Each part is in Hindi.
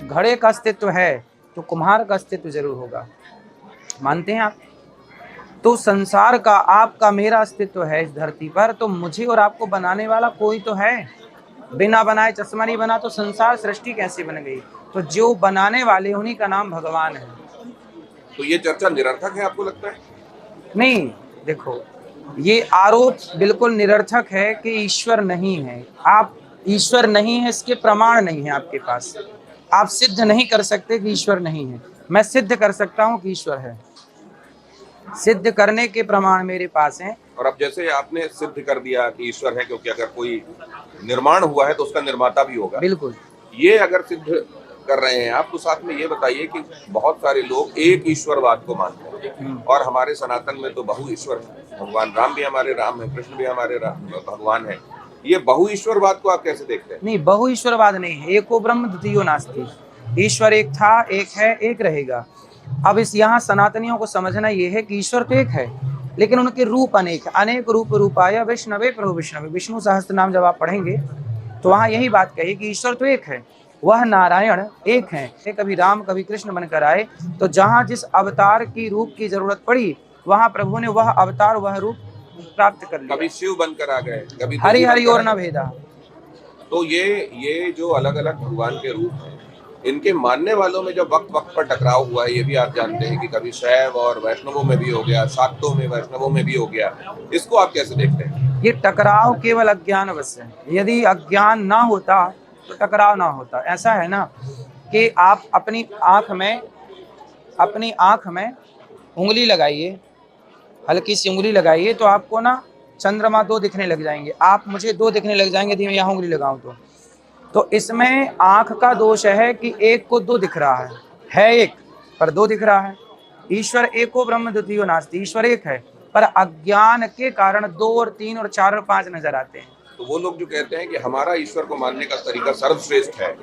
घड़े का अस्तित्व है तो कुम्हार का अस्तित्व जरूर होगा, मानते हैं आप? तो संसार का, आपका, मेरा अस्तित्व है इस धरती पर, तो मुझे और आपको बनाने वाला कोई तो है। बिना बनाए चश्मा नहीं बना तो संसार सृष्टि कैसे बन गई? तो जो बनाने वाले उन्हीं का नाम भगवान है। तो ये चर्चा निरर्थक है आपको लगता है? नहीं, देखो, ये आरोप बिल्कुल निरर्थक है कि ईश्वर नहीं है। आप ईश्वर नहीं है इसके प्रमाण नहीं है आपके पास। आप सिद्ध नहीं कर सकते कि ईश्वर नहीं है। मैं सिद्ध कर सकता हूं कि ईश्वर है। सिद्ध करने के प्रमाण मेरे पास हैं। और अब जैसे आपने सिद्ध कर दिया कि ईश्वर है, क्योंकि अगर कोई निर्माण हुआ है तो उसका निर्माता भी होगा। बिल्कुल। ये अगर सिद्ध कर रहे हैं आप, तो साथ में ये बताइए कि बहुत सारे लोग एक ईश्वरवाद को मानते हैं, और हमारे सनातन में तो बहु ईश्वर है। भगवान राम भी हमारे राम है, कृष्ण भी हमारे भगवान है। ये बहु ईश्वरवाद को आप कैसे देखते हैं? नहीं, बहु ईश्वरवाद नहीं है। एको ब्रह्म द्वितीयो नास्ति। ईश्वर एक था, एक है, एक रहेगा। अब इस यहाँ सनातनियों को समझना ये है कि ईश्वर तो एक है, लेकिन उनके रूप अनेक, अनेक रूप रूपाय विष्णवे प्रभु विष्णवे। विष्णु सहस्त्र नाम जब आप पढ़ेंगे तो वहाँ यही बात कही कि ईश्वर तो एक है, वह नारायण एक है। कभी राम कभी कृष्ण बनकर आए, तो जहाँ जिस अवतार की रूप की जरूरत पड़ी वहाँ प्रभु ने वह अवतार, वह रूप प्राप्त कर लिया। कभी शिव बनकर आ गए, कभी हरि हरि और न भेदा। तो ये जो अलग अलग भगवान के रूप हैं, इनके मानने वालों में जो वक्त वक्त पर टकराव हुआ है, ये भी आप जानते हैं कि कभी शैव और वैष्णवों में भी हो गया, शाक्तों में वैष्णवों में भी हो गया। इसको आप कैसे देखते हैं? ये टकराव केवल अज्ञान वश है। यदि अज्ञान ना होता तो टकराव ना होता। ऐसा है ना कि आप अपनी आंख में उंगली लगाइए, हल्की सी उंगली लगाइए, तो आपको ना चंद्रमा दो दिखने लग जाएंगे। आप मुझे दो दिखने लग जाएंगे यदि मैं यहाँ उंगली लगाऊं तो इसमें आंख का दोष है कि एक को दो दिख रहा है एक पर दो दिख रहा है। ईश्वर एको ब्रह्म द्वितीयो नास्ति। ईश्वर एक है, पर अज्ञान के कारण दो और तीन और चार और पांच नजर आते हैं। तो वो लोग जो कहते हैं कि हमारा ईश्वर को मानने का तरीका सर्वश्रेष्ठ है,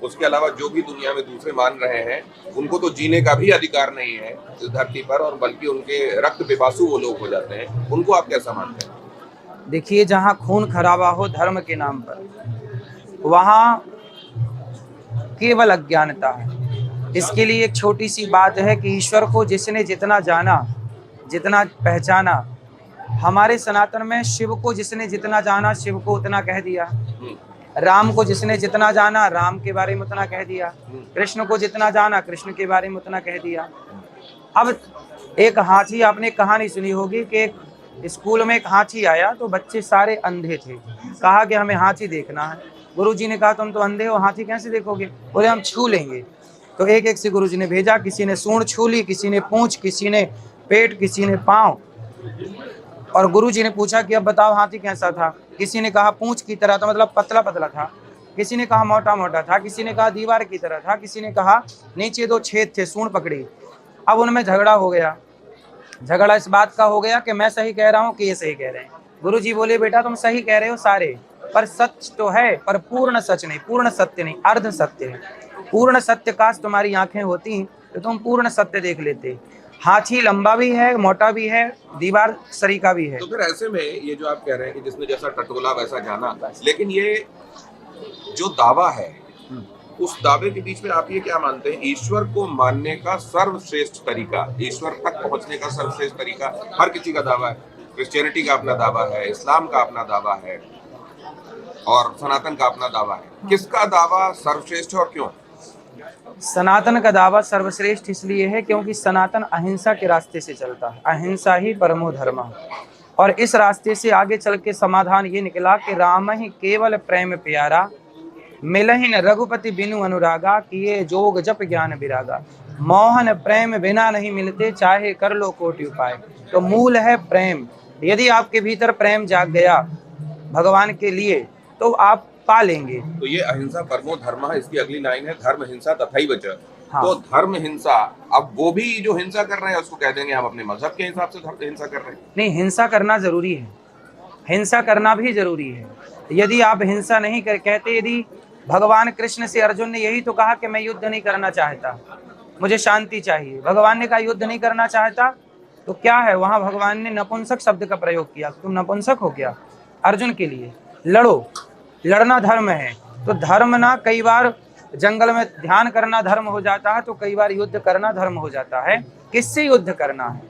उसके अलावा जो भी दुनिया में दूसरे मान रहे हैं, उनको तो जीने का भी अधिकार नहीं है इस धरती पर, और बल्कि उनके रक्त पिपासु वो लोग हो जाते हैं, उनको आप कैसा मानते हैं? देखिए, जहाँ खून खराबा हो धर्म के नाम पर, वहाँ केवल अज्ञानता है। इसके लिए एक छोटी सी बात है कि ईश्वर को जिसने जितना जाना, जितना पहचाना, हमारे सनातन में शिव को जिसने जितना जाना शिव को उतना कह दिया, राम को जिसने जितना जाना राम के बारे में उतना कह दिया, कृष्ण को जितना जाना कृष्ण के बारे में उतना कह दिया। अब एक हाथी, आपने कहानी सुनी होगी कि एक स्कूल में एक हाथी आया तो बच्चे सारे अंधे थे। कहा कि हमें हाथी देखना है। गुरुजी ने कहा तुम तो अंधे हो, हाथी कैसे देखोगे? बोले हम छू लेंगे। तो एक एक से गुरुजी ने भेजा। किसी ने सूंड छू ली, किसी ने पूंछ, किसी ने पेट, किसी ने पाँव। और गुरुजी ने पूछा कि अब बताओ हाथी कैसा था? किसी ने कहा पूंछ की तरह था, मतलब पतला पतला था। किसी ने कहा मोटा मोटा था। किसी ने कहा दीवार की तरह था। किसी ने कहा नीचे दो छेद थे, सूंड पकड़ी। अब उनमें झगड़ा हो गया। झगड़ा इस बात का हो गया कि मैं सही कह रहा हूँ कि ये सही कह रहे हैं। गुरुजी बोले बेटा तुम सही कह रहे हो सारे, पर सच तो है, पर पूर्ण सच नहीं, पूर्ण सत्य नहीं, अर्ध सत्य है। पूर्ण सत्य काश तुम्हारी आंखें होती तो तुम पूर्ण सत्य देख लेते। हाथी लंबा भी है, मोटा भी है, दीवार सरीका भी है। तो फिर ऐसे में ये जो आप कह रहे हैं कि जिसने जैसा टटोला वैसा जाना, लेकिन ये जो दावा है, उस दावे के बीच में आप ये क्या मानते हैं? ईश्वर को मानने का सर्वश्रेष्ठ तरीका, ईश्वर तक पहुंचने का सर्वश्रेष्ठ तरीका हर किसी का दावा है। क्रिश्चियनिटी का अपना दावा है, इस्लाम का अपना दावा है, और सनातन का अपना दावा है। किसका दावा सर्वश्रेष्ठ है और क्यों? सनातन का दावा सर्वश्रेष्ठ इसलिए है क्योंकि सनातन अहिंसा के रास्ते से चलता है। अहिंसा ही परमो धर्म। और इस रास्ते से आगे चल के समाधान ये निकला कि राम ही केवल प्रेम प्यारा, मिलहि न रघुपति बिनु अनुरागा, किए जोग जप ज्ञान विरागा। मोहन प्रेम बिना नहीं मिलते, चाहे कर लो कोटि उपाय। तो मूल है प्रेम। यदि आपके भीतर प्रेम जाग गया भगवान के लिए तो आप पा लेंगे। तो ये अहिंसा परमो धर्म, इसकी अगली लाइन है धर्म हिंसा तथैव च। हाँ। तो धर्म हिंसा, अब वो भी जो हिंसा कर रहे हैं उसको कह देंगे हम अपने मजहब के हिसाब से धर्म हिंसा कर रहे हैं। नहीं, हिंसा करना जरूरी है, हिंसा करना भी जरूरी है। यदि आप हिंसा नहीं कहते, यदि भगवान कृष्ण से अर्जुन ने यही तो कहा कि मैं युद्ध नहीं करना चाहता, मुझे शांति चाहिए। भगवान ने कहा युद्ध नहीं करना चाहता तो क्या है, वहां भगवान ने नपुंसक शब्द का प्रयोग किया, तुम नपुंसक हो क्या। अर्जुन के लिए लड़ो, लड़ना धर्म है। तो धर्म ना कई बार जंगल में ध्यान करना धर्म हो जाता है, तो कई बार युद्ध करना धर्म हो जाता है। किससे युद्ध करना है,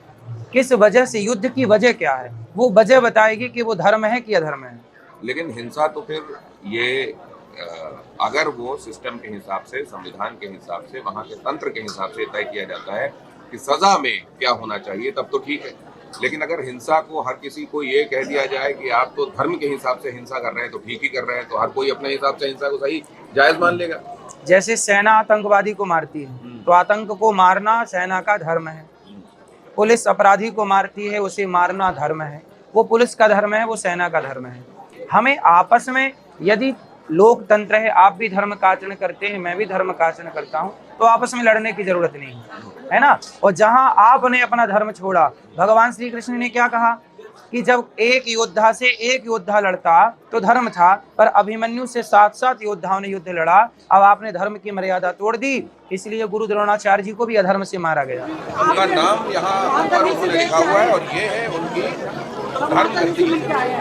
किस वजह से, युद्ध की वजह क्या है, वो वजह बताएगी कि वो धर्म है कि अधर्म है। लेकिन हिंसा तो फिर ये अगर वो सिस्टम के हिसाब से, संविधान के हिसाब से, वहाँ के तंत्र के हिसाब से तय किया जाता है कि सजा में क्या होना चाहिए, तब तो ठीक है। लेकिन अगर हिंसा को हर किसी को ये कह दिया जाए कि आप तो धर्म के हिसाब से हिंसा कर रहे हैं तो ठीक ही कर रहे हैं, तो हर कोई अपने हिसाब से हिंसा को सही जायज मान लेगा। जैसे सेना आतंकवादी को मारती है तो आतंक को मारना सेना का धर्म है, पुलिस अपराधी को मारती है, उसे मारना धर्म है, वो पुलिस का धर्म है, वो सेना का धर्म है। हमें आपस में, यदि लोकतंत्र है, आप भी धर्म का आचरण करते हैं, मैं भी धर्म का आचरण करता हूं, तो आपस में लड़ने की जरूरत नहीं है ना। और जहां आपने अपना धर्म छोड़ा, भगवान श्री कृष्ण ने क्या कहा कि जब एक योद्धा से एक योद्धा लड़ता तो धर्म था, पर अभिमन्यु से 7 योद्धाओं ने युद्ध लड़ा, अब आपने धर्म की मर्यादा तोड़ दी, इसलिए गुरु द्रोणाचार्य जी को भी अधर्म से मारा गया। उनका नाम यहाँ ऊपर उन्होंने लिखा हुआ है और ये है उनकी धर्म गति,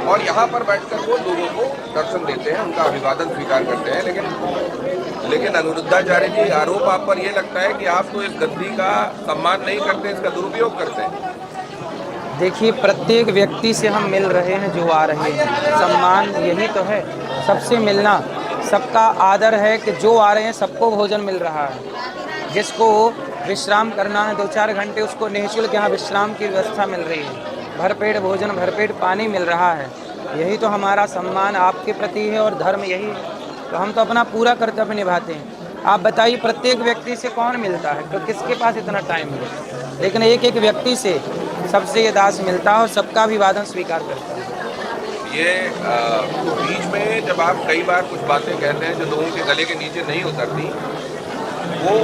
और यहाँ पर बैठकर वो लोगों को दर्शन देते हैं, उनका अभिवादन स्वीकार करते हैं। लेकिन अनिरुद्धाचार्य जी, आरोप आप पर ये लगता है कि आप तो इस गद्दी का सम्मान नहीं करते, इसका दुरुपयोग करते हैं। देखिए, प्रत्येक व्यक्ति से हम मिल रहे हैं जो आ रहे हैं, सम्मान यही तो है, सबसे मिलना, सबका आदर है कि जो आ रहे हैं सबको भोजन मिल रहा है। जिसको विश्राम करना है 2-4 घंटे, उसको निःशुल्क यहाँ विश्राम की व्यवस्था मिल रही है, भरपेट भोजन, भरपेट पानी मिल रहा है। यही तो हमारा सम्मान आपके प्रति है और धर्म यही, तो हम तो अपना पूरा कर्तव्य निभाते हैं। आप बताइए, प्रत्येक व्यक्ति से कौन मिलता है, तो किसके पास इतना टाइम है, लेकिन एक एक व्यक्ति से सबसे ये दास मिलता है और सबका अभिवादन स्वीकार करता है। ये बीच में जब आप कई बार कुछ बातें कहते हैं जो लोगों के गले के नीचे नहीं उतरती, वो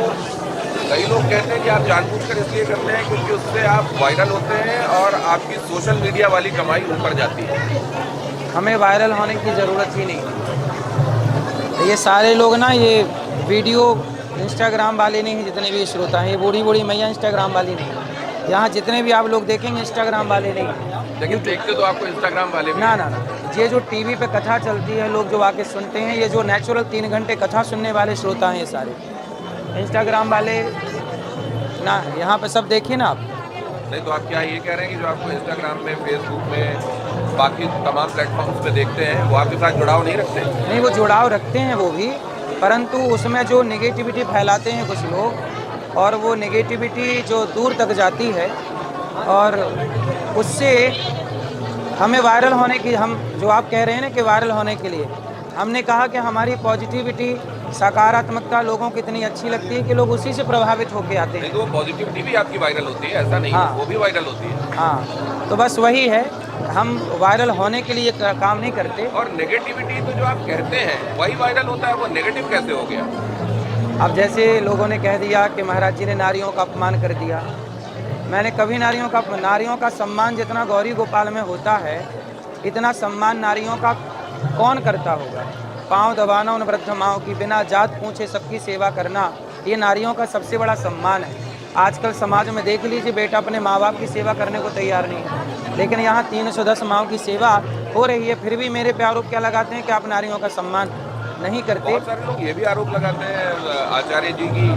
कई लोग कहते हैं कि आप जानबूझकर इसलिए करते हैं क्योंकि उससे आप वायरल होते हैं और आपकी सोशल मीडिया वाली कमाई ऊपर जाती है। हमें वायरल होने की ज़रूरत ही नहीं। ये सारे लोग ना, ये वीडियो इंस्टाग्राम वाले नहीं हैं, जितने भी श्रोता हैं, ये बूढ़ी बूढ़ी मैया इंस्टाग्राम वाली नहीं है। यहाँ जितने भी आप लोग देखेंगे इंस्टाग्राम वाले नहीं हैं। लेकिन देखते तो आपको इंस्टाग्राम वाले भी ना ना ना, ये जो टीवी पे कथा चलती है, लोग जो आके सुनते हैं, ये जो नेचुरल 3 घंटे कथा सुनने वाले श्रोता हैं, ये सारे इंस्टाग्राम वाले ना। यहाँ पे सब देखिए ना आप। नहीं तो आप क्या ये कह रहे हैं कि जो आपको इंस्टाग्राम में, फेसबुक में, बाकी तमाम प्लेटफॉर्म्स पे देखते हैं, वो आपके साथ जुड़ाव नहीं रखते? नहीं, वो जुड़ाव रखते हैं वो भी, परंतु उसमें जो नेगेटिविटी फैलाते हैं कुछ लोग, और वो नेगेटिविटी जो दूर तक जाती है, और उससे हमें वायरल होने की, हम जो आप कह रहे हैं ना कि वायरल होने के लिए, हमने कहा कि हमारी पॉजिटिविटी, सकारात्मकता लोगों को इतनी अच्छी लगती है कि लोग उसी से प्रभावित होकर आते हैं। नहीं तो वो पॉजिटिविटी भी आपकी वायरल होती है, ऐसा नहीं हाँ, है, वो भी वायरल होती है। हाँ, तो बस वही है, हम वायरल होने के लिए काम नहीं करते। और नेगेटिविटी तो जो आप कहते हैं वही वायरल होता है, वो नेगेटिव कैसे हो गया? अब जैसे लोगों ने कह दिया कि महाराज जी ने नारियों का अपमान कर दिया, मैंने कभी नारियों का सम्मान जितना गौरी गोपाल में होता है, इतना सम्मान नारियों का कौन करता होगा। पाँव दबाना उन वृद्ध माओं की, बिना जात पूछे सबकी सेवा करना, ये नारियों का सबसे बड़ा सम्मान है। आजकल समाज में देख लीजिए, बेटा अपने माँ बाप की सेवा करने को तैयार नहीं है, लेकिन यहाँ 310 माओं की सेवा हो रही है, फिर भी मेरे पे आरोप क्या लगाते हैं कि आप नारियों का सम्मान नहीं करते। बहुत सारे लोग ये भी आरोप लगाते हैं आचार्य जी की,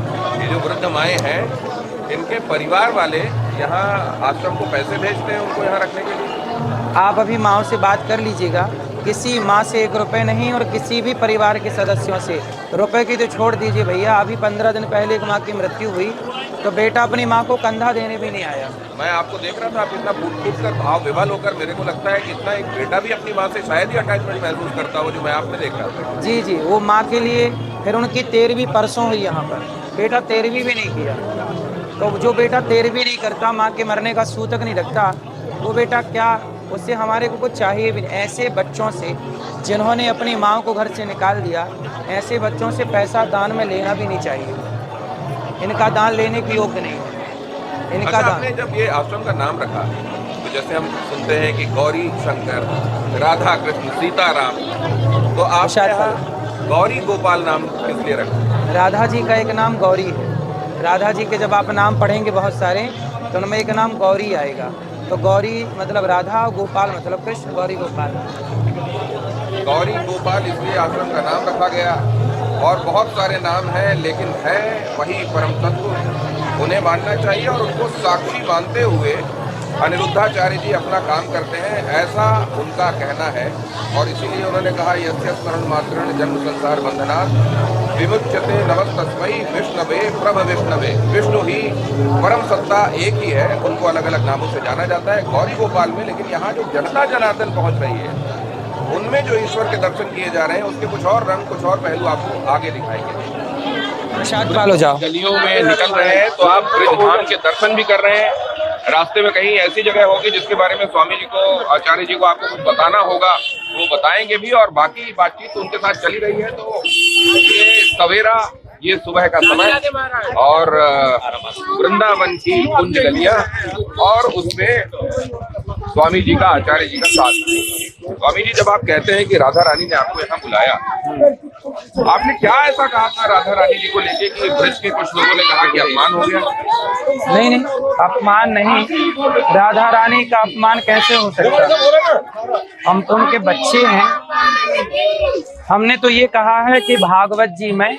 ये जो वृद्ध माएँ हैं, इनके परिवार वाले यहाँ आश्रम को पैसे भेजते हैं उनको यहाँ रखने के लिए। आप अभी माँ से बात कर लीजिएगा, किसी माँ से 1 रुपये नहीं, और किसी भी परिवार के सदस्यों से रुपए की तो छोड़ दीजिए भैया। अभी 15 दिन पहले एक माँ की मृत्यु हुई तो बेटा अपनी माँ को कंधा देने भी नहीं आया। मैं आपको देख रहा था, आप इतना फूट कर भाव विवल होकर, मेरे को लगता है कि इतना एक बेटा भी अपनी माँ से शायद ही अटैचमेंट महसूस करता हो, जो मैं आप में देख रहा था। जी जी, वो माँ के लिए, फिर उनकी 13वीं परसों हुई यहाँ पर, बेटा 13वीं भी नहीं किया। तो जो बेटा 13वीं नहीं करता, माँ के मरने का सूतक नहीं रखता, वो बेटा क्या, उससे हमारे को कुछ चाहिए भी नहीं। ऐसे बच्चों से, जिन्होंने अपनी माँ को घर से निकाल दिया, ऐसे बच्चों से पैसा दान में लेना भी नहीं चाहिए। इनका दान लेने के योग्य नहीं है इनका दान। आपने जब ये आश्रम का नाम रखा, तो जैसे हम सुनते हैं कि गौरी शंकर, राधा कृष्ण, सीताराम, तो आप गौरी गोपाल नाम किस लिए रखा? राधा जी का एक नाम गौरी है। राधा जी के जब आप नाम पढ़ेंगे बहुत सारे, तो उनमें एक नाम गौरी आएगा। तो गौरी मतलब राधा और गोपाल मतलब कृष्ण, गौरी गोपाल। गौरी गोपाल इसलिए आश्रम का नाम रखा गया। और बहुत सारे नाम हैं, लेकिन है वही परम तत्व। उन्हें मानना चाहिए और उनको साक्षी मानते हुए अनिरुद्धाचार्य जी अपना काम करते हैं, ऐसा उनका कहना है। और इसीलिए उन्होंने कहा यस्य स्मरण मात्रेण जन्म संसार बंधनात् विमुच्यते नमस्तस्मै विष्णवे प्रभ विष्णवे। विष्णु ही परम सत्ता एक ही है, उनको अलग अलग नामों से जाना जाता है गौरी गोपाल में। लेकिन यहाँ जो जनता जनार्दन पहुँच रही है, उनमें जो ईश्वर के दर्शन किए जा रहे हैं, उसके कुछ और रंग, कुछ और पहलू आपको आगे दिखाएंगे। शायद फॉलो जाओ। गलियों में निकल रहे हैं तो आप ब्रजधाम के दर्शन भी कर रहे हैं। रास्ते में कहीं ऐसी जगह होगी जिसके बारे में स्वामी जी को, आचार्य जी को आपको कुछ बताना होगा, वो बताएंगे भी। और बाकी बातचीत तो उनके साथ चली रही है। तो ये सवेरा, ये सुबह का समय और वृंदावन की कुंज गलियां और उसमें स्वामी जी का, आचार्य जी का साथ। स्वामी जी, जब आप कहते हैं कि राधा रानी ने आपको यहाँ बुलाया, आपने क्या ऐसा कहा था राधा रानी जी को लेके कि ब्रज के कुछ लोगों ने कहा कि अपमान हो गया? नहीं नहीं, अपमान नहीं। राधा रानी का अपमान कैसे हो सकता है? हम तो उनके बच्चे हैं। हमने तो ये कहा है कि भागवत जी में,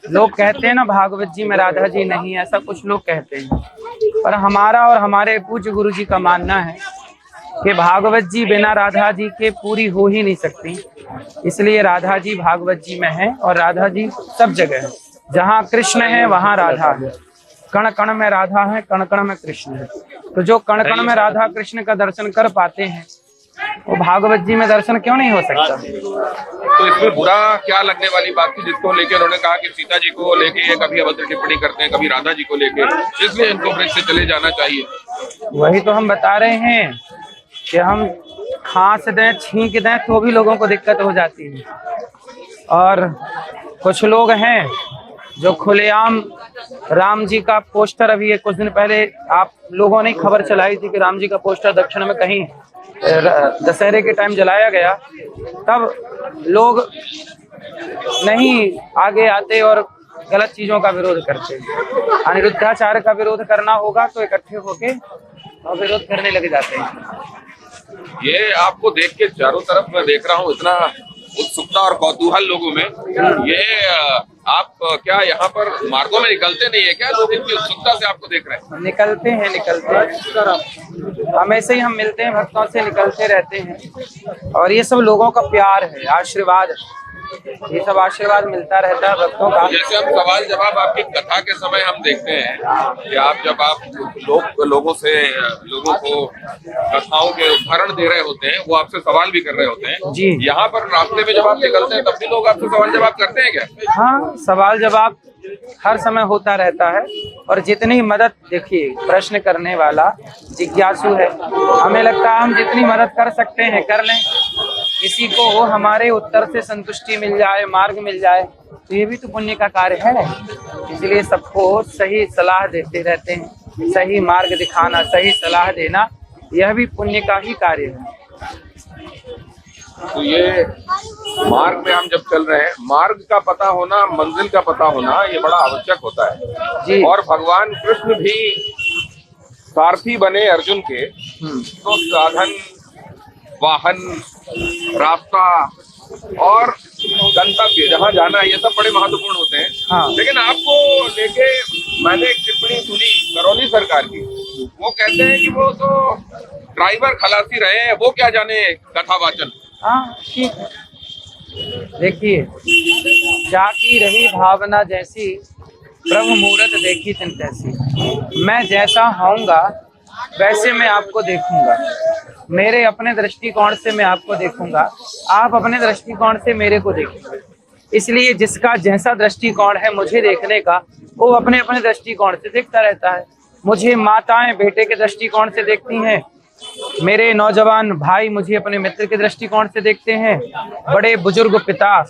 लोग कहते हैं ना भागवत जी में राधा जी नहीं, ऐसा कुछ लोग कहते हैं। पर हमारा और हमारे पूज्य गुरु जी का मानना है कि भागवत जी बिना राधा जी के पूरी हो ही नहीं सकती। इसलिए राधा जी भागवत जी में है और राधा जी सब जगह है। जहाँ कृष्ण है वहाँ राधा है। कण कण में राधा है, कण कण में कृष्ण है। तो जो कण कण में राधा कृष्ण का दर्शन कर पाते हैं, वो भागवत जी में दर्शन क्यों नहीं हो सकता? तो इसमें बुरा क्या लगने वाली बात थी जिसको लेकर उन्होंने कहा कि सीता जी को लेके ये कभी अभद्र टिप्पणी करते हैं, कभी राधा जी को लेके, इसलिए इनको ब्रज से चले जाना चाहिए? वही तो हम बता रहे हैं कि हम खांस दें, छींक दें तो भी लोगों को दिक्कत हो जाती है। और कुछ लोग हैं जो खुलेआम राम जी का पोस्टर, अभी कुछ दिन पहले आप लोगों ने खबर चलाई थी कि राम जी का पोस्टर दक्षिण में कहीं दशहरे के टाइम जलाया गया, तब लोग नहीं आगे आते और गलत चीजों का विरोध करते। अनिरुद्धाचार्य का विरोध करना होगा तो इकट्ठे होके और विरोध करने लग जाते हैं। ये आपको देख के चारों तरफ मैं देख रहा हूँ इतना उत्सुकता और कौतूहल लोगों में। ये आप क्या यहाँ पर मार्गों में निकलते नहीं है क्या? लोग इतनी उत्सुकता से आपको देख रहे हैं। निकलते हैं। हमेशा ही हम मिलते हैं भक्तों से, निकलते रहते हैं। और ये सब लोगों का प्यार है, आशीर्वाद, ये सब आशीर्वाद मिलता रहता है भक्तों का। जैसे हम सवाल जवाब आपकी कथा के समय हम देखते हैं कि आप जब आप लोगों को कथाओं के उदाहरण दे रहे होते हैं, वो आपसे सवाल भी कर रहे होते हैं जी। यहाँ पर रास्ते में जब आप निकलते हैं तब भी लोग आपसे सवाल जवाब करते हैं क्या? हाँ, सवाल जवाब हर समय होता रहता है। और जितनी मदद, देखिए प्रश्न करने वाला जिज्ञासु है, हमें लगता है हम जितनी मदद कर सकते हैं कर लें। किसी को हमारे उत्तर से संतुष्टि मिल जाए, मार्ग मिल जाए, तो ये भी तो पुण्य का कार्य है। इसलिए सबको सही सलाह देते रहते हैं। सही मार्ग दिखाना, सही सलाह देना, यह भी पुण्य का ही कार्य है। तो ये मार्ग में हम जब चल रहे हैं, मार्ग का पता होना, मंजिल का पता होना, ये बड़ा आवश्यक होता है जी। और भगवान कृष्ण भी सारथी बने अर्जुन के, तो साधन, वाहन, रास्ता और गंतव्य जहाँ जाना है, ये सब बड़े महत्वपूर्ण होते हैं। हाँ। लेकिन आपको लेके मैंने एक टिप्पणी सुनी करौली सरकार की। वो कहते हैं कि वो तो ड्राइवर खलासी रहे हैं, वो क्या जाने कथावाचन। हाँ ठीक है। देखिए, जाकी रही भावना जैसी, प्रभु मूरत देखी तिन तैसी। मैं जैसा होऊंगा वैसे मैं आपको देखूंगा। मेरे अपने दृष्टिकोण से मैं आपको देखूंगा, आप अपने दृष्टिकोण से मेरे को देखेंगे। इसलिए जिसका जैसा दृष्टिकोण है मुझे देखने का, वो अपने अपने दृष्टिकोण से देखता रहता है। मुझे माताएं बेटे के दृष्टिकोण से देखती हैं, मेरे नौजवान भाई मुझे अपने मित्र के दृष्टिकोण से देखते हैं, बड़े बुजुर्ग पिता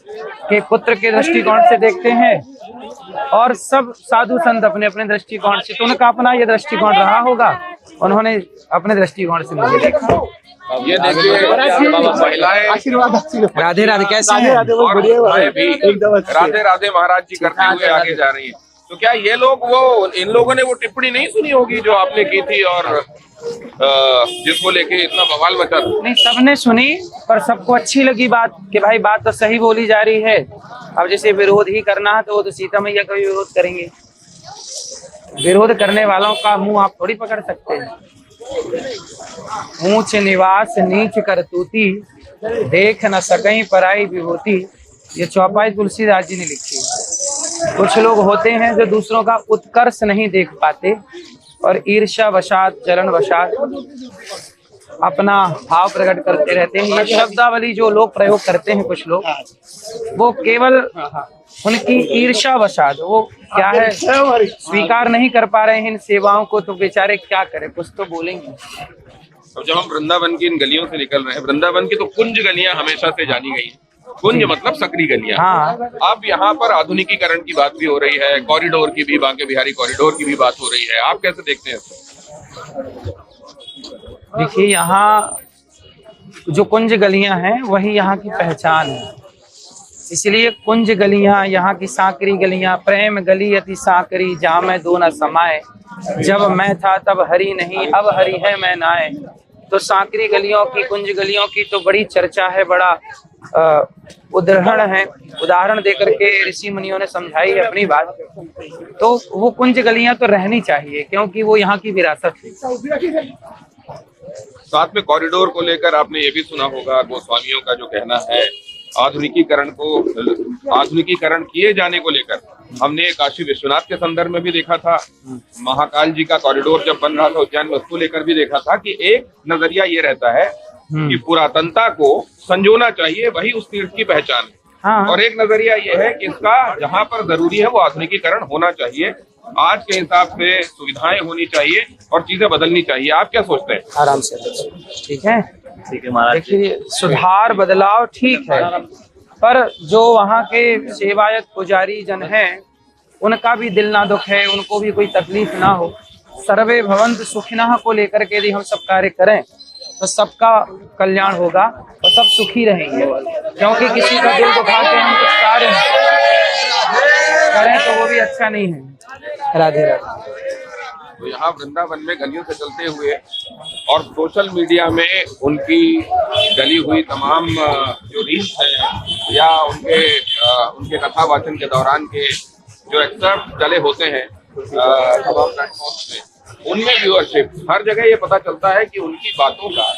के पुत्र के दृष्टिकोण से देखते हैं, और सब साधु संत अपने अपने दृष्टिकोण से। तो उनका अपना ये दृष्टिकोण रहा होगा, उन्होंने अपने दृष्टिकोण से मुझे देखा। ये देखिए महिलाएं राधे राधे कैसे हैं? और भी राधे राधे महाराज जी करते हुए आगे जा रही है। तो क्या ये लोग वो इन लोगों ने वो टिप्पणी नहीं सुनी होगी जो आपने की थी और जिसको लेके इतना बवाल मचा था? नहीं, सबने सुनी, पर सबको अच्छी लगी बात कि भाई बात तो सही बोली जा रही है। अब जैसे विरोध ही करना है तो वो तो सीता मैया का भी विरोध करेंगे। विरोध करने वालों का मुंह आप थोड़ी पकड़ सकते हैं। ऊंच निवास नीच करतूती, देख न सकई पराई विभूति, ये चौपाई तुलसीदास जी ने लिखी है। कुछ लोग होते हैं जो दूसरों का उत्कर्ष नहीं देख पाते और ईर्ष्या वशात जलन वशात अपना भाव प्रकट करते रहते हैं। ये शब्दावली जो लोग प्रयोग करते हैं कुछ लोग, वो केवल उनकी ईर्ष्या वशात, वो क्या है, स्वीकार नहीं कर पा रहे हैं इन सेवाओं को, तो बेचारे क्या करें, कुछ तो बोलेंगे। अब जब हम वृंदावन की इन गलियों से निकल रहे हैं, वृंदावन की तो कुंज गलियां हमेशा से जानी गई हैं। कुंज मतलब सकरी गलियां। हाँ। अब यहाँ पर आधुनिकीकरण की बात भी हो रही है, कॉरिडोर की भी, बांके बिहारी कॉरिडोर की भी बात हो रही है। आप कैसे देखते हैं इसको? देखिए, यहाँ जो कुंज गलियां हैं वही यहाँ की पहचान है। इसलिए कुंज गलियां, यहाँ की सांकरी गलियां, प्रेम गली अति सांकरी, जहाँ मैं दो न समाये, जब मैं था तब हरि नहीं, अब हरि है मैं नाए। तो सांकरी गलियों की, कुंज गलियों की तो बड़ी चर्चा है, बड़ा उदाहरण देकर के ऋषि मुनियों ने समझाई है अपनी बात। तो वो कुंज गलियां तो रहनी चाहिए, क्योंकि वो यहाँ की विरासत है। साथ में कॉरिडोर को लेकर आपने ये भी सुना होगा, गोस्वामियों का जो कहना है आधुनिकीकरण किए जाने को लेकर। हमने काशी विश्वनाथ के संदर्भ में भी देखा था, महाकाल जी का कॉरिडोर जब बन रहा था उज्जैन में, उसको लेकर भी देखा था कि एक नजरिया ये रहता है कि पुरातनता को संजोना चाहिए, वही उस तीर्थ की पहचान है। हाँ। और एक नजरिया ये है कि इसका जहाँ पर जरूरी है वो आधुनिकीकरण होना चाहिए, आज के हिसाब से सुविधाएं होनी चाहिए और चीजें बदलनी चाहिए। आप क्या सोचते हैं? आराम से, ठीक है, ठीक है महाराज। देखिए, सुधार बदलाव ठीक है, पर जो वहाँ के सेवायत पुजारी जन हैं उनका भी दिल ना दुख है, उनको भी कोई तकलीफ ना हो। सर्वे भवन्तु सुखिनः को लेकर के यदि हम सब कार्य करें तो सबका कल्याण होगा और सब सुखी रहेंगे। क्योंकि किसी का दिल दुखाते हम कुछ कार्य करें तो वो भी अच्छा नहीं है। राधे राधे। तो यहाँ वृंदावन में गलियों से चलते हुए और सोशल मीडिया में उनकी डली हुई तमाम जो रील्स है या उनके कथा वाचन के दौरान के जो एक्सर्प्ट डले होते हैं तमाम प्लेटफॉर्म्स पे, उनमें व्यूअरशिप हर जगह ये पता चलता है कि उनकी बातों का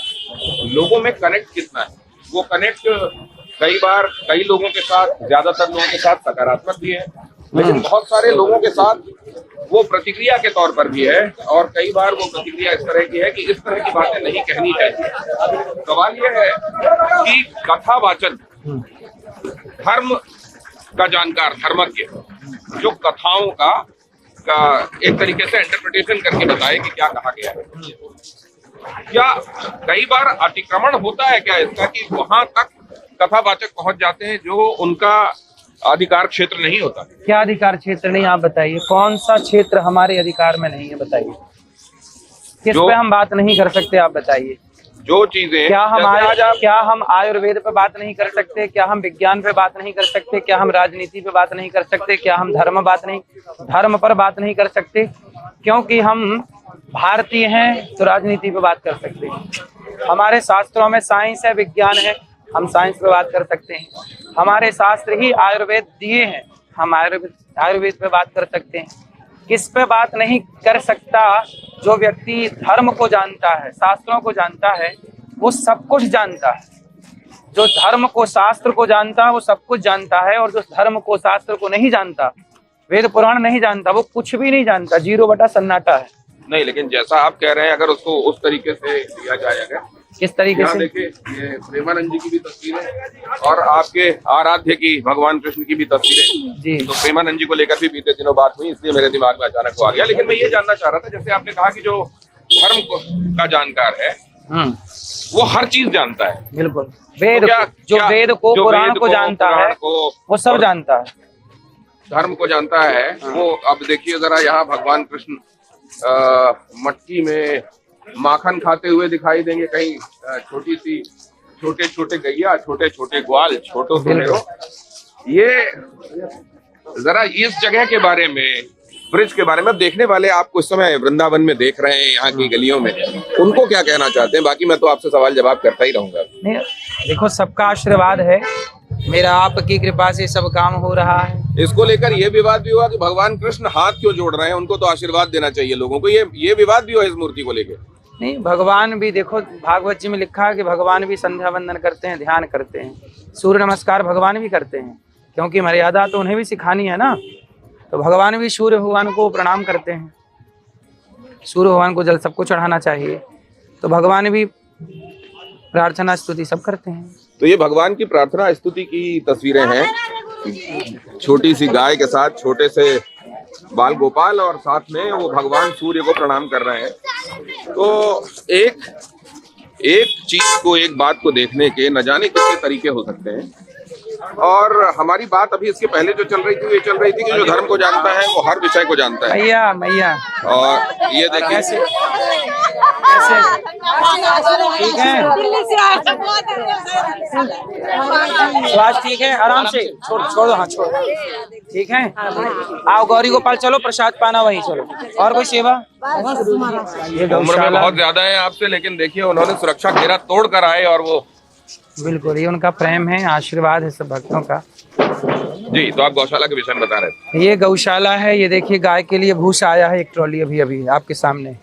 लोगों में कनेक्ट कितना है। वो कनेक्ट कई बार कई लोगों के साथ, ज्यादातर लोगों के साथ सकारात्मक भी है, लेकिन बहुत सारे लोगों के साथ वो प्रतिक्रिया के तौर पर भी है, और कई बार वो प्रतिक्रिया इस तरह की है कि इस तरह की बातें नहीं कहनी चाहिए। सवाल ये है कि कथावाचन, धर्म का जानकार, धर्मज्ञ, जो कथाओं का एक तरीके से इंटरप्रिटेशन करके बताए कि क्या कहा गया है, क्या कई बार अतिक्रमण होता है क्या इसका कि वहां तक कथावाचक पहुंच जाते हैं जो उनका अधिकार क्षेत्र नहीं होता? क्या अधिकार क्षेत्र नहीं, आप बताइए कौन सा क्षेत्र हमारे अधिकार में नहीं है, बताइए किस पे हम बात नहीं कर सकते, आप बताइए। जो चीजें, क्या हम आयुर्वेद पे बात नहीं कर सकते, क्या हम विज्ञान पे बात नहीं कर सकते, क्या हम राजनीति पे बात नहीं कर सकते, क्या हम धर्म पर बात नहीं कर सकते? क्योंकि हम भारतीय हैं तो राजनीति पे बात कर सकते हैं। हमारे शास्त्रों में साइंस है, विज्ञान है, हम साइंस पे बात कर सकते हैं। हमारे शास्त्र ही आयुर्वेद दिए हैं, हम आयुर्वेद पे बात कर सकते हैं। किस पे बात नहीं कर सकता? जो व्यक्ति धर्म को जानता है, शास्त्रों को जानता है, वो सब कुछ जानता है। जो धर्म को, शास्त्र को जानता है वो सब कुछ जानता है, और जो धर्म को, शास्त्र को नहीं जानता, वेद पुराण नहीं जानता, वो कुछ भी नहीं जानता, 0 सन्नाटा है। नहीं, लेकिन जैसा आप कह रहे हैं, अगर उसको उस तरीके से लिया जाएगा, किस तरीके से? देखिए, ये प्रेमानंद जी की भी तस्वीर है और आपके आराध्य की भगवान कृष्ण की भी तस्वीरें जी। तो प्रेमानंद जी को लेकर भी बीते दिनों बात हुई, इसलिए मेरे दिमाग में अचानक वो आ गया। लेकिन मैं ये जानना चाह रहा था, जैसे आपने कहा कि जो धर्म का जानकार है वो हर चीज जानता है। बिल्कुल, वेद जो वेद को, पुराण को जानता है, वो सब जानता है, धर्म को जानता है वो। अब देखिए जरा, यहाँ भगवान कृष्ण मटकी में माखन खाते हुए दिखाई देंगे, कहीं छोटे छोटे गैया, छोटे छोटे ग्वाल, छोटो से। ये जरा इस जगह के बारे में, ब्रिज के बारे में। अब देखने वाले आपको इस समय वृंदावन में देख रहे हैं, यहाँ की गलियों में, उनको क्या कहना चाहते हैं? बाकी मैं तो आपसे सवाल जवाब करता ही रहूंगा। नहीं, देखो सबका आशीर्वाद है, मेरा आपकी कृपा से सब काम हो रहा है। इसको लेकर ये विवाद भी हुआ कि भगवान कृष्ण हाथ क्यों जोड़ रहे हैं, उनको तो आशीर्वाद देना चाहिए लोगों को, ये विवाद भी हुआ इस मूर्ति को लेकर। नहीं, भगवान भी देखो भागवत जी में लिखा है कि भगवान भी संध्या वंदन करते हैं, ध्यान करते हैं, सूर्य नमस्कार भगवान भी करते हैं, क्योंकि मर्यादा तो उन्हें भी सिखानी है ना। तो भगवान भी सूर्य भगवान को प्रणाम करते हैं, सूर्य भगवान को जल सबको चढ़ाना चाहिए, तो भगवान भी प्रार्थना स्तुति सब करते हैं। तो ये भगवान की प्रार्थना स्तुति की तस्वीरें हैं, छोटी सी गाय के साथ छोटे से बाल गोपाल, और साथ में वो भगवान सूर्य को प्रणाम कर रहे हैं। तो एक चीज को, एक बात को देखने के न जाने कितने तरीके हो सकते हैं। और हमारी बात अभी इसके पहले जो चल रही थी, वो ये चल रही थी कि जो धर्म को जानता है वो हर विषय को जानता है। मैया और ये देखिए कैसे ठीक है, स्वास्थ्य ठीक है, आराम से छोड़ दो, हाँ छोड़, ठीक है। आओ गौरी गोपाल, चलो प्रसाद पाना वहीं, चलो। और कोई सेवा? ये उम्र में बहुत ज्यादा है आपसे, लेकिन देखिए उन्होंने सुरक्षा घेरा तोड़ कर आए, और वो बिल्कुल ये उनका प्रेम है, आशीर्वाद है सब भक्तों का। जी, तो आप गौशाला के विषय में बता रहे थे। ये गौशाला है, ये देखिए गाय के लिए भूसा आया है, एक ट्रॉली अभी आपके सामने।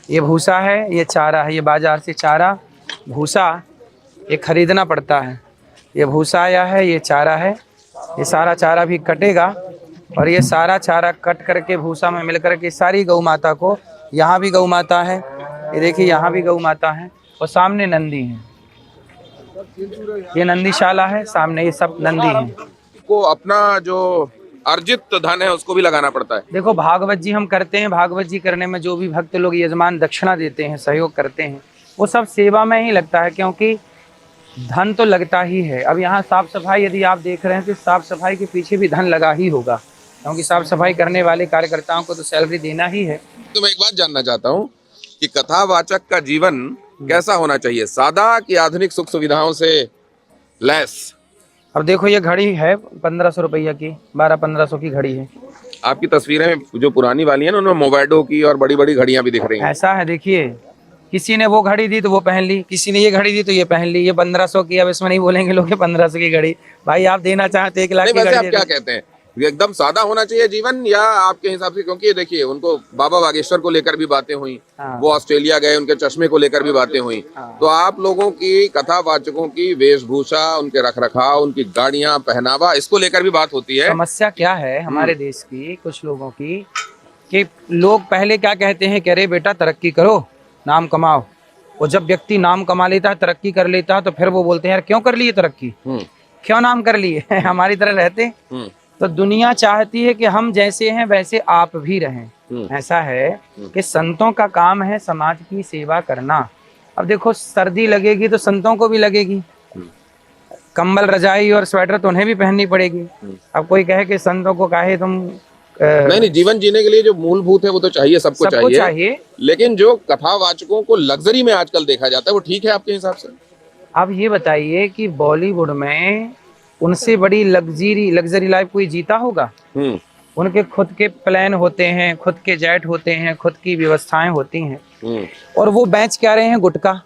ये भूसा है, ये चारा है, ये बाजार से चारा भूसा ये खरीदना पड़ता है। ये भूसा आया है, ये चारा है, ये सारा चारा भी कटेगा, और ये सारा चारा कट करके भूसा में मिल करके सारी गौ माता को, यहाँ भी गौ माता है, ये देखिए यहाँ भी गौ माता है, और सामने नंदी है, ये नंदीशाला है, सामने ये सब नंदी हैं। को अपना जो अर्जित धन है उसको भी लगाना पड़ता है। देखो भागवत जी हम करते हैं, भागवत जी करने में जो भी भक्त लोग यजमान दक्षिणा देते हैं, सहयोग करते हैं, वो सब सेवा में ही लगता है, क्योंकि धन तो लगता ही है। अब यहाँ साफ सफाई यदि आप देख रहे हैं तो साफ सफाई के पीछे भी धन लगा ही होगा, क्योंकि साफ सफाई करने वाले कार्यकर्ताओं को तो सैलरी देना ही है। तो मैं एक बात जानना चाहता हूँ कि कथावाचक का जीवन कैसा होना चाहिए, सादा कि आधुनिक सुख सुविधाओं से लैस? अब देखो ये घड़ी है 1500 रुपया की, 1200-1500 की घड़ी है। आपकी तस्वीरें जो पुरानी वाली है ना, उनमें मोबाइलों की और बड़ी बड़ी घड़ियां भी दिख रही हैं। ऐसा है, देखिए किसी ने वो घड़ी दी तो वो पहन ली, किसी ने ये घड़ी दी तो ये पहन ली। ये 1500 की, अब इसमें नहीं बोलेंगे लोग 1500 की घड़ी। भाई आप देना चाहते 1 लाख की घड़ी, आप क्या कहते हैं, एकदम सादा होना चाहिए जीवन या आपके हिसाब से? क्योंकि देखिए उनको बाबा बागेश्वर को लेकर भी बातें हुई, वो ऑस्ट्रेलिया गए, उनके चश्मे को लेकर भी बातें हुई। तो आप लोगों की, कथावाचकों की वेशभूषा, उनके रखरखाव, उनकी गाड़ियां, पहनावा, इसको लेकर भी बात होती है। समस्या क्या है हमारे देश की, कुछ लोगों की, कि लोग पहले क्या कहते हैं कि अरे बेटा तरक्की करो, नाम कमाओ। और जब व्यक्ति नाम कमा लेता है, तरक्की कर लेता है, तो फिर वो बोलते हैं यार क्यों कर लिए तरक्की, क्यों नाम कर लिए हमारी तरह रहते। तो दुनिया चाहती है कि हम जैसे हैं वैसे आप भी रहें। ऐसा है कि संतों का काम है समाज की सेवा करना। अब देखो सर्दी लगेगी तो संतों को भी लगेगी, कंबल रजाई और स्वेटर तो उन्हें भी पहननी पड़ेगी। अब कोई कहे कि संतों को कहे तुम नहीं, जीवन जीने के लिए जो मूलभूत है वो तो चाहिए, सबको चाहिए। लेकिन जो कथावाचकों को लग्जरी में आजकल देखा जाता है, वो ठीक है आपके हिसाब से? अब ये बताइए कि बॉलीवुड में उनसे बड़ी लग्जरी लाइफ कोई जीता होगा? उनके खुद के प्लान होते हैं, खुद के जेट होते हैं, खुद की व्यवस्थाएं होती हैं, और वो बेच क्या रहे हैं? गुटखा।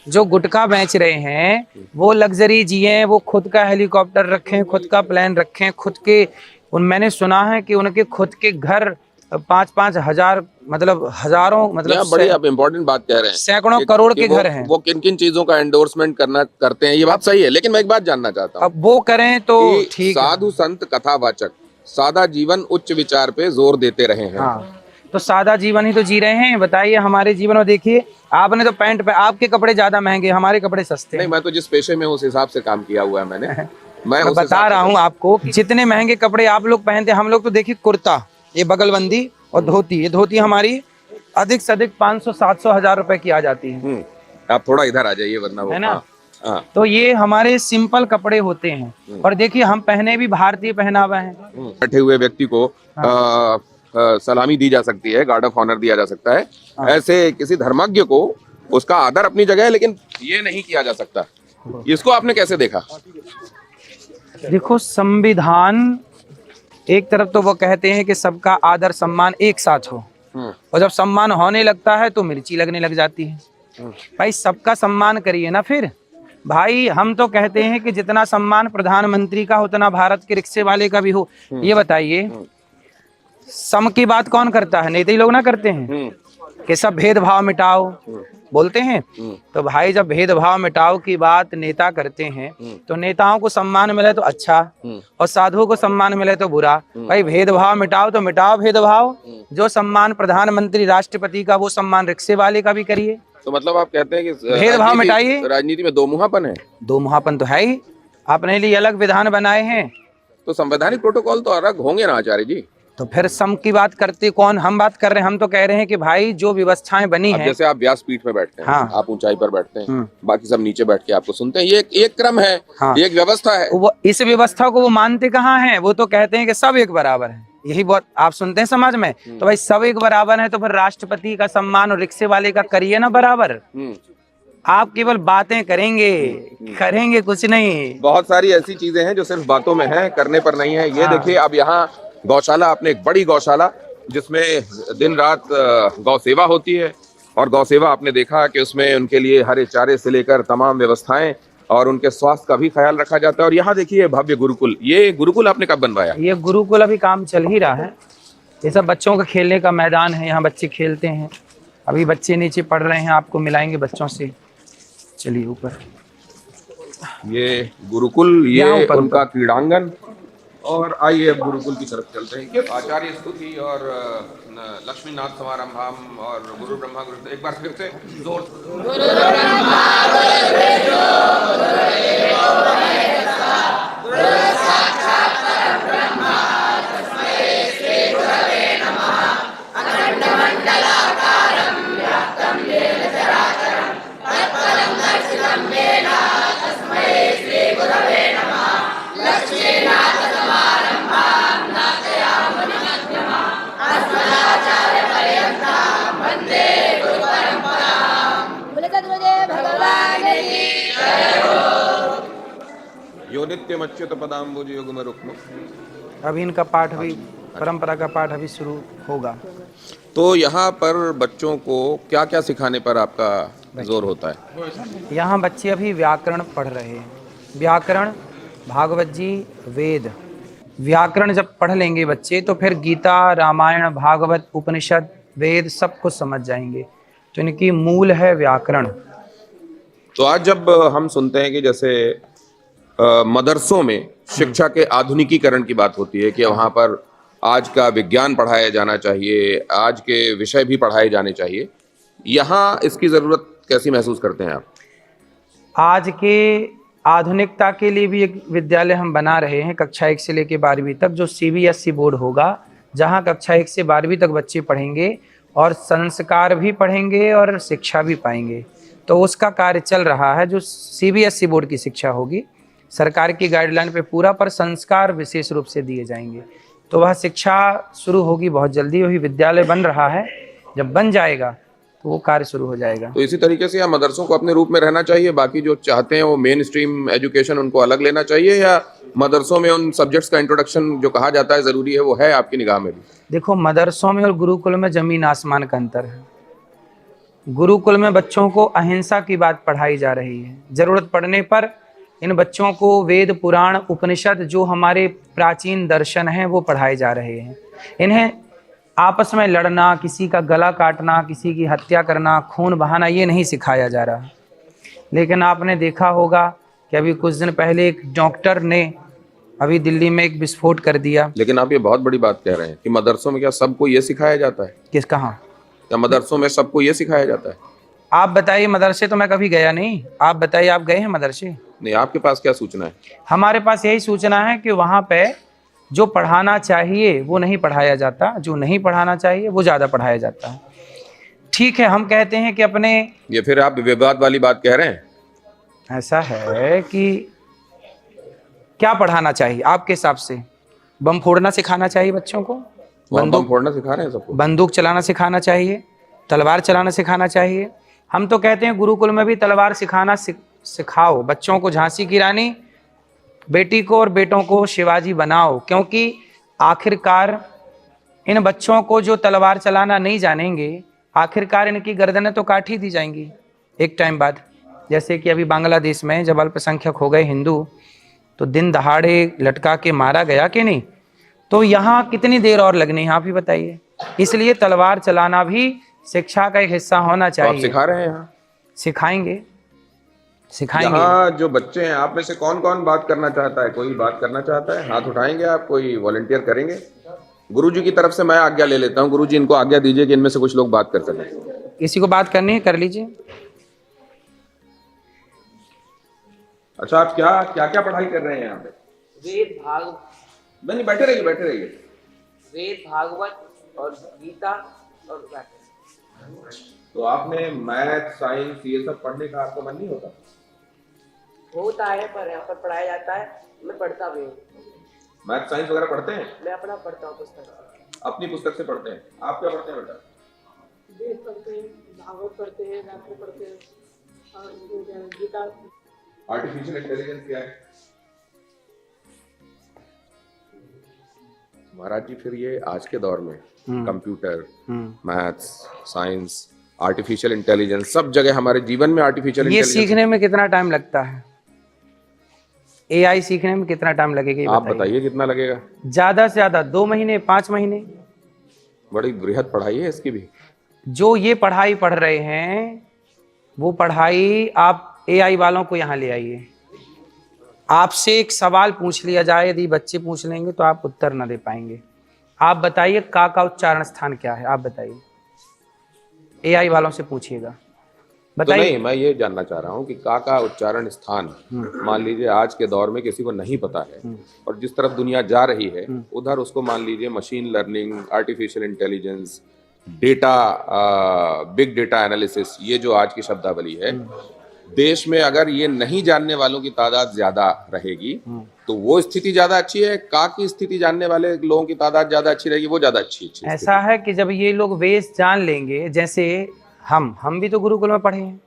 जो गुटखा बेच रहे हैं वो लग्जरी जिए, वो खुद का हेलीकॉप्टर रखें, खुद का प्लान रखें, खुद के मैंने सुना है कि उनके खुद के घर 5-5 हजार, मतलब हजारों, मतलब बड़ी आप इम्पोर्टेंट बात कह रहे हैं, सैकड़ों करोड़ के घर हैं। वो किन किन चीजों का एंडोर्समेंट करते हैं, ये बात सही है। लेकिन मैं एक बात जानना चाहता हूँ, अब वो करें तो ठीक। साधु संत कथावाचक सादा जीवन उच्च विचार पे जोर देते रहे हैं। हाँ, तो सादा जीवन ही तो जी रहे हैं। बताइए हमारे जीवन में देखिए, आपने तो पैंट पे, आपके कपड़े ज्यादा महंगे, हमारे कपड़े सस्ते। नहीं, मैं तो जिस पेशे में उस हिसाब से काम किया हुआ है मैंने। मैं बता रहा हूँ आपको, जितने महंगे कपड़े आप लोग पहनते, हम लोग तो देखिए कुर्ता, ये बगलबंदी और धोती, ये धोती हमारी अधिक से अधिक 500-700 हजार रुपए की आ जाती है। आप थोड़ा इधर आ जाइए वरना वो, है ना। तो ये हमारे सिंपल कपड़े होते हैं, और देखिए हम पहने भी भारतीय पहनावा है। बैठे हुए व्यक्ति को सलामी दी जा सकती है, गार्ड ऑफ ऑनर दिया जा सकता है। ऐसे किसी धर्मज्ञ को उसका आदर अपनी जगह है, लेकिन ये नहीं किया जा सकता। इसको आपने कैसे देखा? देखो संविधान एक तरफ तो वो कहते हैं कि सबका आदर सम्मान एक साथ हो, और जब सम्मान होने लगता है तो मिर्ची लगने लग जाती है। भाई सबका सम्मान करिए ना फिर। भाई हम तो कहते हैं कि जितना सम्मान प्रधानमंत्री का उतना भारत के रिक्शे वाले का भी हो। ये बताइए, सम की बात कौन करता है? नेता ही लोग ना करते हैं कि सब भेदभाव मिटाओ, बोलते हैं। तो भाई जब भेदभाव मिटाओ की बात नेता करते हैं तो नेताओं को सम्मान मिले तो अच्छा, और साधुओं को सम्मान मिले तो बुरा। भाई भेदभाव मिटाओ तो मिटाओ भेदभाव। जो सम्मान प्रधानमंत्री राष्ट्रपति का वो सम्मान रिक्शे वाले का भी करिए। तो मतलब आप कहते हैं कि भेदभाव मिटाइए। राजनीति में दो मुहापन है। दो मुहापन तो है ही, अपने लिए अलग विधान बनाए हैं। तो संवैधानिक प्रोटोकॉल तो अलग होंगे ना आचार्य जी। तो फिर सम की बात करते कौन? हम बात कर रहे हैं, हम तो कह रहे हैं कि भाई जो व्यवस्थाएं बनी हैं, जैसे आप व्यासपीठ में बैठते हैं, हाँ। आप ऊंचाई पर बैठते हैं, बाकी सब नीचे बैठ के आपको सुनते हैं, ये एक क्रम है, हाँ। ये एक व्यवस्था है। वो इस व्यवस्था को वो मानते कहाँ हैं? वो तो कहते हैं कि सब एक बराबर है। यही बहुत आप सुनते हैं समाज में। तो भाई सब एक बराबर है तो फिर राष्ट्रपति का सम्मान और रिक्शे वाले का करिए ना बराबर। आप केवल बातें करेंगे, करेंगे कुछ नहीं। बहुत सारी ऐसी चीजें हैं जो सिर्फ बातों में हैं, करने पर नहीं है। ये देखिए, अब यहाँ गौशाला, आपने एक बड़ी गौशाला जिसमें दिन रात गौ सेवा होती है, और गौ सेवा आपने देखा कि उसमें उनके लिए हरे चारे से लेकर तमाम व्यवस्थाएं और उनके स्वास्थ्य का भी ख्याल रखा जाता है। और यहाँ देखिए भव्य गुरुकुल, ये गुरुकुल आपने कब बनवाया? ये गुरुकुल अभी काम चल ही रहा है। ये सब बच्चों का खेलने का मैदान है, यहाँ बच्चे खेलते हैं। अभी बच्चे नीचे पढ़ रहे हैं, आपको मिलाएंगे बच्चों से। चलिए ऊपर, ये गुरुकुल, ये ऊपर, उनका क्रीड़ांगन। और आइए अब गुरुकुल की तरफ चलते हैं। आचार्य स्तुति और लक्ष्मीनाथ समारंभम और गुरु ब्रह्मा गुरु, एक बार फिर से जोर। यो नित्यम अच्युत पदाम्बुज युग्म रुक्म। अभी इनका पाठ भी, परंपरा का पाठ अभी शुरू होगा। तो यहाँ पर बच्चों को क्या क्या सिखाने पर आपका जोर होता है? यहाँ बच्चे अभी व्याकरण पढ़ रहे हैं। व्याकरण, भागवत जी, वेद। व्याकरण जब पढ़ लेंगे बच्चे तो फिर गीता, रामायण, भागवत, उपनिषद, वेद सब कुछ समझ जाएंगे। तो इनकी मूल है व्याकरण। तो आज जब हम सुनते हैं कि जैसे मदरसों में शिक्षा के आधुनिकीकरण की बात होती है कि वहाँ पर आज का विज्ञान पढ़ाया जाना चाहिए, आज के विषय भी पढ़ाए जाने चाहिए, यहाँ इसकी ज़रूरत कैसी महसूस करते हैं आप? आज के आधुनिकता के लिए भी एक विद्यालय हम बना रहे हैं, कक्षा 1 से लेकर 12वीं तक, जो CBSE बोर्ड होगा, जहाँ कक्षा 1 से 12वीं तक बच्चे पढ़ेंगे और संस्कार भी पढ़ेंगे और शिक्षा भी पाएंगे। तो उसका कार्य चल रहा है, जो CBSE बोर्ड की शिक्षा होगी, सरकार की गाइडलाइन पे पूरा, पर संस्कार विशेष रूप से दिए जाएंगे। तो वह शिक्षा शुरू होगी बहुत जल्दी। वही विद्यालय बन रहा है, जब बन जाएगा तो वो कार्य शुरू हो जाएगा। तो इसी तरीके से या मदरसों को अपने रूप में रहना चाहिए, बाकी जो चाहते हैं वो मेन स्ट्रीम एजुकेशन उनको अलग लेना चाहिए, या मदरसों में उन सब्जेक्ट्स का इंट्रोडक्शन जो कहा जाता है ज़रूरी है, वो है आपकी निगाह में भी? देखो, मदरसों में और गुरुकुल में ज़मीन आसमान का अंतर है। गुरुकुल में बच्चों को अहिंसा की बात पढ़ाई जा रही है। ज़रूरत पड़ने पर इन बच्चों को वेद, पुराण, उपनिषद, जो हमारे प्राचीन दर्शन हैं, वो पढ़ाए जा रहे हैं। इन्हें आपस में लड़ना, किसी का गला काटना, किसी की हत्या करना, खून बहाना, ये नहीं सिखाया जा रहा। लेकिन आपने देखा होगा कि अभी कुछ दिन पहले एक डॉक्टर ने अभी दिल्ली में एक विस्फोट कर दिया। लेकिन आप ये बहुत बड़ी बात कह रहे हैं कि मदरसों में क्या सबको ये सिखाया जाता है? किस कहाँ? या मदरसों में सबको ये सिखाया जाता है? आप बताइए। मदरसे तो मैं कभी गया नहीं। आप बताइए, आप गए हैं मदरसे? नहीं। आपके पास क्या सूचना है? हमारे पास यही सूचना है कि वहाँ पे जो पढ़ाना चाहिए वो नहीं पढ़ाया जाता, जो नहीं पढ़ाना चाहिए वो ज़्यादा पढ़ाया जाता है। ठीक है, हम कहते हैं कि अपने, ये फिर आप विवाद वाली बात कह रहे हैं? ऐसा है कि क्या पढ़ाना चाहिए आपके हिसाब से? बम फोड़ना सिखाना चाहिए बच्चों को? बम फोड़ना सिखा रहे हैं सबको? बंदूक चलाना सिखाना चाहिए? तलवार चलाना सिखाना चाहिए? हम तो कहते हैं गुरुकुल में भी तलवार सिखाना सिखाओ बच्चों को। झांसी की रानी बेटी को और बेटों को शिवाजी बनाओ, क्योंकि आखिरकार इन बच्चों को जो तलवार चलाना नहीं जानेंगे, आखिरकार इनकी गर्दनें तो काट ही दी जाएंगी एक टाइम बाद। जैसे कि अभी बांग्लादेश में जब अल्पसंख्यक हो गए हिंदू, तो दिन दहाड़े लटका के मारा गया कि नहीं, तो यहाँ कितनी देर और लगनी है आप ही बताइए। इसलिए तलवार चलाना भी शिक्षा का एक हिस्सा होना तो आप चाहिए। सिखा रहे हैं यहाँ? सिखाएंगे। यहाँ जो बच्चे हैं, आप में से कौन कौन बात करना चाहता है? कोई बात करना चाहता है? हाथ उठाएंगे आप? कोई वॉलंटियर करेंगे? गुरुजी की तरफ से मैं आज्ञा ले लेता हूँ। गुरुजी, इनको आज्ञा दीजिए कि इनमें से कुछ लोग बात कर सकें। किसी को बात करनी है, कर लीजिए। अच्छा, आप क्या क्या क्या पढ़ाई कर रहे हैं यहाँ पे? वेद भागवत। नहीं, बैठे रहिए, बैठे रहिए। वेद भागवत और गीता और व्याकरण। तो आपने मैथ, साइंस ये सब पढ़ने का आपको मन नहीं होता? होता है, पर यहाँ पर पढ़ाया जाता है, मैं पढ़ता भी हूँ। मैथ साइंस वगैरह पढ़ते हैं? मैं अपना पढ़ता हूँ पुस्तक। अपनी पुस्तक से पढ़ते हैं। आप क्या पढ़ते हैं बेटा? वेद पढ़ते हैं, भागवत पढ़ते हैं, व्याकरण पढ़ते हैं और गीता। आर्टिफिशियल इंटेलिजेंस क्या है महाराज जी? फिर ये आज के दौर में computer, maths, science, artificial intelligence, सब जगह हमारे जीवन में आर्टिफिशियल ये इंटेलिजेंस। सीखने में कितना टाइम लगता है? एआई सीखने में कितना टाइम लगेगा? आप बताइए कितना लगेगा? ज्यादा से ज्यादा 2 महीने, 5 महीने। बड़ी बृहद पढ़ाई है इसकी भी। जो ये पढ़ाई पढ़ रहे हैं, वो पढ़ाई आप एआई वालों को यहाँ ले आइए। आपसे एक सवाल पूछ लिया जाए, यदि बच्चे पूछ लेंगे तो आप उत्तर न दे पाएंगे। आप बताइए का उच्चारण स्थान क्या है? आप बताइए, एआई वालों से पूछिएगा, तो बताइए। नहीं, मैं ये जानना चाह रहा हूँ कि का उच्चारण स्थान, मान लीजिए आज के दौर में किसी को नहीं पता है और जिस तरफ दुनिया जा रही है उधर उसको मान लीजिए machine learning, artificial intelligence, data, big data analysis, ये जो आज की शब्दावली है, देश में अगर ये नहीं जानने वालों की तादाद ज्यादा रहेगी तो वो स्थिति ज्यादा अच्छी है? का की स्थिति जानने वाले लोगों की तादाद ज्यादा अच्छी रहेगी, वो ज्यादा अच्छी है? ऐसा है कि जब ये लोग वेद जान लेंगे, जैसे हम भी तो गुरुकुल में पढ़े हैं,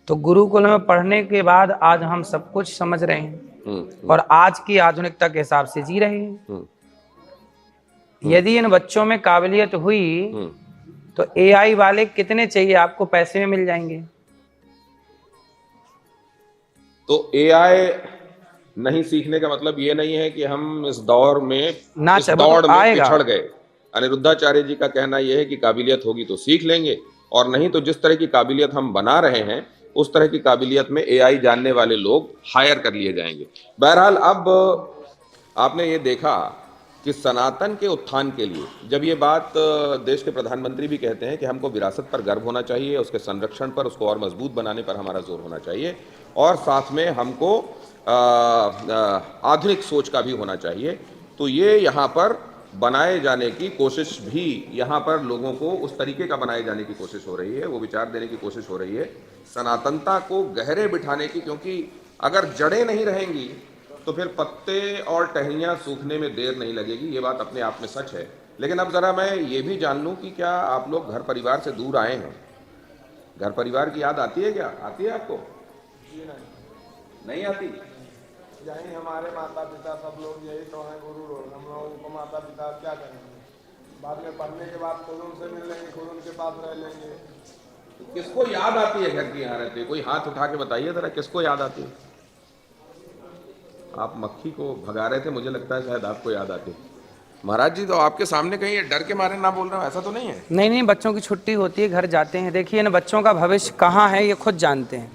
तो गुरुकुल में पढ़ने के बाद आज हम सब कुछ समझ रहे हैं और आज की आधुनिकता के हिसाब से जी रहे हैं। यदि इन बच्चों में काबिलियत हुई तो एआई वाले कितने चाहिए आपको, पैसे में मिल जाएंगे। तो एआई नहीं सीखने का मतलब ये नहीं है कि हम इस दौड़ में पिछड़ गए। अनिरुद्धाचार्य जी का कहना यह है कि काबिलियत होगी तो सीख लेंगे, और नहीं तो जिस तरह की काबिलियत हम बना रहे हैं उस तरह की काबिलियत में एआई जानने वाले लोग हायर कर लिए जाएंगे। बहरहाल, अब आपने ये देखा कि सनातन के उत्थान के लिए, जब ये बात देश के प्रधानमंत्री भी कहते हैं कि हमको विरासत पर गर्व होना चाहिए, उसके संरक्षण पर, उसको और मजबूत बनाने पर हमारा जोर होना चाहिए, और साथ में हमको आधुनिक सोच का भी होना चाहिए, तो ये यहाँ पर बनाए जाने की कोशिश भी, यहाँ पर लोगों को उस तरीके का बनाए जाने की कोशिश हो रही है, वो विचार देने की कोशिश हो रही है सनातनता को गहरे बिठाने की, क्योंकि अगर जड़ें नहीं रहेंगी तो फिर पत्ते और टहनियाँ सूखने में देर नहीं लगेगी। ये बात अपने आप में सच है। लेकिन अब ज़रा मैं ये भी जान लूँ कि क्या आप लोग घर परिवार से दूर आए हैं? घर परिवार की याद आती है क्या? आती है आपको? नहीं आती? यही हमारे माता पिता सब लोग यही तो हैं गुरु लोग, हम लोगों को माता पिता क्या करेंगे? बाद में पढ़ने के बाद खुद उनसे मिल लेंगे, खुद उनके पास रह लेंगे। तो किसको याद आती है घर की यहाँ रहते? कोई हाथ उठा के बताइए जरा, किसको याद आती है? आप मक्खी को भगा रहे थे, मुझे लगता है शायद आपको याद आती है। महाराज जी, तो आपके सामने कहीं डर के मारे ना बोल रहा हूँ, ऐसा तो नहीं है? नहीं, बच्चों की छुट्टी होती है, घर जाते हैं। देखिए, इन बच्चों का भविष्य कहाँ है ये खुद जानते हैं।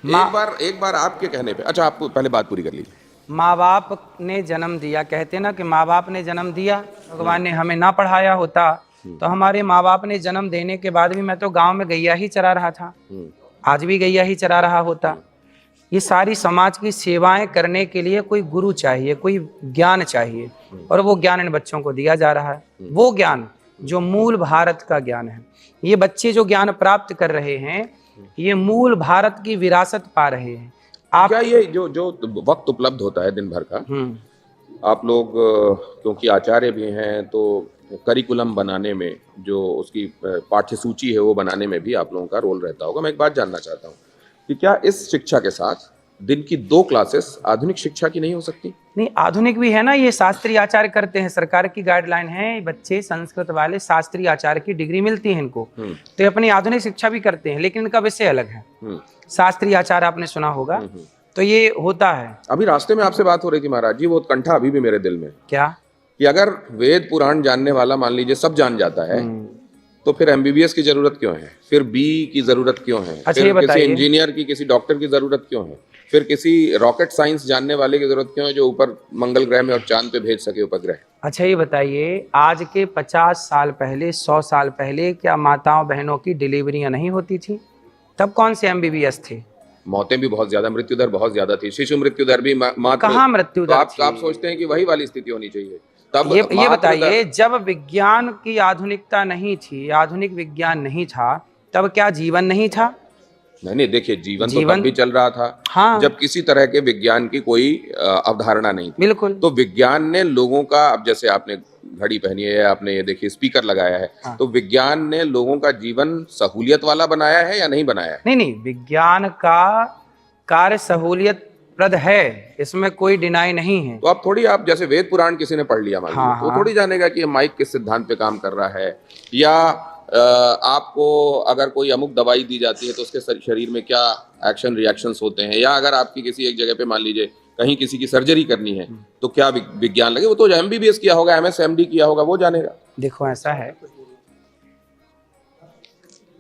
एक बार आपके कहने पे, अच्छा आप पहले बात पूरी कर लीजिए। माँ बाप ने जन्म दिया, कहते ना कि माँ बाप ने जन्म दिया, भगवान ने हमें ना पढ़ाया होता तो हमारे माँ बाप ने जन्म देने के बाद भी मैं तो गांव में गैया ही चरा रहा था, आज भी गैया ही चरा रहा होता। ये सारी समाज की सेवाएं करने के लिए कोई गुरु चाहिए, कोई ज्ञान चाहिए, और वो ज्ञान इन बच्चों को दिया जा रहा है। वो ज्ञान जो मूल भारत का ज्ञान है, ये बच्चे जो ज्ञान प्राप्त कर रहे हैं, ये मूल भारत की विरासत पा रहे हैं। आप क्या ये जो वक्त उपलब्ध होता है दिन भर का, आप लोग क्योंकि आचार्य भी हैं तो करिकुलम बनाने में, जो उसकी पाठ्य सूची है वो बनाने में भी आप लोगों का रोल रहता होगा। मैं एक बात जानना चाहता हूँ कि क्या इस शिक्षा के साथ दिन की 2 क्लासेस आधुनिक शिक्षा की नहीं हो सकती? नहीं, आधुनिक भी है ना, ये शास्त्रीय आचार्य करते हैं, सरकार की गाइडलाइन है, बच्चे संस्कृत वाले शास्त्रीय आचार्य की डिग्री मिलती है इनको, तो ये अपनी आधुनिक शिक्षा भी करते हैं, लेकिन इनका विषय अलग है। शास्त्रीय आचार्य आपने सुना होगा, तो ये होता है। अभी रास्ते में आपसे बात हो रही थी महाराज जी, वो उत्कंठा अभी भी मेरे दिल में, क्या कि अगर वेद पुराण जानने वाला मान लीजिए सब जान जाता है, तो फिर एमबीबीएस की जरूरत क्यों है, फिर बी की जरूरत क्यों है, अच्छा, फिर ये किसी बताइए। इंजीनियर की, किसी डॉक्टर की जरूरत क्यों है, फिर किसी रॉकेट साइंस जानने वाले की जरूरत क्यों है जो ऊपर मंगल ग्रह में और चांद पे भेज सके उपग्रह? अच्छा, ये बताइए, आज के 50 साल पहले, 100 साल पहले क्या माताओं बहनों की डिलीवरियां नहीं होती थी? तब कौन से एमबीबीएस थे? मौतें भी बहुत ज्यादा, मृत्यु दर बहुत ज्यादा थी, शिशु मृत्यु दर भी मात्र, कहाँ मृत्यु दर तो आप सोचते हैं कि वही वाली स्थिति होनी चाहिए तब? ये मात्र बताइए, जब विज्ञान की आधुनिकता नहीं थी, आधुनिक विज्ञान नहीं था, तब क्या जीवन नहीं था? नहीं, देखिए जीवन तो तब भी चल रहा था, हाँ, जब किसी तरह के विज्ञान की कोई अवधारणा नहीं थी। बिल्कुल। तो विज्ञान ने लोगों का, अब जैसे आपने घड़ी पहनी है, आपने ये देखिए स्पीकर लगाया है, हाँ। तो विज्ञान ने लोगों का जीवन सहूलियत वाला बनाया है या नहीं बनाया है? नहीं, विज्ञान का कार्य सहूलियत प्रद है, इसमें कोई डिनाई नहीं है। तो आप जैसे वेद पुराण किसी ने पढ़ लिया मान लीजिए, तो थोड़ी जानेगा कि ये माइक किस सिद्धांत पे काम कर रहा है, या आपको अगर कोई अमुक दवाई दी जाती है तो उसके शरीर में क्या एक्शन रिएक्शंस होते हैं, या अगर आपकी किसी एक जगह पे मान लीजिए कहीं किसी की सर्जरी करनी है तो क्या विज्ञान लगे, वो तो एमबीबीएस किया होगा, एमएसएमडी किया होगा, वो जानेगा। देखो ऐसा है,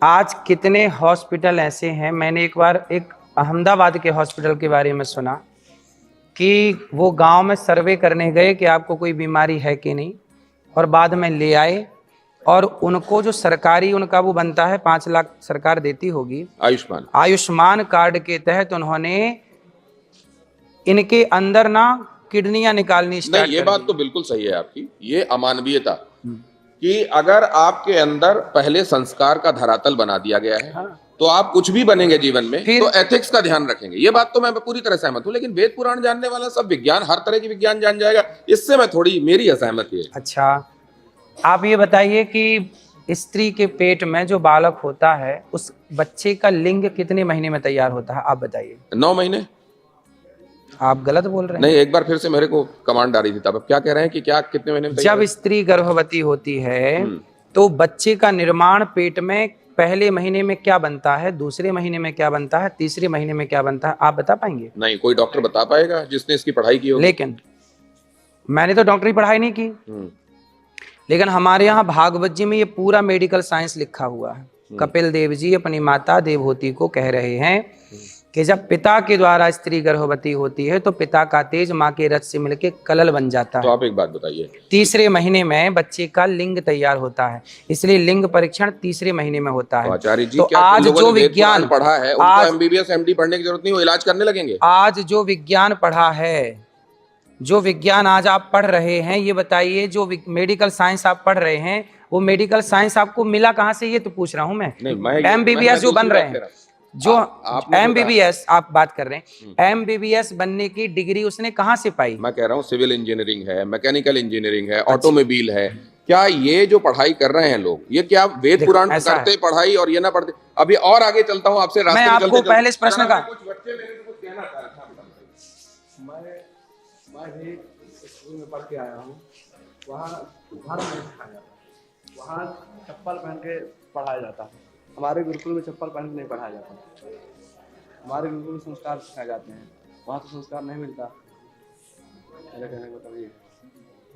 आज कितने हॉस्पिटल ऐसे हैं, मैंने एक बार एक अहमदाबाद के हॉस्पिटल के बारे में सुना कि वो गांव में सर्वे करने गए कि आपको कोई बीमारी है कि नहीं, और बाद में ले आए, और उनको जो सरकारी उनका वो बनता है, 5 लाख सरकार देती होगी आयुष्मान कार्ड के तहत, उन्होंने इनके अंदर ना किडनियां निकालनी स्टार्ट नहीं, ये बात तो बिल्कुल सही है आपकी, ये अमानवीयता कि अगर आपके अंदर पहले संस्कार का धरातल बना दिया गया है, हाँ। तो आप कुछ भी बनेंगे जीवन में तो एथिक्स का ध्यान रखेंगे, ये बात तो मैं पूरी तरह सहमत हूँ। लेकिन वेद पुराण जानने वाला सब विज्ञान, हर तरह की विज्ञान जान जाएगा, इससे मैं थोड़ी, मेरी असहमति है। अच्छा, आप ये बताइए कि स्त्री के पेट में जो बालक होता है, उस बच्चे का लिंग कितने महीने में तैयार होता है, आप बताइए? 9 महीने। आप गलत बोल रहे हैं। नहीं, एक बार फिर से मेरे को कमांड आ रही थी तब, क्या कह रहे हैं कि क्या कितने महीने में? जब स्त्री गर्भवती होती है तो बच्चे का निर्माण पेट में पहले महीने में क्या बनता है, दूसरे महीने में क्या बनता है, तीसरे महीने में क्या बनता है, आप बता पाएंगे? नहीं, कोई डॉक्टर बता पाएगा जिसने इसकी पढ़ाई की हो। लेकिन मैंने तो डॉक्टरी पढ़ाई नहीं की, लेकिन हमारे यहाँ भागवत जी में ये पूरा मेडिकल साइंस लिखा हुआ है। कपिल देव जी अपनी माता देवहूति को कह रहे हैं कि जब पिता के द्वारा स्त्री गर्भवती होती है तो पिता का तेज माँ के रथ से मिलकर कलल बन जाता है। तो आप एक बात बताइए, तीसरे महीने में बच्चे का लिंग तैयार होता है, इसलिए लिंग परीक्षण तीसरे महीने में होता है। तो आचार्य जी, तो क्या आज जो विज्ञान पढ़ा है, उनको एमबीबीएस एमडी पढ़ने की जरूरत नहीं, वो इलाज करने लगेंगे। आज जो विज्ञान पढ़ा है, जो विज्ञान आज आप पढ़ रहे हैं, ये बताइए, जो मेडिकल साइंस आप पढ़ रहे हैं, वो मेडिकल साइंस आपको मिला कहाँ से, ये तो पूछ रहा हूँ मैं। एमबीबीएस जो बन रहे हैं, जो एमबीबीएस आप बात कर रहे हैं, एमबीबीएस बनने की डिग्री उसने कहाँ से पाई? मैं कह रहा हूँ सिविल इंजीनियरिंग है, मैकेनिकल इंजीनियरिंग है, ऑटोमोबाइल है, क्या ये जो पढ़ाई कर रहे हैं लोग, ये क्या वेद पुराण करते पढ़ाई और ये ना पढ़ते? अभी और आगे चलता हूँ आपसे, मैं आपको पहले इस प्रश्न का, मैं भी स्कूल में पढ़ के आया हूँ, वहाँ धर्म नहीं सिखाया जाता, वहाँ चप्पल पहन के पढ़ाया जाता है। हमारे गुरुकुल में चप्पल पहन के नहीं पढ़ाया जाता, हमारे गुरुकुल में संस्कार सिखाए जाते हैं, वहाँ तो संस्कार नहीं मिलता। मेरा कहने का मतलब ये,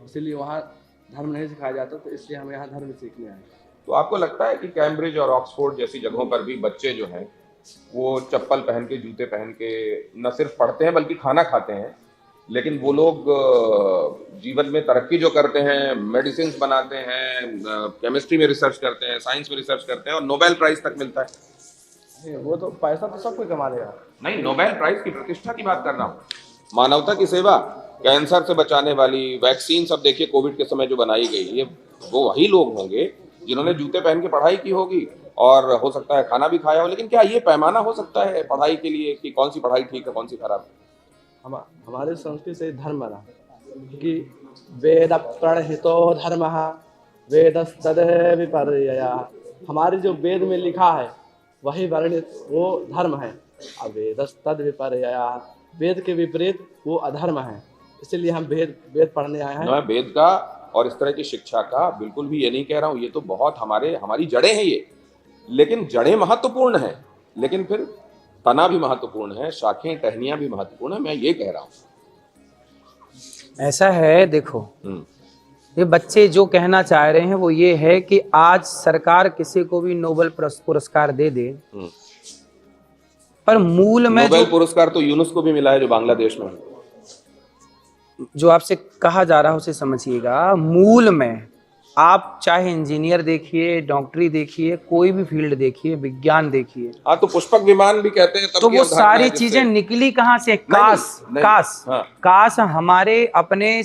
इसीलिए वहाँ धर्म नहीं सिखाया जाता, तो इसलिए हम यहाँ धर्म सीखने आए। तो आपको लगता है कि कैम्ब्रिज और ऑक्सफोर्ड जैसी जगहों पर भी बच्चे जो हैं वो चप्पल पहन के, जूते पहन के न सिर्फ पढ़ते हैं बल्कि खाना खाते हैं, लेकिन वो लोग जीवन में तरक्की जो करते हैं, मेडिसिन बनाते हैं, केमिस्ट्री में रिसर्च करते हैं, साइंस में रिसर्च करते हैं और नोबेल प्राइज तक मिलता है? वो तो पैसा तो सब कोई कमा लेगा। नहीं, नोबेल प्राइज की प्रतिष्ठा की बात कर रहा हूँ, मानवता की सेवा, कैंसर से बचाने वाली वैक्सीन सब देखिए कोविड के समय जो बनाई गई, ये वो वही लोग होंगे जिन्होंने जूते पहन के पढ़ाई की होगी और हो सकता है खाना भी खाया हो। लेकिन क्या ये पैमाना हो सकता है पढ़ाई के लिए कि कौन सी पढ़ाई ठीक है, कौन सी खराब? हमारे संस्कृति से धर्म बना कि वेद प्रणहितो धर्म वेदस्तद विपर्यया, हमारे जो वेद में लिखा है वही वर्णित वो धर्म है। अब वेदस्तद विपर्यया, वेद के विपरीत वो अधर्म है, इसलिए हम वेद पढ़ने आए हैं। मैं वेद का और इस तरह की शिक्षा का बिल्कुल भी ये नहीं कह रहा हूँ, ये तो बहुत हमारी जड़ें हैं ये, लेकिन जड़ें महत्वपूर्ण हैं, लेकिन फिर तना भी महत्वपूर्ण है, शाखें टहनियां भी महत्वपूर्ण है, मैं ये कह रहा हूँ। ऐसा है, देखो ये बच्चे जो कहना चाह रहे हैं वो ये है कि आज सरकार किसी को भी नोबेल पुरस्कार दे दे, पर मूल में नोबेल पुरस्कार तो यूनुस को भी मिला है जो बांग्लादेश में है। जो आपसे कहा जा रहा है उसे समझिएगा। मूल में आप चाहे इंजीनियर देखिए, डॉक्टरी देखिए, कोई भी फील्ड देखिए, विज्ञान देखिए, हाँ तो पुष्पक विमान भी कहते हैं, तो वो सारी चीजें निकली कहाँ से? काश हमारे अपने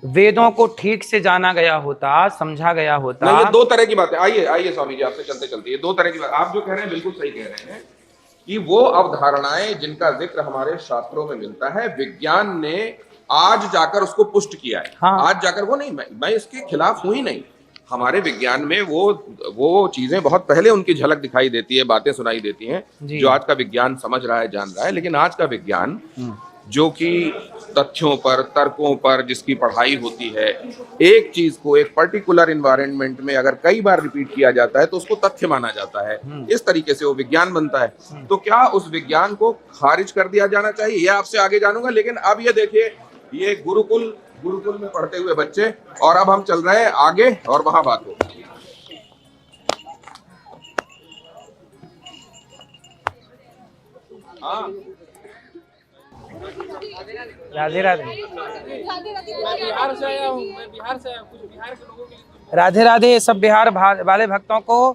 वेदों को ठीक से जाना गया होता, समझा गया होता। ये दो तरह की बातें, आइए स्वामी जी आपसे चलते चलते, ये दो तरह की बात आप जो कह रहे हैं बिल्कुल सही कह रहे हैं कि वो अवधारणाएं जिनका जिक्र हमारे शास्त्रों में मिलता है, विज्ञान ने आज जाकर उसको पुष्ट किया है। हाँ। आज जाकर वो नहीं, मैं इसके खिलाफ हूं ही नहीं। हमारे विज्ञान में वो चीजें बहुत पहले उनकी झलक दिखाई देती है, बातें सुनाई देती हैं जो आज का विज्ञान समझ रहा है, जान रहा है। लेकिन आज का विज्ञान जो कि तथ्यों पर, तर्कों पर जिसकी पढ़ाई होती है, एक चीज को एक पर्टिकुलर इन्वायरमेंट में अगर कई बार रिपीट किया जाता है तो उसको तथ्य माना जाता है। इस तरीके से वो विज्ञान बनता है। तो क्या उस विज्ञान को खारिज कर दिया जाना चाहिए, यह आपसे आगे जानूंगा। लेकिन अब ये देखिए, ये गुरुकुल में पढ़ते हुए बच्चे, और अब हम चल रहे हैं आगे और वहां बात हो। हाँ, राधे राधे। बिहार से आया हूँ, मैं बिहार से आया हूँ, कुछ बिहार के लोगों के लिए। राधे राधे सब बिहार वाले भक्तों को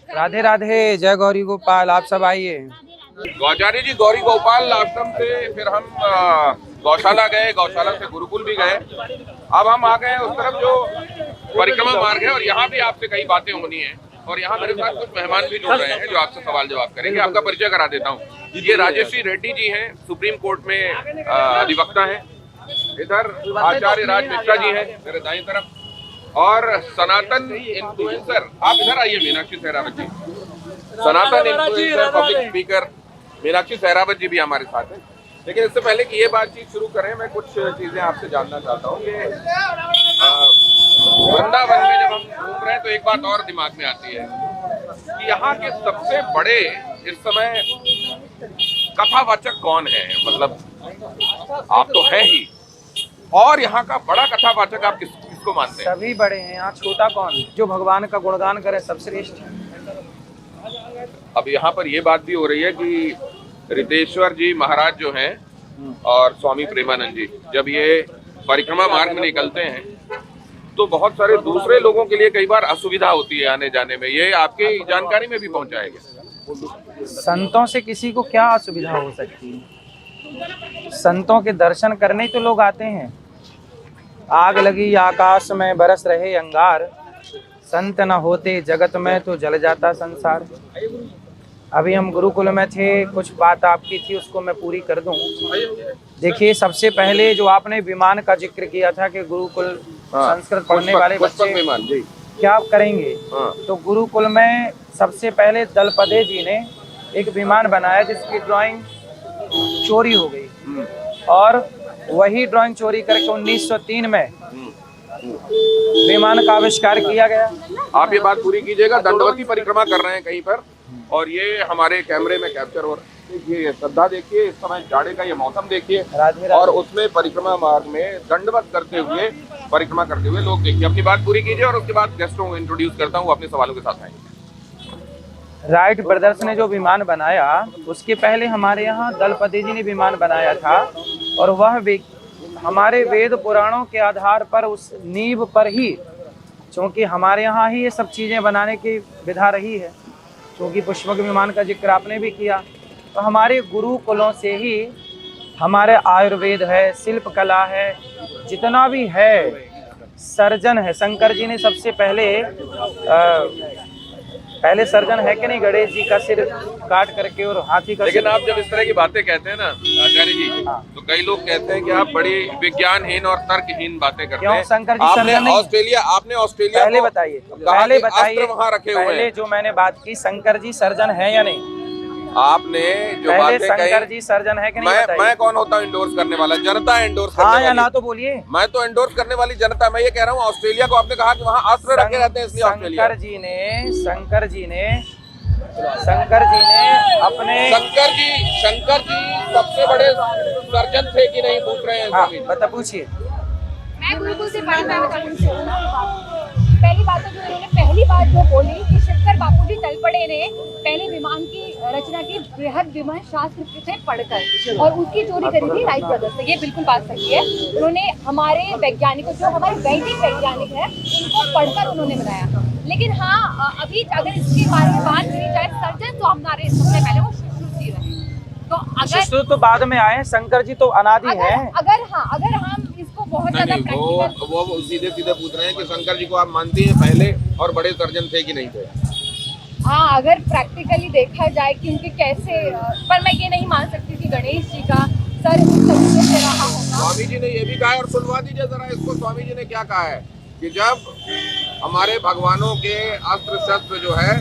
राधे राधे। जय गौरी गोपाल। आप सब आइए। गौचारी जी, गौरी गोपाल आश्रम से फिर हम गौशाला गए, गौशाला से गुरुकुल भी गए। अब हम आ गए उस तरफ जो परिक्रमा मार्ग है, और यहाँ भी आपसे कई बातें होनी है। और यहाँ मेरे साथ कुछ मेहमान भी जुड़ रहे हैं जो आपसे सवाल जवाब करेंगे। आपका परिचय करा देता हूँ, ये राजेश्री रेड्डी जी हैं, सुप्रीम कोर्ट में अधिवक्ता हैं। इधर आचार्य राज मिश्रा जी हैं मेरे दाईं तरफ, और सनातन इन्फ्लुएंसर, आप इधर आइए, मीनाक्षी सहरावत जी, सनातन influencer public speaker Meenakshi Sehrawat ji भी हमारे साथ हैं। लेकिन इससे पहले कि ये बातचीत शुरू करें, मैं कुछ चीजें आपसे जानना चाहता हूँ कि वृंदावन में जब हम घूम रहे हैं तो एक बात और दिमाग में आती है कि यहाँ के सबसे बड़े इस समय कथावाचक कौन है? मतलब आप तो हैं ही, और यहाँ का बड़ा कथावाचक आप किसको मानते हैं? सभी बड़े हैं, यहाँ छोटा कौन? जो भगवान का गुणगान करे सब श्रेष्ठ। अब यहाँ पर ये बात भी हो रही है कि रितेश्वर जी महाराज जो हैं और स्वामी प्रेमानंद जी जब ये परिक्रमा मार्ग में निकलते हैं तो बहुत सारे दूसरे लोगों के लिए कई बार असुविधा होती है आने जाने में। ये आपकी जानकारी में भी पहुंचाएगा? संतों से किसी को क्या असुविधा हो सकती है? संतों के दर्शन करने ही तो लोग आते हैं। आग लगी आकाश में बरस रहे अंगार, संत न होते जगत में तो जल जाता संसार। अभी हम गुरुकुल में थे, कुछ बात आपकी थी उसको मैं पूरी कर दूं। देखिए, सबसे पहले जो आपने विमान का जिक्र किया था कि गुरुकुल संस्कृत पढ़ने वाले बच्चे क्या करेंगे, तो गुरुकुल में सबसे पहले दलपदे जी ने एक विमान बनाया जिसकी ड्राइंग चोरी हो गई, और वही ड्राइंग चोरी करके 1903 में विमान का आविष्कार किया गया। आप ये बात पूरी कीजिएगा। दंडवती परिक्रमा कर रहे हैं कहीं पर, और ये हमारे कैमरे में कैप्चर हो रहा है। देखिए श्रद्धा, देखिए इस समय जाड़े का ये मौसम देखिए, और उसमें परिक्रमा मार्ग में दंडवत करते हुए, परिक्रमा करते हुए लोग देखिए। अपनी बात पूरी कीजिए और उसके बाद गेस्टों को इंट्रोड्यूस करता हूँ, अपने सवालों के साथ आएंगे। राइट ब्रदर्स ने जो विमान बनाया, उसके पहले हमारे यहाँ दलपति जी ने विमान बनाया था, और वह हमारे वेद पुराणों के आधार पर उस नींव पर ही, क्योंकि हमारे यहाँ ही ये सब चीज़ें बनाने की विधा रही है, क्योंकि पुष्पक विमान का जिक्र आपने भी किया, तो हमारे गुरुकुलों से ही हमारे आयुर्वेद है, शिल्प कला है, जितना भी है, सर्जन है। शंकर जी ने सबसे पहले सर्जन है कि नहीं, गणेश जी का सिर काट करके और हाथी का। लेकिन आप जब इस तरह की बातें कहते हैं ना आचार्य जी, तो कई लोग कहते हैं कि आप बड़ी विज्ञानहीन और तर्कहीन बातें करते हैं। शंकर जी आपने ऑस्ट्रेलिया पहले बताइए, वहाँ रखे हुए पहले जो मैंने बात की, शंकर जी सर्जन है या नहीं? आपने जो पहले बातें शंकर कही, जी सर्जन है कि नहीं बताइए? मैं कौन होता हूँ इंडोर्स करने वाला? जनता इंडोर्स करने हाँ या वाली। ना तो बोलिए। मैं तो इंडोर्स करने वाली जनता। मैं ये कह रहा हूँ ऑस्ट्रेलिया को आपने कहा कि वहाँ अस्त्र रखे रहते हैं, इसलिए ऑस्ट्रेलिया। शंकर जी ने अपने शंकर जी सबसे बड़े सर्जन थे कि नहीं, पूछ रहे हैं हाँ स्वामी जी। बता पूछिए। मैं गुरुकुल से पढ़ी, मैं बताऊं पहली बात तो जो इन्होंने पहली बात जो बोली कि शिवकर बापूजी तलपड़े ने पहले विमान की रचना की बृहद विमान शास्त्र से पढ़कर, और उसकी चोरी करी थी राइट ब्रदर्स से। ये बिल्कुल बात सही है। उन्होंने हमारे वैज्ञानिकों, जो हमारे वैदिक वैज्ञानिक है, उनको पढ़कर उन्होंने बनाया। लेकिन हाँ, अभी अगर इसके बारे में बात करी जाए, सर्जन तो हमारे सबसे पहले वो सुश्रुत जी रहे। तो अगर सुश्रुत तो बाद में आए, शंकर जी तो अनादि हैं। अगर हम इसको बहुत ज्यादा नहीं, प्रैक्टिकल, वो सीधे सीधे पूछ रहे हैं कि शंकर जी को आप मानती हैं पहले और बड़े सर्जन थे कि नहीं थे? हाँ, अगर प्रैक्टिकली देखा जाए कि उनके कैसे, पर मैं ये नहीं मान सकती कि गणेश जी का सर उस तरीके से रहा होगा। स्वामी जी ने ये भी कहा है, और सुनवा दीजिए जरा इसको, स्वामी जी ने क्या कहा है कि जब हमारे भगवानों के अस्त्र शस्त्र जो है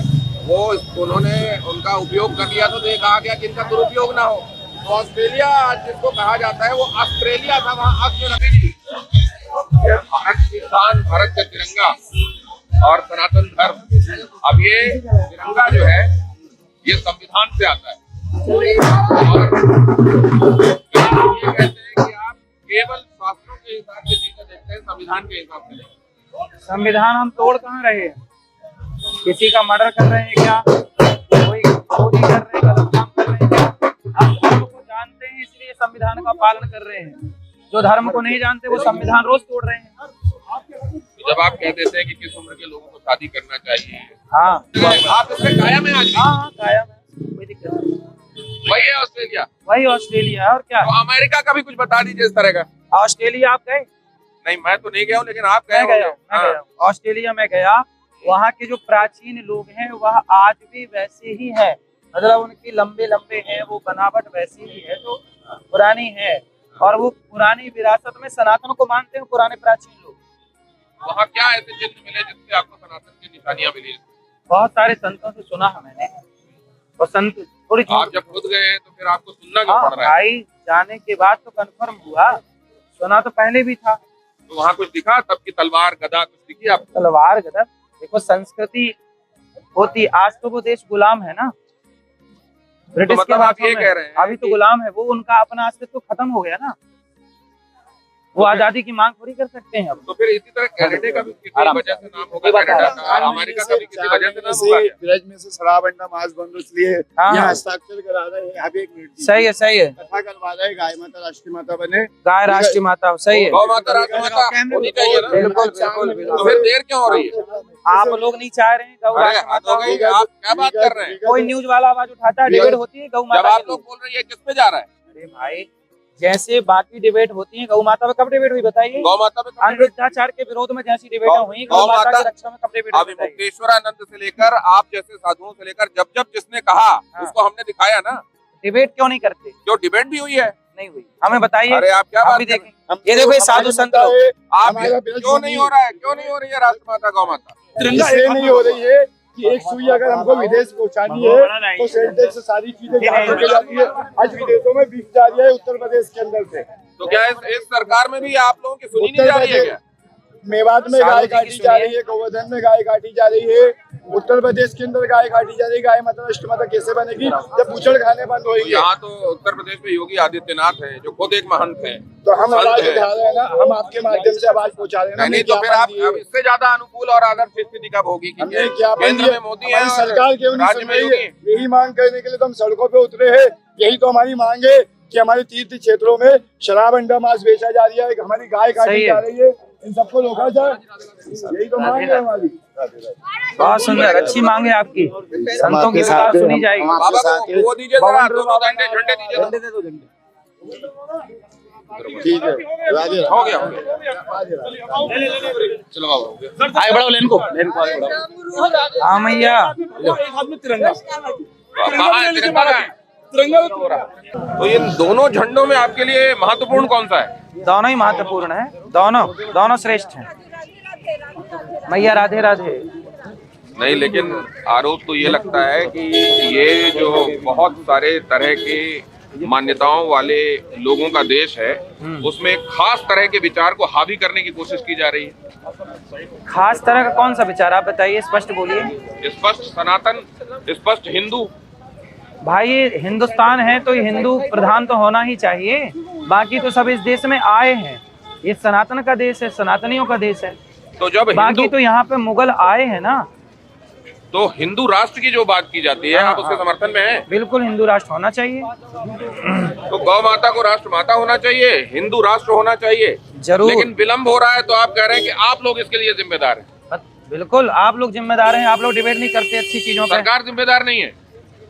वो उन्होंने उनका उपयोग कर लिया, तो ये कहा गया कि इनका दुरुपयोग ना हो। तो ऑस्ट्रेलिया जिसको कहा जाता है वो ऑस्ट्रेलिया था, वहाँ अस्त्र रखे जी। भारत की शान, भारत का तिरंगा और सनातन धर्म। अब ये तिरंगा जो है ये संविधान से आता है, और ये कहते हैं कि आप केवल शास्त्रों के हिसाब से चीजें देखते हैं, संविधान के हिसाब से नहीं। संविधान हम तोड़ कहाँ रहे हैं? किसी का मर्डर कर रहे हैं क्या? कोई चोरी कर रहे हैं, गलत काम कर रहे हैं क्या? हम धर्म को जानते हैं इसलिए संविधान का पालन कर रहे हैं। जो धर्म को नहीं जानते वो संविधान रोज तोड़ रहे हैं। जब आप कह देते हैं कि किस उम्र के लोगों को शादी करना चाहिए, हाँ आप इसमें कायम है आज भी? हाँ कायम है, कोई दिक्कत नहीं। वही है ऑस्ट्रेलिया। वही ऑस्ट्रेलिया है, और क्या? तो अमेरिका का भी कुछ बता दीजिए इस तरह का। ऑस्ट्रेलिया आप गए? नहीं, मैं तो नहीं गया हूँ, लेकिन आप गए मैं गया होंगे। हूँ, मैं गया हूँ। ऑस्ट्रेलिया में गया। वहाँ के जो प्राचीन लोग हैं वह आज भी वैसे ही है, मतलब उनकी लंबे लंबे हैं, वो बनावट वैसी ही है जो पुरानी है, और वो पुरानी विरासत में सनातन को मानते हैं पुराने प्राचीन लोग। वहाँ क्या ऐसे चिन्ह मिले जिससे आपको सनातन की निशानियां मिली? बहुत सारे संतों से सुना है मैंने, और संत थोड़ी आप जब खुद गए हैं तो फिर आपको सुनना क्यों हाँ पड़ रहा है? भाई, जाने के बाद तो कंफर्म हुआ, सुना तो पहले भी था। तो वहाँ कुछ दिखा? तब की तलवार गदा कुछ दिखी आपको? तलवार गदा, देखो संस्कृति होती, आज तो वो देश गुलाम है ना ब्रिटिश मतलब के आप ये हाथों में। कह रहे हैं अभी तो गुलाम है वो, उनका अपना अस्तित्व खत्म हो गया ना, वो आजादी की मांग थोड़ी कर सकते हैं अब। तो फिर इसी तरह कनाडा का भी किसी वजह से नाम होगा, कनाडा का, अमेरिका का भी किसी वजह से नाम होगा। ब्रज में से शराब अंडा मांस बंद, इसलिए हाँ। यहाँ हस्ताक्षर करा रहे हैं। अभी एक मिनट सही है, सही है। कथा करवा रहे हैं, गाय माता राष्ट्रीय माता बने। गाय राष्ट्रीय माता, सही है। गौ माता राष्ट्रीय माता होनी चाहिए ना? बिल्कुल बिल्कुल बिल्कुल। तो फिर देर क्यों हो रही है? आप लोग नहीं चाह रहे हैं गौ अरे राष्ट्रीय हद माता हो हो? गई, आप क्या बात कर रहे हैं? कोई न्यूज वाला आवाज उठाता है, डिबेट होती है गौ जब माता आप की। लोग बोल रहे हैं किस पे जा रहा है? अरे भाई, जैसे बाकी डिबेट होती है, गौ माता पे कब डिबेट हुई बताइए? गौ माता पे कब डिबेट? अत्याचार के विरोध में जैसी डिबेटें हुई, गौ गौ माता माता- की रक्षा में कब डिबेट अभी हुई? मुक्तेश्वरानंद से लेकर आप जैसे साधुओं से लेकर जब जिसने कहा उसको हमने दिखाया ना। डिबेट क्यों नहीं करते? जो डिबेट भी हुई है, नहीं हुई, हमें बताइए। अरे आप क्या हम बात भी कर रहे देखें। हैं? ये देखो, ये साधु संत लोग, आप हमारा ब्रज क्यों नहीं हो रहा है? क्यों नहीं हो रही है राष्ट्रमाता गौ माता? इसलिए नहीं हो रही है कि एक सुई अगर हमको विदेश पहुंचानी है तो सेंटेक्स से सारी चीजें जहाँ होके जाती है। आज विदेशों में बिक जा रही है उत्तर प्रदेश के अंदर से। तो क्या इस सरकार में भी आप लोगों की सुनी नहीं जा रही है क्या? मेवात में साधु गाय जी की काटी जा रही है, गोवर्धन में गाय काटी जा रही है, उत्तर प्रदेश के अंदर गाय काटी जा रही है। गाय माता राष्ट्रीय माता कैसे बनेगी जब बूचड़ खाने बंद तो होगी? यहाँ तो उत्तर प्रदेश में योगी आदित्यनाथ है जो खुद एक महंत है। तो हम संत आवाज है। उठा रहे हैं ना, हम आपके माध्यम से आवाज पहुंचा रहे हैं ना। नहीं तो फिर आप अब इससे ज्यादा अनुकूल और आदर्श स्थिति कब होगी कि हमने क्या केंद्र में मोदी है हमारी और सरकार क्यों नहीं राज्य सुन में रही योगी है? है। यही मांग करने के लिए तो हम सड़कों पे उतरे हैं। यही तो हमारी मांग है कि हमारे तीर्थ क्षेत्रों में शराब अंडा मांस बेचा जा रहा है, हमारी गाय सही काटी है। जा रही है, इन सबको रोका जाए। यही तो मांग है हमारी। बहुत सुंदर, अच्छी मांग है आपकी। संतों की बात सुनी जाएगी। बाबा को वो दीजिए जरा, दोनों झंडे झंडे दीजिए। ठीक है, राधे हो गया हो गया। चलो बाबा आगे बढ़ाओ लेन को हाँ मैया, कहाँ है तिरंगा? कहाँ है? तो ये दोनों झंडों में आपके लिए महत्वपूर्ण कौन सा है? दोनों ही महत्वपूर्ण है, दोनों दोनों श्रेष्ठ हैं। मैया राधे राधे। नहीं, लेकिन आरोप तो ये लगता है कि ये जो बहुत सारे तरह के मान्यताओं वाले लोगों का देश है, उसमें एक खास तरह के विचार को हावी करने की कोशिश की जा रही है। खास तरह का कौन सा विचार, आप बताइए, स्पष्ट बोलिए। स्पष्ट सनातन, स्पष्ट हिंदू। भाई ये हिंदुस्तान है तो ये हिंदू प्रधान तो होना ही चाहिए, बाकी तो सब इस देश में आए हैं, ये सनातन का देश है, सनातनियों का देश है। तो जब बाकी तो यहाँ पे मुगल आए हैं ना, तो हिंदू राष्ट्र की जो बात की जाती है, आप उसके समर्थन में हैं? बिल्कुल हिंदू राष्ट्र होना चाहिए। तो गौ माता को राष्ट्र माता होना चाहिए, हिंदू राष्ट्र होना चाहिए जरूर। लेकिन विलम्ब हो रहा है तो आप कह रहे हैं कि आप लोग इसके लिए जिम्मेदार हैं। बिल्कुल आप लोग जिम्मेदार हैं, आप लोग डिबेट नहीं करते अच्छी चीजों पे। सरकार जिम्मेदार नहीं है।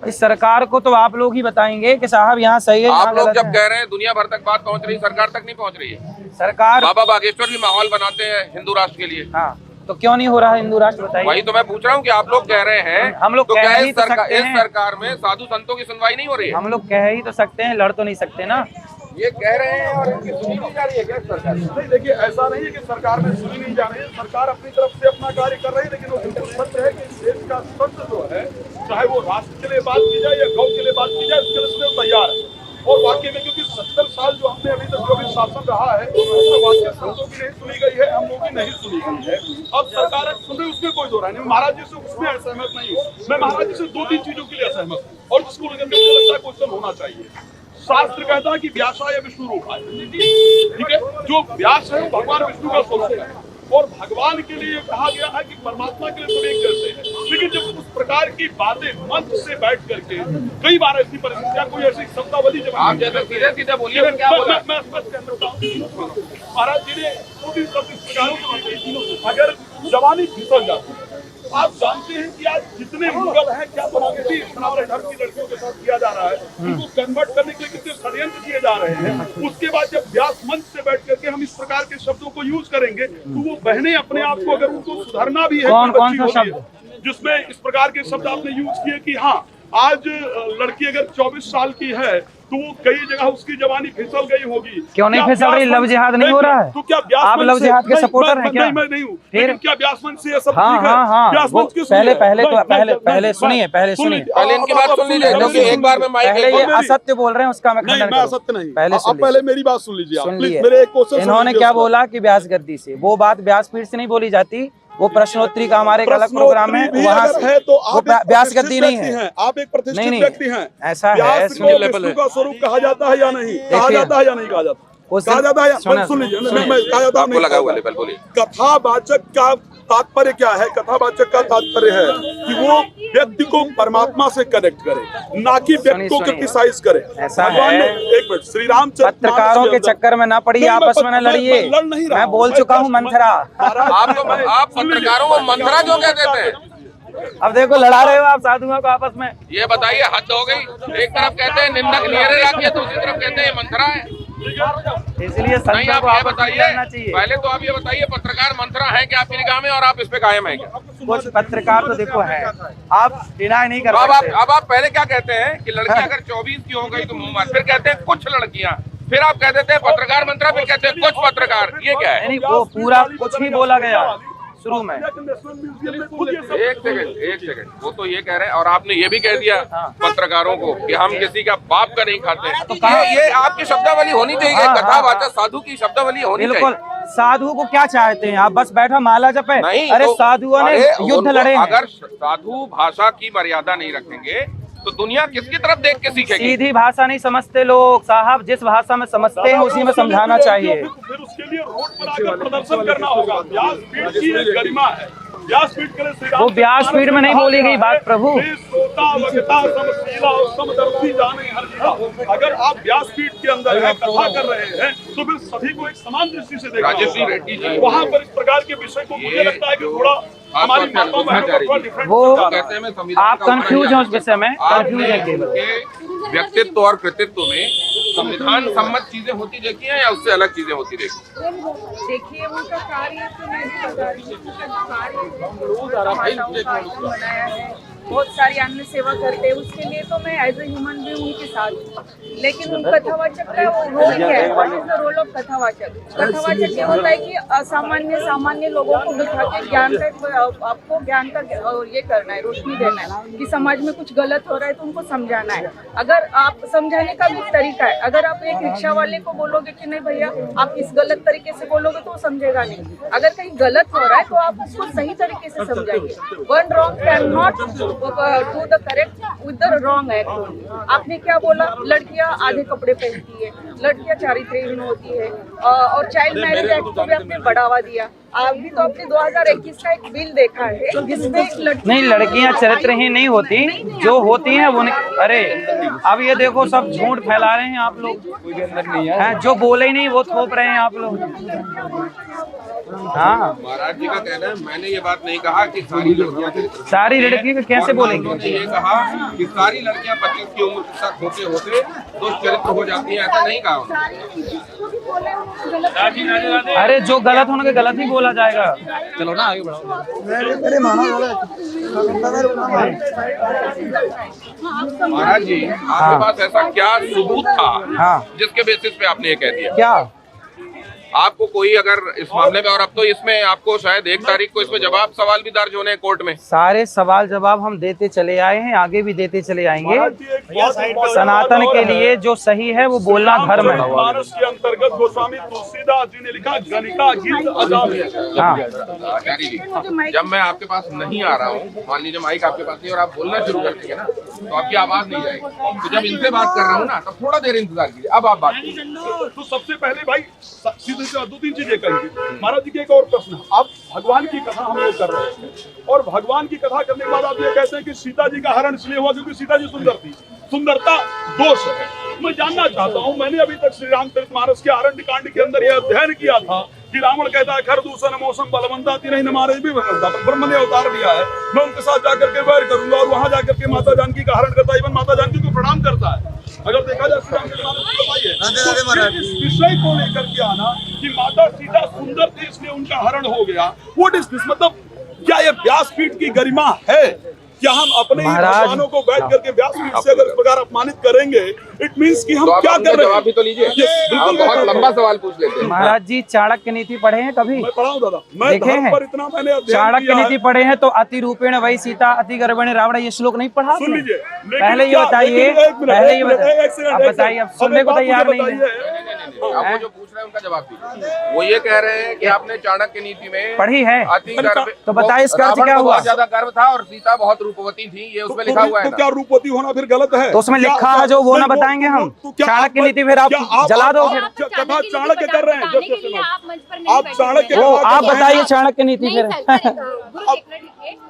इस सरकार को तो आप लोग ही बताएंगे कि साहब यहाँ सही है, आप लोग जब कह रहे हैं दुनिया भर तक बात पहुंच रही, सरकार तक नहीं पहुंच रही है। सरकार बाबा बागेश्वर भी माहौल बनाते हैं हिंदू राष्ट्र के लिए। हाँ, तो क्यों नहीं हो रहा हिंदू राष्ट्र, बताइए। वही तो मैं पूछ रहा हूँ कि आप लोग कह रहे हैं, हम लोग तो कह क्या ही इस तो सकते हैं। सरकार में साधु संतों की सुनवाई नहीं हो रही है? हम लोग कह ही तो सकते हैं, लड़ तो नहीं सकते ना। ये कह रहे हैं और इनकी सुनी नहीं जा रही है क्या सरकार? नहीं, देखिए ऐसा नहीं है कि सरकार में सुनी नहीं जा रही है, सरकार अपनी तरफ से अपना कार्य कर रही है, लेकिन वो बिल्कुल सत्य है कि देश का सत्य जो है, चाहे वो राष्ट्र के लिए बात की जाए या गौ के लिए बात की जाए, उसके लिए वो तैयार है। और वाकई में क्योंकि 70 साल जो हमने अभी तक जो भी शासन रहा है, उसमें वाकई संतों की नहीं सुनी गई है, हम लोगों की नहीं सुनी गई है। अब सरकार सुन रही, उसमें कोई दो राय नहीं। महाराज जी से उसमें असहमत नहीं हूँ मैं, महाराज जी से 2-3 चीजों के लिए असहमत हूँ, और जिसको लेकर मुझे लगता है क्वेश्चन होना चाहिए। शास्त्र कहता है कि व्यासाय विष्णु रूपाय, ठीक है, जो व्यास है वो भगवान विष्णु का स्वरूप है, और भगवान के लिए कहा गया है कि परमात्मा के लिए सब एक जैसे हैं। लेकिन जब उस प्रकार की बातें मंच से बैठ करके, कई बार ऐसी परिस्थितियां, कोई ऐसी शब्दावली जब आप जैसे सीधे सीधे बोलिए, क्या बोला? मैं महाराज जी ने 2-3 शब्द इस प्रकार की, अगर जवानी फिसल जाती, आप जानते हैं कि आज जितने मुगल हैं, क्या बनावटी सनातन धर्म की लड़कियों के साथ किया जा रहा है, उनको कन्वर्ट करने के लिए कितने षड्यंत्र किए जा रहे हैं। उसके बाद जब व्यास मंच से बैठ करके हम इस प्रकार के शब्दों को यूज करेंगे, तो वो बहनें अपने आप को, अगर उनको सुधारना भी है, कौन सा शब्द जिसमें इस प्रकार के शब्द आपने यूज किए कि हाँ, आज लड़की अगर 24 साल की है तो वो कई जगह उसकी जवानी फिसल गई होगी। क्यों नहीं फिसल रही? लव जिहाद नहीं हो रहा है? तो क्या आप लव जिहाद के सपोर्टर हैं क्या? मैं नहीं हूँ, फिर क्या व्यासमंच से ये सब हाँ ठीक है? हाँ हाँ, व्यासमंच की पहले सुनिए। पहले सुनिए, पहले इनकी बात सुन लीजिए, क्योंकि एक बार में माइक पहले ये असत्य बोल रहे हैं, उसका मैं नहीं, खंडन मैं करूं। असत्य नहीं। पहले आप पहले मेरी बात सुन लीजिए, आप सुन प्लीज लिए। मेरे एक क्वेश्चन इन्होंने क्या बोला कि व्यास गद्दी से, वो बात व्यासपीठ से नहीं बोली जाती, वो प्रश्नोत्तरी का हमारे एक अलग प्रोग्राम है, वहाँ है तो आप व्यास गद्दी नहीं है। आप एक प्रतिष्ठित नहीं, व्यक्ति हैं, ऐसा है, व्यास को विष्णु का स्वरूप कहा जाता है या नहीं, कहा जाता है या नहीं कहा जाता? कहा जाता है, सुन लीजिए, मैं कहा जाता हूं, लगा हुआ लेवल बोलिए। कथावाचक का तात्पर्य क्या है? कथावाचक का तात्पर्य है कि वो व्यक्ति को परमात्मा से कनेक्ट करे, ना कि व्यक्ति को क्रिटिसाइज करे। ऐसा भगवान ने, एक मिनट, श्री राम पत्रकारों के चक्कर में ना पड़िए, आपस में न लड़िए। मैं बोल चुका हूँ मंथरा। आप पत्रकारों को मंथरा क्यों कह देते हैं? अब देखो लड़ा रहे हो आप साधुओं को आपस में। ये बताइए, हद हो गई। एक तरफ कहते हैं निंदक नियरे रखिए, दूसरी तरफ कहते हैं मंथरा है। इसलिए नहीं, संतों आप को ये आपस में बताइए, लड़ना चाहिए। पहले तो आप ये बताइए, पत्रकार मंथरा है क्या आपकी निगाह में, और आप इस पे कायम है क्या? कुछ पत्रकार तो देखो है, आप डिनाई नहीं कर तो सकते। अब आप पहले क्या कहते हैं कि लड़की अगर 24 की हो गई तो मुंह मार, फिर कहते हैं कुछ लड़कियां, फिर आप कह देते हैं पत्रकार मंत्रा, फिर कहते हैं कुछ पत्रकार। ये क्या है? नहीं, वो पूरा कुछ ही बोला गया शुरू में। एक सेकंड, वो तो ये कह रहे हैं, और आपने ये भी कह दिया पत्रकारों को कि हम किसी का बाप का नहीं खाते। तो ये आपकी शब्दावली होनी चाहिए, कथावाचक साधु की शब्दावली होनी चाहिए। बिल्कुल। साधु को क्या चाहते हैं आप? बस बैठा माला जपे? नहीं, अरे तो साधुओं ने युद्ध लड़े हैं। अगर साधु भाषा की मर्यादा नहीं रखेंगे तो दुनिया किसकी तरफ देख के सीखेगी? सीधी भाषा नहीं समझते लोग साहब, जिस भाषा में समझते हैं उसी में समझाना चाहिए। फिर उसके लिए रोड पर आकर प्रदर्शन करना होगा। व्यासपीठ की एक गरिमा है, व्यासपीठ के लिए श्री राम, वो व्यासपीठ में नहीं बोली गई बात प्रभु। अगर आप व्यासपीठ के अंदर है, कथा कर रहे हैं, तो फिर सभी को एक समान दृष्टि से देखना राजेश्री रेड्डी जी, होगा। वहाँ पर इस प्रकार के विषय को मुझे लगता है कि थोड़ा हमारी बातों में वो कहते हैं आप कंफ्यूज हैं उस विषय में, कंफ्यूज है केवल। व्यक्तित्व और कृतित्व में संविधान सम्मत चीजें होती देखी हैं या उससे अलग चीजें होती देखी? देखिए उनका कार्य तो मैं भी बता रही हूँ, उनका कार्य बनाया है, बहुत सारी अन्य सेवा करते हैं, उसके लिए तो मैं एज ए ह्यूमन भी उनके साथ हूँ। लेकिन कथावाचक का वो रोल क्या है? What is the role of कथावाचक? कथावाचक ये होता है कि सामान्य लोगों को बिठा के ज्ञान का आपको ज्ञान का ये करना है, रोशनी देना है कि समाज में कुछ गलत हो रहा है तो उनको समझाना है। अगर आप समझाने का भी तरीका है, अगर आप एक रिक्शा वाले को बोलोगे कि नहीं भैया आप इस गलत तरीके से बोलोगे तो वो समझेगा नहीं। अगर कहीं गलत हो रहा है तो आप उसको सही तरीके से समझाइए। One wrong can not do the correct with the wrong act. आपने क्या बोला? लड़कियां आधे कपड़े पहनती है, लड़कियां चारित्र्यहीन होती है, और चाइल्ड मैरिज एक्ट को भी आपने बढ़ावा दिया। अभी तो आपने 2021 का एक बिल देखा है जिसमें नहीं, लड़कियां चरित्रहीन नहीं होती, जो होती हैं वो अरे अब ये देखो सब झूठ फैला रहे हैं आप लोग, जो बोले ही नहीं वो थोप रहे हैं आप लोग। हाँ, महाराज जी का कहना है, मैंने ये बात नहीं कहा कि सारी लड़कियां सारी लड़कियों को कैसे बोलेंगे? उन्होंने ये कहा कि सारी लड़कियां 25 की उम्र तक होते होते दुष्चरित्र हो जाती है, ऐसा नहीं कहा उन्होंने। अरे जो गलत होने के गलत ही बोला जाएगा। चलो ना आगे बढ़ाओ। महाराज जी, आपके पास ऐसा क्या सबूत था हाँ। जिसके बेसिस पे आपने ये कह दिया? क्या आपको कोई अगर इस मामले में, और अब तो इसमें आपको शायद 1 तारीख को इसमें जवाब सवाल भी दर्ज होने हैं कोर्ट में। सारे सवाल जवाब हम देते चले आए हैं, आगे भी देते चले आएंगे। सनातन के लिए जो सही है वो बोलना धर्म है। मानस के अंतर्गत गोस्वामी तुलसीदास जी ने लिखा गणिका गीत अजाब। हाँ, आचार्य जी, जब मैं आपके पास नहीं आ रहा हूँ, मान लीजिए माइक आपके पास नहीं और आप बोलना शुरू कर देंगे ना, तो आपकी आवाज नहीं जाएगी। तो जब इनसे बात कर रहा हूँ ना, तब थोड़ा देर इंतजार कीजिए, अब आप बात कीजिए। तो सबसे पहले भाई सीधे से 2-3 चीजें कहेंगे। महाराज जी के एक और प्रश्न, आप भगवान की कथा हम लोग कर रहे हैं और भगवान की कथा करने के बाद आप ये कहते हैं कि सीता जी का हरण इसलिए हुआ क्योंकि सीता जी सुंदर थी। सुंदरता दोष है। मैं जानना चाहता हूँ, मैंने अभी तक श्री रामचरितमानस के आरण्य कांड के अंदर यह अध्ययन किया था कि रावण कहता है खर दूषण मौसम बलवंता तीन न मारे भी बलवंता, पर ब्रह्म ने अवतार लिया है, मैं उनके साथ जाकर के वैर करूंगा, और वहां जाकर के माता जानकी का हरण करता है, इवन माता जानकी को प्रणाम करता है। अगर देखा जाए श्री रामचरितमानस को बताइए, तो इस विषय को लेकर के आना कि माता सीता सुंदर थी इसलिए उनका हरण हो गया, व्हाट इज दिस? मतलब क्या ये व्यासपीठ की गरिमा है? क्या हम अपने ही भगवानों को बैठ करके व्यासपीठ से अगर इस प्रकार अपमानित करेंगे, इट मींस कि हम तो क्या कर रहे हैं? जवाब भी तो लीजिए, आप बहुत लंबा सवाल पूछ लेते हैं। महाराज जी चाणक्य नीति पढ़े हैं कभी? मैं पढ़ा हूं दादा, मैं देखे धर्म हैं? पर इतना मैंने अध्ययन चाणक्य किया है। नीति पढ़े हैं तो अति रूपेण वही सीता अति गर्भेण रावण, ये श्लोक नहीं पढ़ा सुन आपने? लीजिए, पहले ये बताइए, पहले ये बताइए, आप बताइए, अब सुनने को तैयार नहीं है। आप वो जो पूछ रहे हैं उनका जवाब दीजिए। वो ये कह रहे हैं कि आपने चाणक्य नीति में पढ़ी है अति गर्भ, तो बताइए इसका अर्थ रावण क्या को हुआ? बहुत ज्यादा गर्व था और सीता बहुत रूपवती थी, ये उसमें लिखा हुआ है तो ना। क्या रूपवती होना फिर गलत है? तो उसमें लिखा है जो वो ना बताएंगे हम। चाणक्य नीति फिर आप जला दो फिर। कथा चाणक्य कर रहे हैं, आप चाणक्य वो आप बताइए चाणक्य नीति फिर।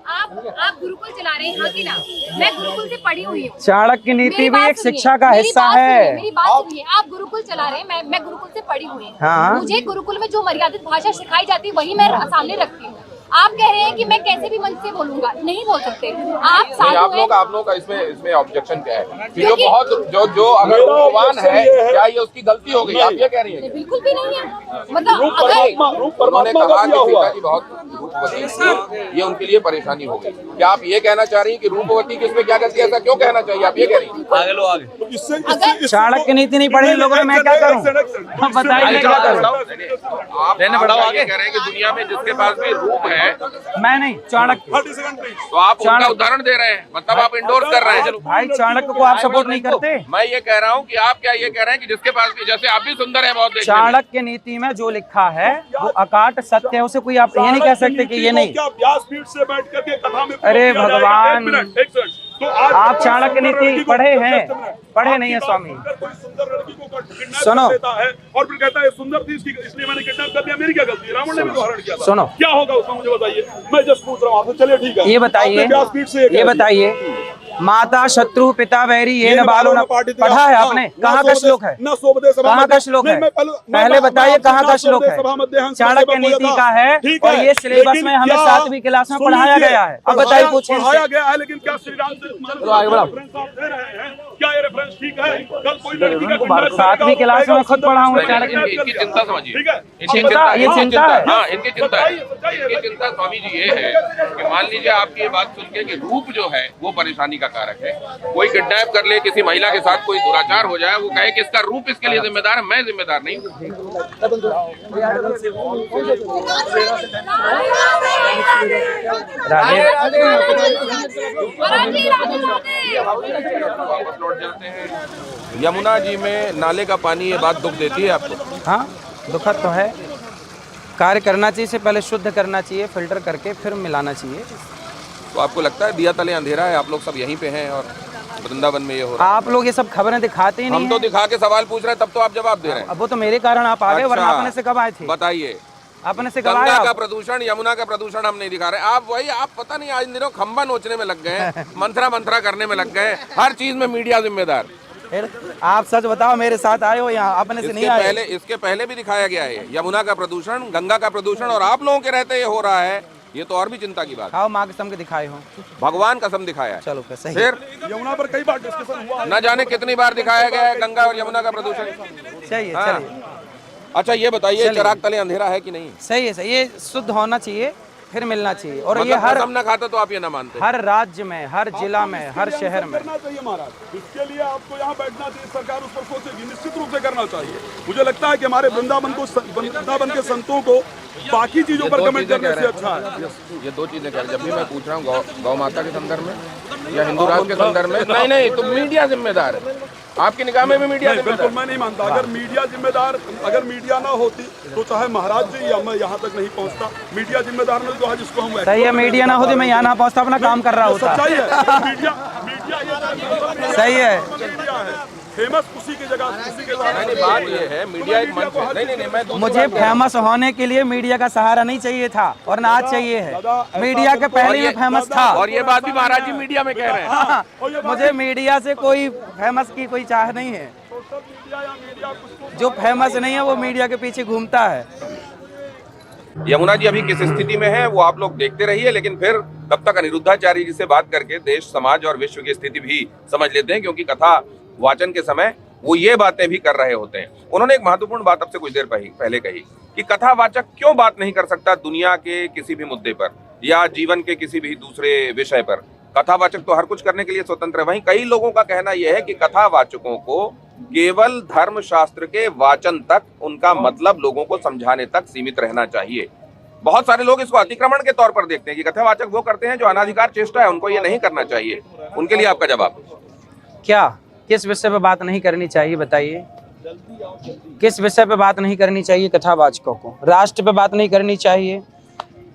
आप गुरुकुल चला रहे हैं, हाँ कि ना? मैं गुरुकुल से पढ़ी हुई हूँ। चाणक्य नीति भी एक शिक्षा का हिस्सा है। मेरी बात सुनिए, आप गुरुकुल चला रहे हैं, मैं गुरुकुल से पढ़ी हुई हूँ। हाँ। मुझे गुरुकुल में जो मर्यादित भाषा सिखाई जाती है वही मैं सामने रखती हूँ। आप कह रहे हैं कि मैं कैसे भी मन से बोलूंगा, नहीं बोल सकते। आप आप लोगों का इसमें ऑब्जेक्शन क्या है कि जो बहुत जो अगर रूपवान है, क्या ये उसकी गलती हो गई? आप ये कह रही है? बिल्कुल भी नहीं है। मतलब अगर उन्होंने कहा कि सीता जी बहुत रूपवती थी, ये उनके लिए परेशानी हो गई। क्या आप ये कहना चाह रही हैं कि रूपवती की इसमें क्या गलती है? ऐसा क्यों कहना चाहिए? आप ये कह रही हैं? आगे लो आगे। चाणक्य नीति नहीं पढ़ी लोगों ने, मैं क्या करूं? बताइए मैं क्या करूं? आप आगे कह रहे हैं कि दुनिया में जिसके पास भी रूप है, मैं नहीं, चाणक्य। तो आप उनका उदाहरण दे रहे हैं, मतलब आप इंडोर्स कर रहे हैं। भाई चाणक्य को आप सपोर्ट नहीं करते? मैं ये कह रहा हूँ कि आप क्या ये कह रहे हैं कि जिसके पास भी, जैसे आप भी सुंदर है बहुत देखने में। चाणक्य नीति में जो लिखा है वो अकाट सत्य है, उसे कोई आप ये नहीं कह सकते कि ये नहीं। क्या व्यासपीठ से बैठ करके कथा में अरे भगवान, एक सेकंड, तो आप चाणक्य नीति पढ़े हैं? पढ़े नहीं है स्वामी। कोई सुंदर लड़की को किडनैप सुनो। कर लेता है और फिर कहता है सुंदर थी इसलिए मैंने किडनैप कर दिया, मेरी क्या गलती है? रावण ने भी तो हरण किया था। सुनो। क्या होगा उसमें मुझे बताइए, मैं जस्ट पूछ रहा हूँ आपसे। चलिए ठीक है, ये बताइए, आपने व्यासपीठ से ये बताइए, माता शत्रु पिता वैरी ये न बालो न, पढ़ा है आपने? कहाँ का श्लोक है? कहाँ का श्लोक है? पहले बताइए कहाँ का श्लोक है? चाणक्य नीति का है और ये सिलेबस में हमें 7वीं क्लास में पढ़ाया गया है। अब बताइए, पूछिए। पढ़ाया गया है, लेकिन क्या श्री राम क्या ये रेफरेंस ठीक है? कल कोई लड़की का किडनैप करेगा, 7वीं क्लास में खुद पढ़ा हूँ। इनकी चिंता समझिए, ठीक है? इनकी चिंता, ये चिंता है। हाँ, इनकी चिंता है। इनकी चिंता स्वामी जी ये है कि मान लीजिए आपकी ये बात सुन के कि रूप जो है वो परेशानी का कारक है। कोई किडनैप कर ले, किसी महिला के साथ कोई दुराचार हो जाए, वो कहे कि इसका रूप इसके लिए जिम्मेदार है, मैं जिम्मेदार नहीं हूँ। वापस लौट जाते हैं। यमुना जी में नाले का पानी, ये बात दुख देती है आपको? हाँ, दुखद तो है। कार्य करना चाहिए, से पहले शुद्ध करना चाहिए, फिल्टर करके फिर मिलाना चाहिए। तो आपको लगता है दिया तले अंधेरा है, आप लोग सब यहीं पे हैं और वृंदावन में ये हो रहा है? आप लोग ये सब खबरें दिखाते ही नहीं हम तो दिखा के सवाल पूछ रहे हैं, तब तो आप जवाब दे रहे हैं। अब वो तो मेरे कारण आप आ गए, वरना अपने से कब आए थे? बताइए। अपने से कब आए गंगा का आप? प्रदूषण, यमुना का प्रदूषण हम नहीं दिखा रहे। आप वही, आप पता नहीं आज इन दिनों खंबा नोचने में लग गए हैं, मंत्रा करने में लग गए हैं, हर चीज में मीडिया जिम्मेदार। आप सच बताओ, मेरे साथ आए हो यहाँ, अपने से नहीं आए? इसके पहले भी दिखाया गया है यमुना का प्रदूषण, गंगा का प्रदूषण, और आप लोगों के रहते ये हो रहा है, ये तो और भी चिंता की बात है। खाओ माँ कसम के दिखाए हो, भगवान कसम दिखाया है। चलो फिर सही। फिर यमुना पर कई बार डिस्कशन हुआ, न जाने कितनी बार दिखाया गया है गंगा और यमुना का प्रदूषण। चाहिए हाँ। चलिए। अच्छा ये बताइए, चिराग तले अंधेरा है कि नहीं? सही है, सही, ये शुद्ध होना चाहिए, फिर मिलना चाहिए। और मतलब ये हर कसम न खाता तो आप ये ना मानते? हर राज्य में, हर जिला में, हर शहर में करना चाहिए महाराज। इसके लिए आपको यहाँ बैठना चाहिए, सरकार उस पर सोचेगी, निश्चित रूप से करना चाहिए। मुझे लगता है कि हमारे वृंदावन के संतों को बाकी चीजों पर कमेंट करने से अच्छा है। ये दो चीजें कह रहे, जब भी मैं पूछ रहा हूँ गौ माता के संदर्भ में या हिंदू राष्ट्र के संदर्भ में, नहीं तो मीडिया जिम्मेदार है आपकी निगाह में भी? मीडिया बिल्कुल मैं नहीं मानता। अगर मीडिया जिम्मेदार, अगर मीडिया ना होती तो चाहे महाराज जी या मैं यहाँ तक नहीं पहुँचता। मीडिया जिम्मेदार नहीं तो आज इसको हम सही है, मीडिया ना होती मैं यहाँ ना पहुँचता, अपना काम कर रहा होता। सच्चाई है। मीडिया सही है, फेमस उसी की जगह, उसी के नहीं, बात ये है मीडिया एक मंच है। नहीं मैं मुझे फेमस होने के लिए मीडिया का सहारा नहीं चाहिए था, और ना आज चाहिए है। मीडिया के पहले में फेमस था, और ये बात भी महाराज जी मीडिया में कह रहे हैं। हाँ, मुझे मीडिया से कोई फेमस की कोई चाह नहीं है। जो फेमस नहीं है वो मीडिया के पीछे घूमता है। यमुना जी अभी किस स्थिति में है वो आप लोग देखते रहिए, लेकिन फिर तब तक अनिरुद्धाचार्य जी से बात करके देश, समाज और विश्व की स्थिति भी समझ लेते हैं, क्योंकि कथा वाचन के समय वो ये बातें भी कर रहे होते हैं। उन्होंने एक महत्वपूर्ण बात आपसे कुछ देर पहले कही कि कथावाचक क्यों बात नहीं कर सकता दुनिया के किसी भी मुद्दे पर या जीवन के किसी भी दूसरे विषय पर। कथावाचक तो हर कुछ करने के लिए स्वतंत्र है। वहीं कई लोगों का कहना यह है कि कथावाचकों को केवल धर्म शास्त्र के वाचन तक, उनका मतलब लोगों को समझाने तक सीमित रहना चाहिए। बहुत सारे लोग इसको अतिक्रमण के तौर पर देखते हैं कि कथावाचक वो करते हैं जो अनाधिकार चेष्टा है, उनको ये नहीं करना चाहिए। उनके लिए आपका जवाब क्या? किस विषय पे बात नहीं करनी चाहिए बताइए? किस विषय पे बात नहीं करनी चाहिए कथावाचकों को? राष्ट्र पे बात नहीं करनी चाहिए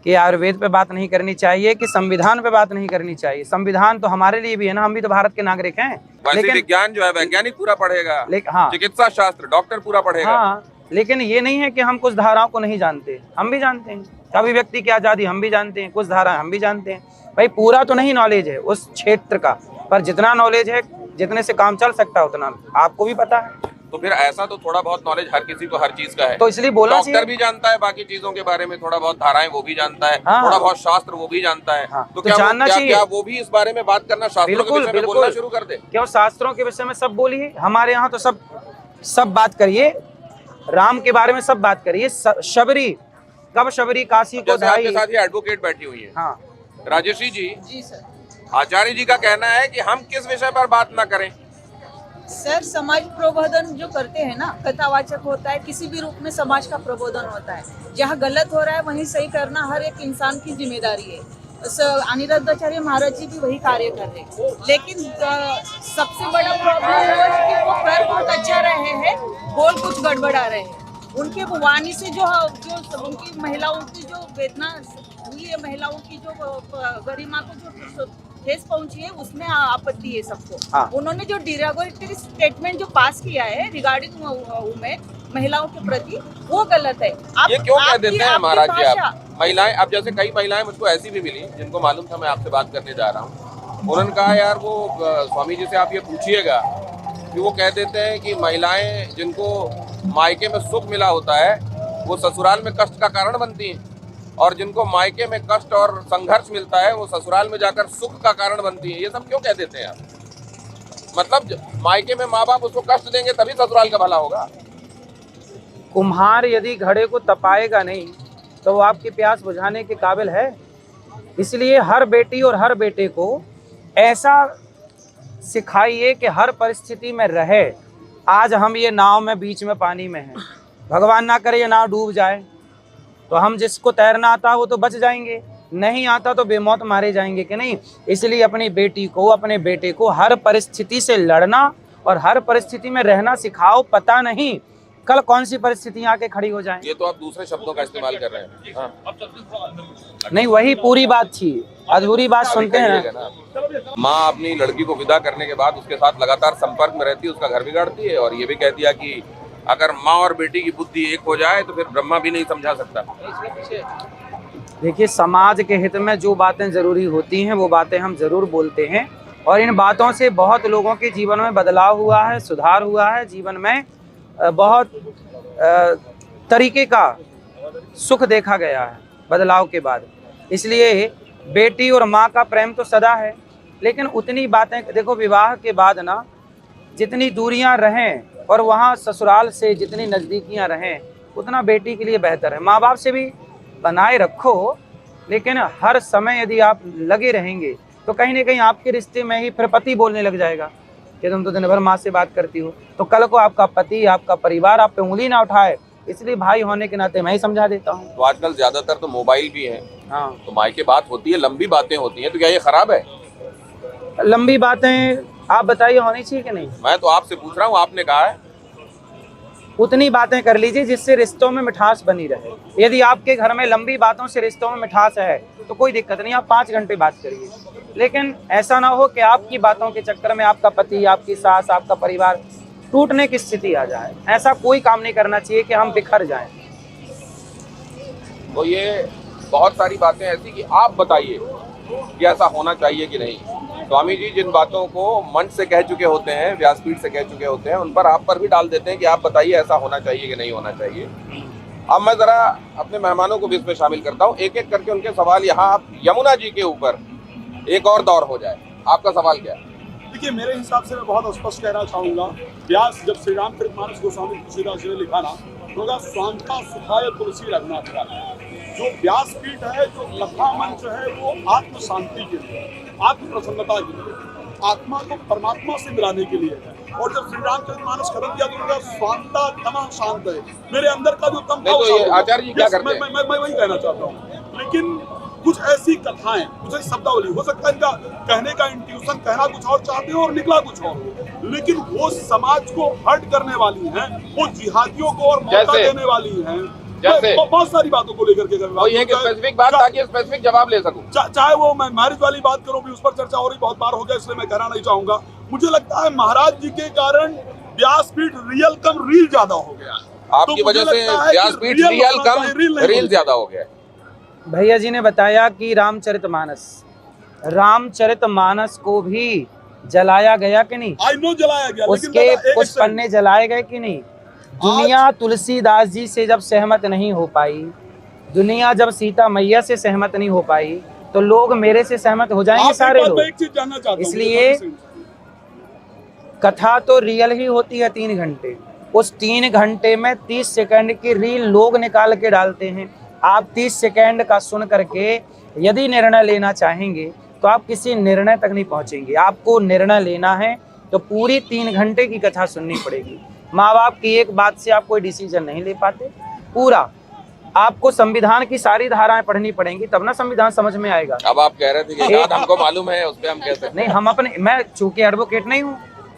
कि आयुर्वेद पे बात नहीं करनी चाहिए कि संविधान पे बात नहीं करनी चाहिए? संविधान तो हमारे लिए भी है ना, हम भी तो भारत के नागरिक हैं। लेकिन विज्ञान जो है वैज्ञानिक पूरा पढ़ेगा, हाँ, चिकित्सा शास्त्र डॉक्टर पूरा पढ़ेगा। हाँ, लेकिन ये नहीं है कि हम कुछ धाराओं को नहीं जानते, हम भी जानते हैं। अभिव्यक्ति की आजादी हम भी जानते हैं, कुछ धाराएं हम भी जानते हैं। भाई पूरा तो नहीं नॉलेज है उस क्षेत्र का, पर जितना नॉलेज है, जितने से काम चल सकता है उतना आपको भी पता है। तो फिर ऐसा तो थोड़ा बहुत नॉलेज हर किसी को हर चीज का है, तो इसलिए बोला डॉक्टर भी जानता है बाकी चीजों के बारे में, थोड़ा बहुत धाराएं वो भी जानता है, हाँ, थोड़ा बहुत शास्त्र वो भी जानता है। हाँ, तो क्या जानना चाहिए। क्या वो भी इस बारे में बात करना, शास्त्रों के विषय में बोलना शुरू कर दे? क्यों शास्त्रों के विषय में सब बोलिए, हमारे यहाँ तो सब बात करिए, राम के बारे में सब बात करिए। शबरी, कब शबरी काशी को जैसे आपके साथ ये एडवोकेट बैठी हुई है, हाँ, राजेशी जी, जी सर। आचार्य जी का कहना है कि हम किस विषय पर बात ना करें? सर समाज प्रबोधन जो करते हैं ना, कथावाचक होता है, किसी भी रूप में समाज का प्रबोधन होता है। जहाँ गलत हो रहा है वहीं सही करना हर एक इंसान की जिम्मेदारी है। अनिरुद्धाचार्य महाराज जी भी वही कार्य कर रहे हैं, लेकिन सबसे बड़ा प्रॉब्लम है कि वो कर बहुत अच्छा रहे हैं, बोल कुछ गड़बड़ा रहे हैं। उनके वाणी से जो उनकी महिलाओं की जो वेदना हुई है, महिलाओं की जो गरिमा को जो ठेस पहुंची है, उसमें आपत्ति है सबको। हाँ। उन्होंने जो डिरोगेटरी स्टेटमेंट जो पास किया है रिगार्डिंग वुमेन, महिलाओं के प्रति, वो गलत है। ये क्यों कह देते हैं महाराज जी आप? महिलाएं, अब जैसे कई महिलाएं मुझको ऐसी भी मिली जिनको मालूम था मैं आपसे बात करने जा रहा हूँ, उन्होंने कहा यार वो स्वामी जी से आप ये पूछिएगा कि वो कह देते हैं कि महिलाएं जिनको मायके में सुख मिला होता है वो ससुराल में कष्ट का कारण बनती हैं, और जिनको मायके में कष्ट और संघर्ष मिलता है वो ससुराल में जाकर सुख का कारण बनती है। ये सब क्यों कह देते हैं आप? मतलब मायके में माँ बाप उसको कष्ट देंगे तभी ससुराल का भला होगा। कुम्हार यदि घड़े को तपाएगा नहीं तो वो आपकी प्यास बुझाने के काबिल है। इसलिए हर बेटी और हर बेटे को ऐसा सिखाइए कि हर परिस्थिति में रहे। आज हम ये नाव में बीच में पानी में हैं, भगवान ना करे ये नाव डूब जाए तो हम जिसको तैरना आता है वो तो बच जाएंगे, नहीं आता तो बेमौत मारे जाएंगे कि नहीं। इसलिए अपनी बेटी को अपने बेटे को हर परिस्थिति से लड़ना और हर परिस्थिति में रहना सिखाओ। पता नहीं कल कौन सी परिस्थितियां आके खड़ी हो जाएं। ये तो आप दूसरे शब्दों का इस्तेमाल कर रहे हैं। हाँ। नहीं, वही पूरी बात थी, अधूरी बात सुनते हैं ना। माँ अपनी लड़की को विदा करने के बाद उसके साथ लगातार संपर्क में रहती है, उसका घर बिगाड़ती है और ये भी कह दिया कि अगर माँ और बेटी की बुद्धि एक हो जाए तो फिर ब्रह्मा भी नहीं समझा सकता। देखिए, समाज के हित में जो बातें जरूरी होती हैं वो बातें हम जरूर बोलते हैं और इन बातों से बहुत लोगों के जीवन में बदलाव हुआ है, सुधार हुआ है, जीवन में बहुत तरीके का सुख देखा गया है बदलाव के बाद। इसलिए बेटी और माँ का प्रेम तो सदा है, लेकिन उतनी बातें देखो विवाह के बाद ना जितनी दूरियां रहें और वहाँ ससुराल से जितनी नज़दीकियां रहें उतना बेटी के लिए बेहतर है। माँ बाप से भी बनाए रखो, लेकिन हर समय यदि आप लगे रहेंगे तो कहीं ना कहीं आपके रिश्ते में ही फिर पति बोलने लग जाएगा कि तुम तो दिन भर माँ से बात करती हो, तो कल को आपका पति आपका परिवार आप पे उंगली ना उठाए। इसलिए भाई होने के नाते मैं ही समझा देता हूँ। तो आजकल ज्यादातर तो मोबाइल भी है, हाँ, तो मायके बात होती है, लंबी बातें होती हैं, तो क्या ये खराब है? लंबी बातें आप बताइए होनी चाहिए कि नहीं? मैं तो आपसे पूछ रहा हूँ, आपने कहा है। उतनी बातें कर लीजिए जिससे रिश्तों में मिठास बनी रहे। यदि आपके घर में लंबी बातों से रिश्तों में मिठास है तो कोई दिक्कत नहीं, आप 5 घंटे बात करिए, लेकिन ऐसा ना हो कि आपकी बातों के चक्कर में आपका पति, आपकी सास, आपका परिवार टूटने की स्थिति आ जाए। ऐसा कोई काम नहीं करना चाहिए कि हम बिखर जाएं। तो ये बहुत सारी बातें ऐसी कि आप बताइए कि ऐसा होना चाहिए कि नहीं। स्वामी जी जिन बातों को मंच से कह चुके होते हैं, व्यासपीठ से कह चुके होते हैं, उन पर आप पर भी डाल देते हैं कि आप बताइए ऐसा होना चाहिए कि नहीं होना चाहिए। अब मैं जरा अपने मेहमानों को भी इसमें शामिल करता हूँ, एक एक करके उनके सवाल। यहाँ आप यमुना जी के ऊपर एक और दौर हो जाए, आपका सवाल क्या है? देखिए, मेरे हिसाब से मैं बहुत स्पष्ट कहना चाहूंगा, व्यास जब श्री रामचरितमानस गोस्वामी तुलसीदास जी ने लिखा ना, होगा स्वांता सुखाय तुलसी रघुनाथ का। जो व्यासपीठ है, जो कथा मंच है, वो आत्म शांति के लिए, आत्म प्रसन्नता के लिए, आत्मा को परमात्मा से मिलाने के लिए है। और जब श्री रामचरितमानस खत्म किया तो उनका स्वांता तमा शांत है, मेरे अंदर का जो तम तो आचार्य जी क्या करते हैं? मैं वही कहना चाहता हूँ। लेकिन कुछ ऐसी कथाएं, कुछ ऐसी शब्दावली, हो सकता है इनका कहने का इंट्यूशन कहना कुछ और चाहते हो और निकला कुछ और, लेकिन वो समाज को हर्ट करने वाली हैं, वो जिहादियों को और मौका देने वाली हैं। जैसे बहुत सारी बातों को लेकर के स्पेसिफिक बात, ताकि स्पेसिफिक जवाब ले सकूं। चाहे वो मैं मैरिज वाली बात करूं भी, उस पर चर्चा हो रही बहुत बार हो गया, इसलिए मैं कहना नहीं चाहूंगा। मुझे लगता है महाराज जी के कारण व्यासपीठ रियल कम रील ज्यादा हो गया, आपकी वजह से व्यासपीठ रियल कम रील ज्यादा हो गया। भैया जी ने बताया कि रामचरितमानस को भी जलाया गया कि नहीं? आई नो जलाया गया, उसके कुछ पन्ने जलाए गए कि नहीं? दुनिया तुलसीदास जी से जब सहमत नहीं हो पाई, दुनिया जब सीता मैया से सहमत नहीं हो पाई, तो लोग मेरे से सहमत हो जाएंगे सारे लोग। एक चीज जानना चाहता हूं, इसलिए कथा तो रियल ही होती है 3 घंटे, उस 3 घंटे में 30 सेकंड की रील लोग निकाल के डालते हैं। आप 30 सेकंड का सुन करके यदि निर्णय लेना चाहेंगे तो आप किसी निर्णय तक नहीं पहुंचेंगे। आपको निर्णय लेना है तो पूरी 3 घंटे की कथा सुननी पड़ेगी। माँ बाप की एक बात से आप कोई डिसीजन नहीं ले पाते, पूरा आपको संविधान की सारी धाराएं पढ़नी पड़ेंगी, तब ना संविधान समझ में आएगा। अब आप कह रहे थे कि याद हमको मालूम है, उस पे हम कहते हैं नहीं, हम अपने, मैं चूंकि एडवोकेट नहीं हूँ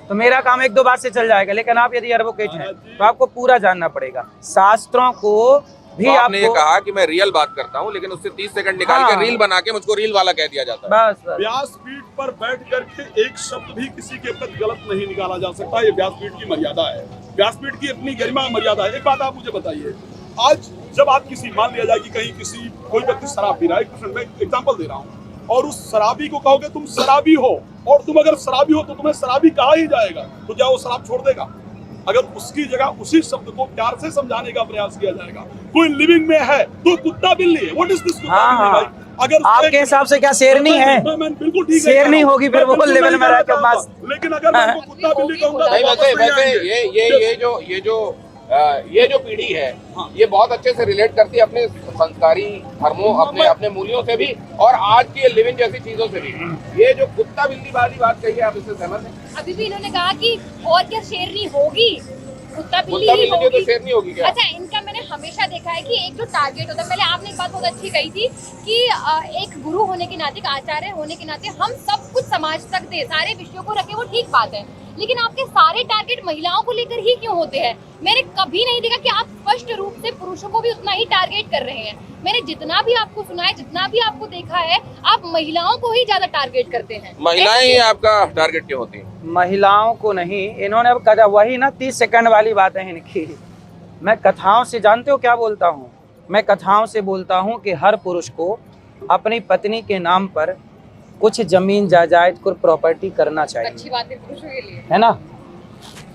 तो मेरा काम 1-2 बात से चल जाएगा, लेकिन आप यदि एडवोकेट हैं तो आपको पूरा जानना पड़ेगा। शास्त्रों को भी तो आपने ये कहा कि मैं रियल बात करता हूँ, लेकिन उससे 30 सेकंड निकाल के रील बना के मुझको रील वाला कह दिया जाता है। बस व्यासपीठ पर बैठ करके एक शब्द भी किसी के प्रति गलत नहीं निकाला जा सकता, ये व्यासपीठ की मर्यादा है, व्यासपीठ की अपनी गरिमा मर्यादा है। एक बात आप मुझे बताइए, आज जब आप किसी, मान लिया जाए कि कहीं कोई व्यक्ति शराब पी रहा है, मैं एग्जाम्पल दे रहा हूँ, और उस शराबी को कहोगे तुम शराबी हो, और तुम अगर शराबी हो तो तुम्हें शराबी कहा ही जाएगा, तो क्या वो शराब छोड़ देगा? अगर उसकी जगह उसी शब्द को प्यार से समझाने का प्रयास किया जाएगा, कोई लिविंग में है तो कुत्ता बिल्ली है, व्हाट इज दिस कुत्ता बिल्ली भाई? अगर आपके हिसाब से क्या शेरनी है? बिल्कुल ठीक है, शेरनी होगी फिर वो लेवल में रह के बस। लेकिन अगर मैं उनको कुत्ता बिल्ली कहूंगा नहीं, तो वैसे वापस नहीं वैसे आएंगे। ये जो पीढ़ी है ये बहुत अच्छे से रिलेट करती है अपने संस्कारी धर्मों, अपने अपने मूल्यों से भी और आज की लिविंग जैसी चीजों से भी। ये जो कुत्ता बिल्ली वाली बात कही है, आप इससे सहमत हैं? अभी भी इन्होंने कहा कि और क्या शेरनी होगी, कुत्ता बिल्ली कुत्ता ही बिल्ली तो होगी। शेरनी होगी क्या? अच्छा, इनका मैंने हमेशा देखा है कि एक जो टारगेट होता है, पहले आपने एक बात बहुत अच्छी कही थी कि एक गुरु होने के नाते, एक आचार्य होने के नाते हम सब कुछ समाज तक दे, सारे विषयों को रखे, वो ठीक बात है, लेकिन आपके सारे टारगेट महिलाओं को लेकर ही क्यों होते हैं? मैंने कभी नहीं देखा कि आप स्पष्ट रूप से पुरुषों को भी उतना ही टारगेट कर रहे हैं। मैंने जितना भी आपको सुना है, जितना भी आपको देखा है, आप महिलाओं को ही ज्यादा टारगेट करते हैं। महिलाएं ही आपका टारगेट क्यों होती हैं? महिलाओं को नहीं, इन्होंने अब कहा वही ना 30 सेकंड वाली बात है इनकी। मैं कथाओं से, जानते हो क्या बोलता हूँ? मैं कथाओं से बोलता हूँ कि हर पुरुष को अपनी पत्नी के नाम पर कुछ जमीन जायदाद कुछ प्रॉपर्टी करना चाहिए। अच्छी बात है पुरुषों के लिए, है ना?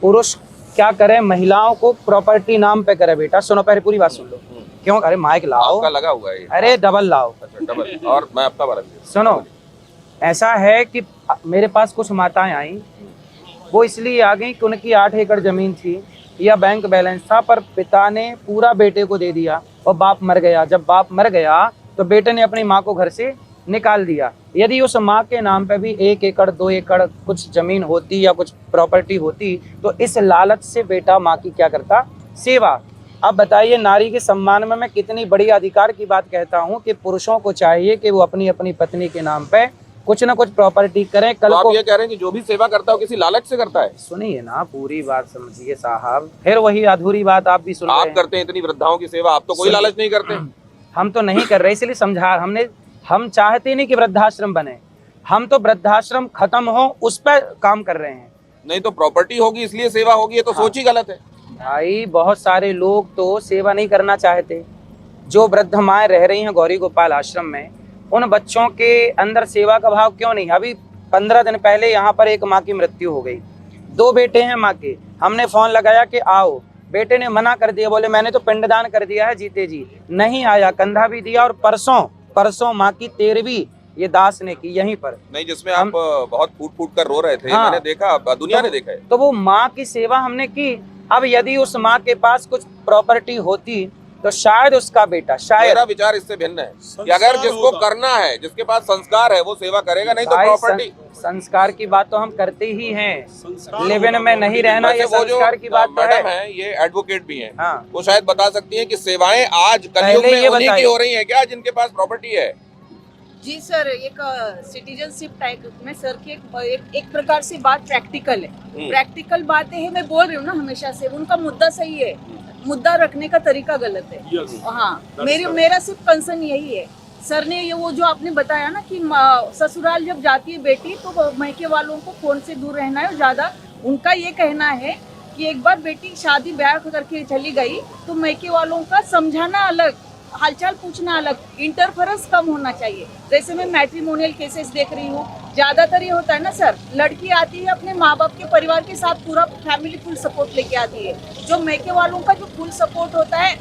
पुरुष क्या करे, महिलाओं को प्रॉपर्टी नाम पे करे। बेटा सुनो, पहले पूरी बात सुन लो। क्यों? अरे माइक लाओ। आपका लगा हुआ है ये। अरे डबल लाओ। अच्छा, डबल। और मैं अपना वाला भी। सुनो, ऐसा है कि मेरे पास कुछ माताएं आई, वो इसलिए आ गई कि उनकी 8 एकड़ जमीन थी या बैंक बैलेंस था, पर पिता ने पूरा बेटे को दे दिया और बाप मर गया। जब बाप मर गया तो बेटे ने अपनी माँ को घर से निकाल दिया। यदि उस माँ के नाम पे भी 1 एकड़ 2 एकड़ कुछ जमीन होती या कुछ प्रॉपर्टी होती, तो इस लालच से बेटा माँ की क्या करता? सेवा। अब बताइए, नारी के सम्मान में मैं कितनी बड़ी अधिकार की बात कहता हूँ कि पुरुषों को चाहिए कि वो अपनी अपनी पत्नी के नाम पे कुछ ना कुछ प्रॉपर्टी करें। कल तो को आप ये कह रहे हैं कि जो भी सेवा करता है वो किसी लालच से करता है? सुनिए ना, पूरी बात समझिए साहब, फिर वही अधूरी बात आप भी सुन रहे आप हैं। करते हैं इतनी वृद्धाओं की सेवा, आप तो कोई लालच नहीं करते। हम तो नहीं कर रहे, इसलिए समझा हमने। हम चाहते नहीं कि वृद्धाश्रम बने, हम तो वृद्धाश्रम खत्म हो उस पर काम कर रहे हैं। नहीं तो प्रॉपर्टी होगी इसलिए सेवा होगी, ये तो सोच ही गलत है। भाई बहुत सारे लोग तो सेवा नहीं करना चाहते। जो वृद्ध माएँ रह रही हैं गौरी गोपाल आश्रम में, उन बच्चों के अंदर सेवा का भाव क्यों नहीं? अभी 15 दिन पहले यहाँ पर एक माँ की मृत्यु हो गई। 2 बेटे हैं माँ के। हमने फोन लगाया कि आओ, बेटे ने मना कर दिया, बोले मैंने तो पिंडदान कर दिया है जीते जी। नहीं आया, कंधा भी दिया। और परसों माँ की 13वीं ये दास ने की यहीं पर। नहीं, जिसमें आप बहुत फूट कर रो रहे थे। हाँ, मैंने देखा, दुनिया ने देखा है। तो वो माँ की सेवा हमने की। अब यदि उस माँ के पास कुछ प्रॉपर्टी होती तो शायद उसका बेटा, शायद। मेरा विचार इससे भिन्न है कि अगर जिसको करना है, जिसके पास संस्कार है, वो सेवा करेगा, नहीं तो प्रॉपर्टी। संस्कार की बात तो हम करते ही हैं, लिव इन में नहीं रहना, ये संस्कार की बात तो मैडम है। है, ये एडवोकेट भी हैं। हाँ। वो शायद बता सकती हैं कि सेवाएं आज कलयुग पहले में ये उन्हीं की बताइए। हो रही हैं क्या, जिनके पास प्रॉपर्टी है? जी सर, एक सिटीजनशिप टाइप में सर की एक प्रकार से बात प्रैक्टिकल है। प्रैक्टिकल बातें हैं, मैं बोल रही हूँ ना हमेशा से, उनका मुद्दा सही है, मुद्दा रखने का तरीका गलत है। हाँ, मेरा सिर्फ कंसर्न यही है। सर ने ये वो जो आपने बताया ना कि ससुराल जब जाती है बेटी तो मायके वालों को फोन से दूर रहना है। ज्यादा उनका ये कहना है कि एक बार बेटी शादी ब्याह करके चली गई तो मायके वालों का समझाना अलग, हालचाल पूछना अलग, इंटरफेरेंस कम होना चाहिए। जैसे मैं मैट्रिमोनियल केसेस देख रही हूँ, ज्यादातर ये होता है ना सर, लड़की आती है अपने माँ बाप के परिवार के साथ, पूरा फैमिली फुल सपोर्ट लेके आती है। जो मायके वालों का जो फुल सपोर्ट होता है,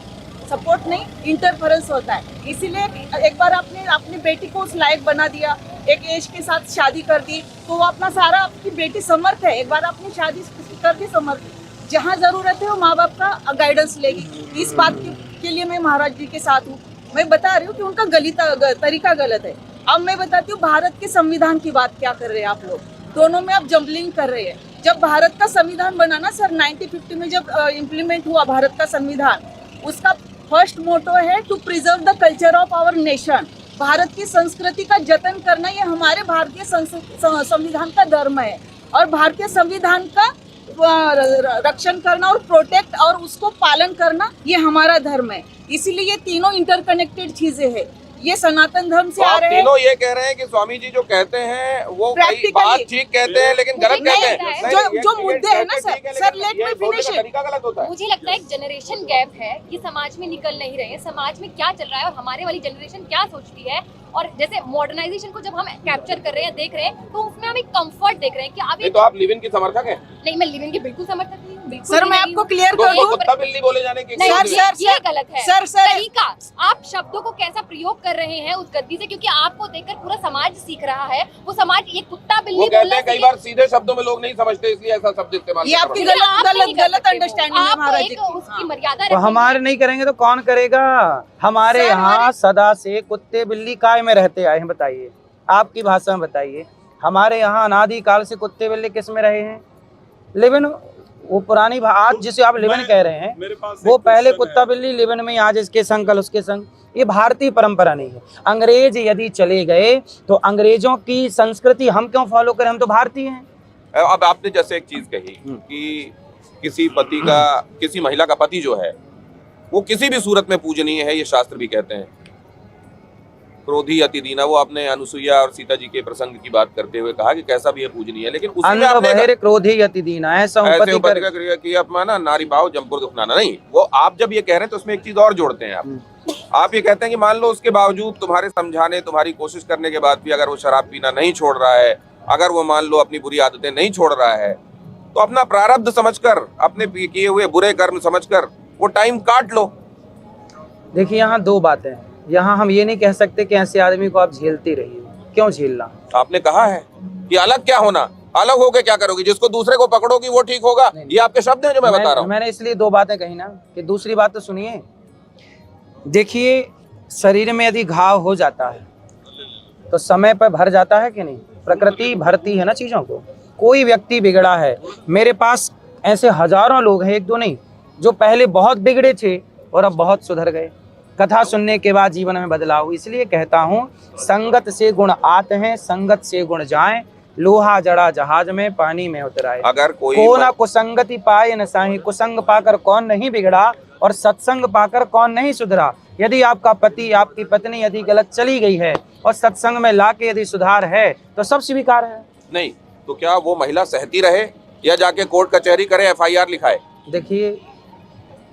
सपोर्ट नहीं इंटरफेरेंस होता है। इसीलिए एक बार आपने अपनी बेटी को उस लायक बना दिया, एक एज के साथ शादी कर दी, तो वो अपना सारा, आपकी बेटी समर्थ है, एक बार आपने शादी कर दी समर्थ, जहाँ जरूरत है वो माँ बाप का गाइडेंस लेगी। इस बात के लिए मैं महाराज जी के साथ हूँ। मैं बता रही हूँ कि उनका तरीका गलत है। अब मैं बताती हूँ भारत के संविधान की बात क्या कर रहे हैं आप लोग, दोनों में आप जम्बलिंग कर रहे हैं। जब भारत का संविधान बना ना सर, 1950 में जब इम्प्लीमेंट हुआ भारत का संविधान, उसका फर्स्ट मोटो है to preserve the culture of our nation. Bharat की संस्कृति का जतन करना ये हमारे भारतीय संविधान का धर्म है, और भारतीय संविधान का रक्षण करना और प्रोटेक्ट और उसको पालन करना ये हमारा धर्म है। इसीलिए ये तीनों इंटरकनेक्टेड चीजें हैं। ये सनातन धर्म से आ रहे हैं। तीनों ये कह रहे हैं कि स्वामी जी जो कहते हैं वो कई बात ठीक कहते हैं लेकिन गलत कहते हैं। जो मुद्दे है ना sir, let me finish it. तरीका गलत होता है। मुझे लगता है एक जनरेशन गैप है कि समाज में निकल नहीं रहे हैं, समाज में क्या चल रहा है और हमारे वाली जनरेशन क्या सोचती है और जैसे मॉडर्नाइजेशन को जब हम कैप्चर कर रहे हैं, देख रहे हैं, तो उसमें हम एक कंफर्ट देख रहे हैं कि अब नहीं तो आप लिव इन की समर्थक हैं? नहीं, मैं लिव इन की बिल्कुल समर्थक नहीं हूँ, बिल्कुल सर भी मैं नहीं आपको हूँ। क्लियर तो कर दूं। कुत्ता बिल्ली बोले जाने की नहीं, क्यों सर, ये गलत है। सर। तरीका, आप शब्दों को कैसा प्रयोग कर रहे हैं उस गद्दी से, क्योंकि आपको देखकर पूरा समाज सीख रहा है। वो समाज ये कुत्ता बिल्ली वो कहते बोलना हैं कई सीखे। बार सीधे शब्दों में लोग नहीं समझते, इसलिए ऐसा शब्द इस्तेमाल ये कर आपकी रहे हैं। लेकिन आप नहीं कर गलत सकते वो। अंडरस्टैंडिंग है आप महाराज एक जी की। उसकी मर्यादा तो हमारे नहीं करेंगे तो कौन करेगा? हमारे सर, यहाँ सदा से कुत्ते बिल्ली काय में रहते आए हैं, बताइए, आपकी भाषा में बताइए। हमारे यहाँ अनादि काल से कुत्ते बिल्ली किस में रहे हैं? लिविन, वो पुरानी आज जिसे आप लिविन कह रहे हैं, मेरे पास वो एक पहले क्वेश्चन कुत्ता बिल्ली लिविन में, आज इसके संग कल उसके संग। ये भारतीय परंपरा नहीं है। अंग्रेज यदि चले गए तो अंग्रेजों की संस्कृति हम क्यों फॉलो करें? हम तो भारतीय हैं। अब आपने जैसे एक चीज कही कि किसी पति का, किसी महिला का पति जो है वो किसी भी सूरत में पूजनीय है, ये शास्त्र भी कहते हैं। क्रोधी अति दीना, वो आपने अनुसुईया और सीता जी के प्रसंग की बात करते हुए कहा कि कैसा भी है पूजनीय है, लेकिन उसी में अन्न आपने बहिर क्रोधी अति दीना, ऐसा ऐसे उपति उपति कर। का क्रिया किया अपमाना, नारी भाव जमपुर दुखनाना। नहीं, वो आप जब ये कह रहे हैं तो उसमें एक चीज और जोड़ते हैं आप ये कहते हैं कि मान लो उसके बावजूद तुम्हारे समझाने, तुम्हारी कोशिश करने के बाद भी अगर वो शराब पीना नहीं छोड़ रहा है, अगर वो मान लो अपनी बुरी आदतें नहीं छोड़ रहा है, तो अपना प्रारब्ध समझकर, अपने किए हुए बुरे कर्म समझकर वो टाइम काट लो। देखिए, यहाँ दो बातें हैं। यहाँ हम ये नहीं कह सकते कि ऐसे आदमी को आप झेलती रहिए। क्यों झेलना? आपने कहा है कि अलग क्या होना, अलग होके क्या करोगी? जिसको दूसरे को पकड़ोगी वो ठीक होगा। ये आपके शब्द हैं जो मैं बता रहा हूँ। मैंने इसलिए दो बातें कही ना, कि दूसरी बात तो सुनिए। देखिए, शरीर में यदि घाव हो जाता है तो समय पर भर जाता है कि नहीं? प्रकृति भरती है ना चीजों को। कोई व्यक्ति बिगड़ा है, मेरे पास ऐसे हजारों लोग हैं, एक दो नहीं, जो पहले बहुत बिगड़े थे और अब बहुत सुधर गए। कथा सुनने के बाद जीवन में बदलाव। इसलिए कहता हूँ, संगत से गुण आते हैं, संगत से गुण जाएं, लोहा जड़ा जहाज में पानी में उतराए। अगर कोई को ना कुसंगति पाए न साही, कुसंग पाकर कौन नहीं बिगड़ा और सत्संग पाकर कौन नहीं सुधरा। यदि आपका पति, आपकी पत्नी यदि गलत चली गई है और सत्संग में लाके यदि सुधार है तो सब स्वीकार है। नहीं तो क्या वो महिला सहती रहे या जाके कोर्ट कचहरी करे, FIR लिखाए? देखिए,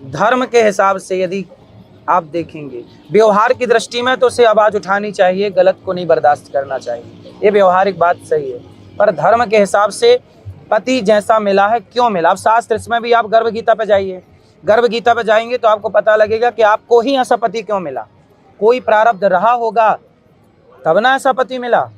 धर्म के हिसाब से यदि आप देखेंगे, व्यवहार की दृष्टि में तो उसे आवाज उठानी चाहिए, गलत को नहीं बर्दाश्त करना चाहिए, ये व्यवहारिक बात सही है। पर धर्म के हिसाब से पति जैसा मिला है, क्यों मिला? अब शास्त्र, इसमें भी आप गर्भ गीता पे जाइए, गर्भ गीता पे जाएंगे तो आपको पता लगेगा कि आपको ही ऐसा पति क्यों मिला। कोई प्रारब्ध रहा होगा तब ना ऐसा पति मिला।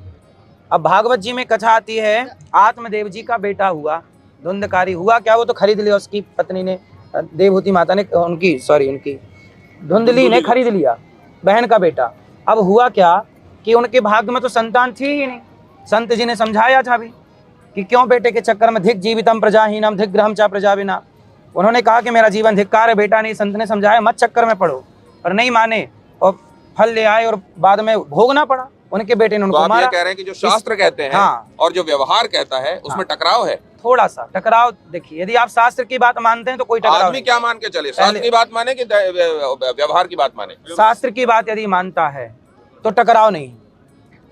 अब भागवत जी में कथा आती है, आत्मदेव जी का बेटा हुआ, धुंधकारी हुआ क्या? वो तो खरीद लिया उसकी पत्नी ने, देवहूति माता ने, उनकी धुंधली ने खरीद लिया, बहन का बेटा। अब हुआ क्या कि उनके भाग्य में तो संतान थी ही नहीं। संत जी ने समझाया था भी कि क्यों बेटे के चक्कर में धिक जीवितम प्रजाहीनम धिक ग्रहम चा प्रजाविना। उन्होंने कहा कि मेरा जीवन धिक्कार है, बेटा नहीं। संत ने समझाया मत चक्कर में पड़ो, पर नहीं माने और फल ले आए और बाद में भोगना पड़ा। उनके बेटे ने तो उनको आप ये मारा। कह रहे हैं कि जो शास्त्र कहते हैं हाँ। और जो व्यवहार कहता है उसमें टकराव है। थोड़ा सा टकराव। देखिए, यदि आप शास्त्र की बात मानते हैं तो कोई टकराव आदमी नहीं। क्या मान के चले, शास्त्र की बात माने कि व्यवहार की बात माने? शास्त्र की बात यदि मानता है तो टकराव नहीं,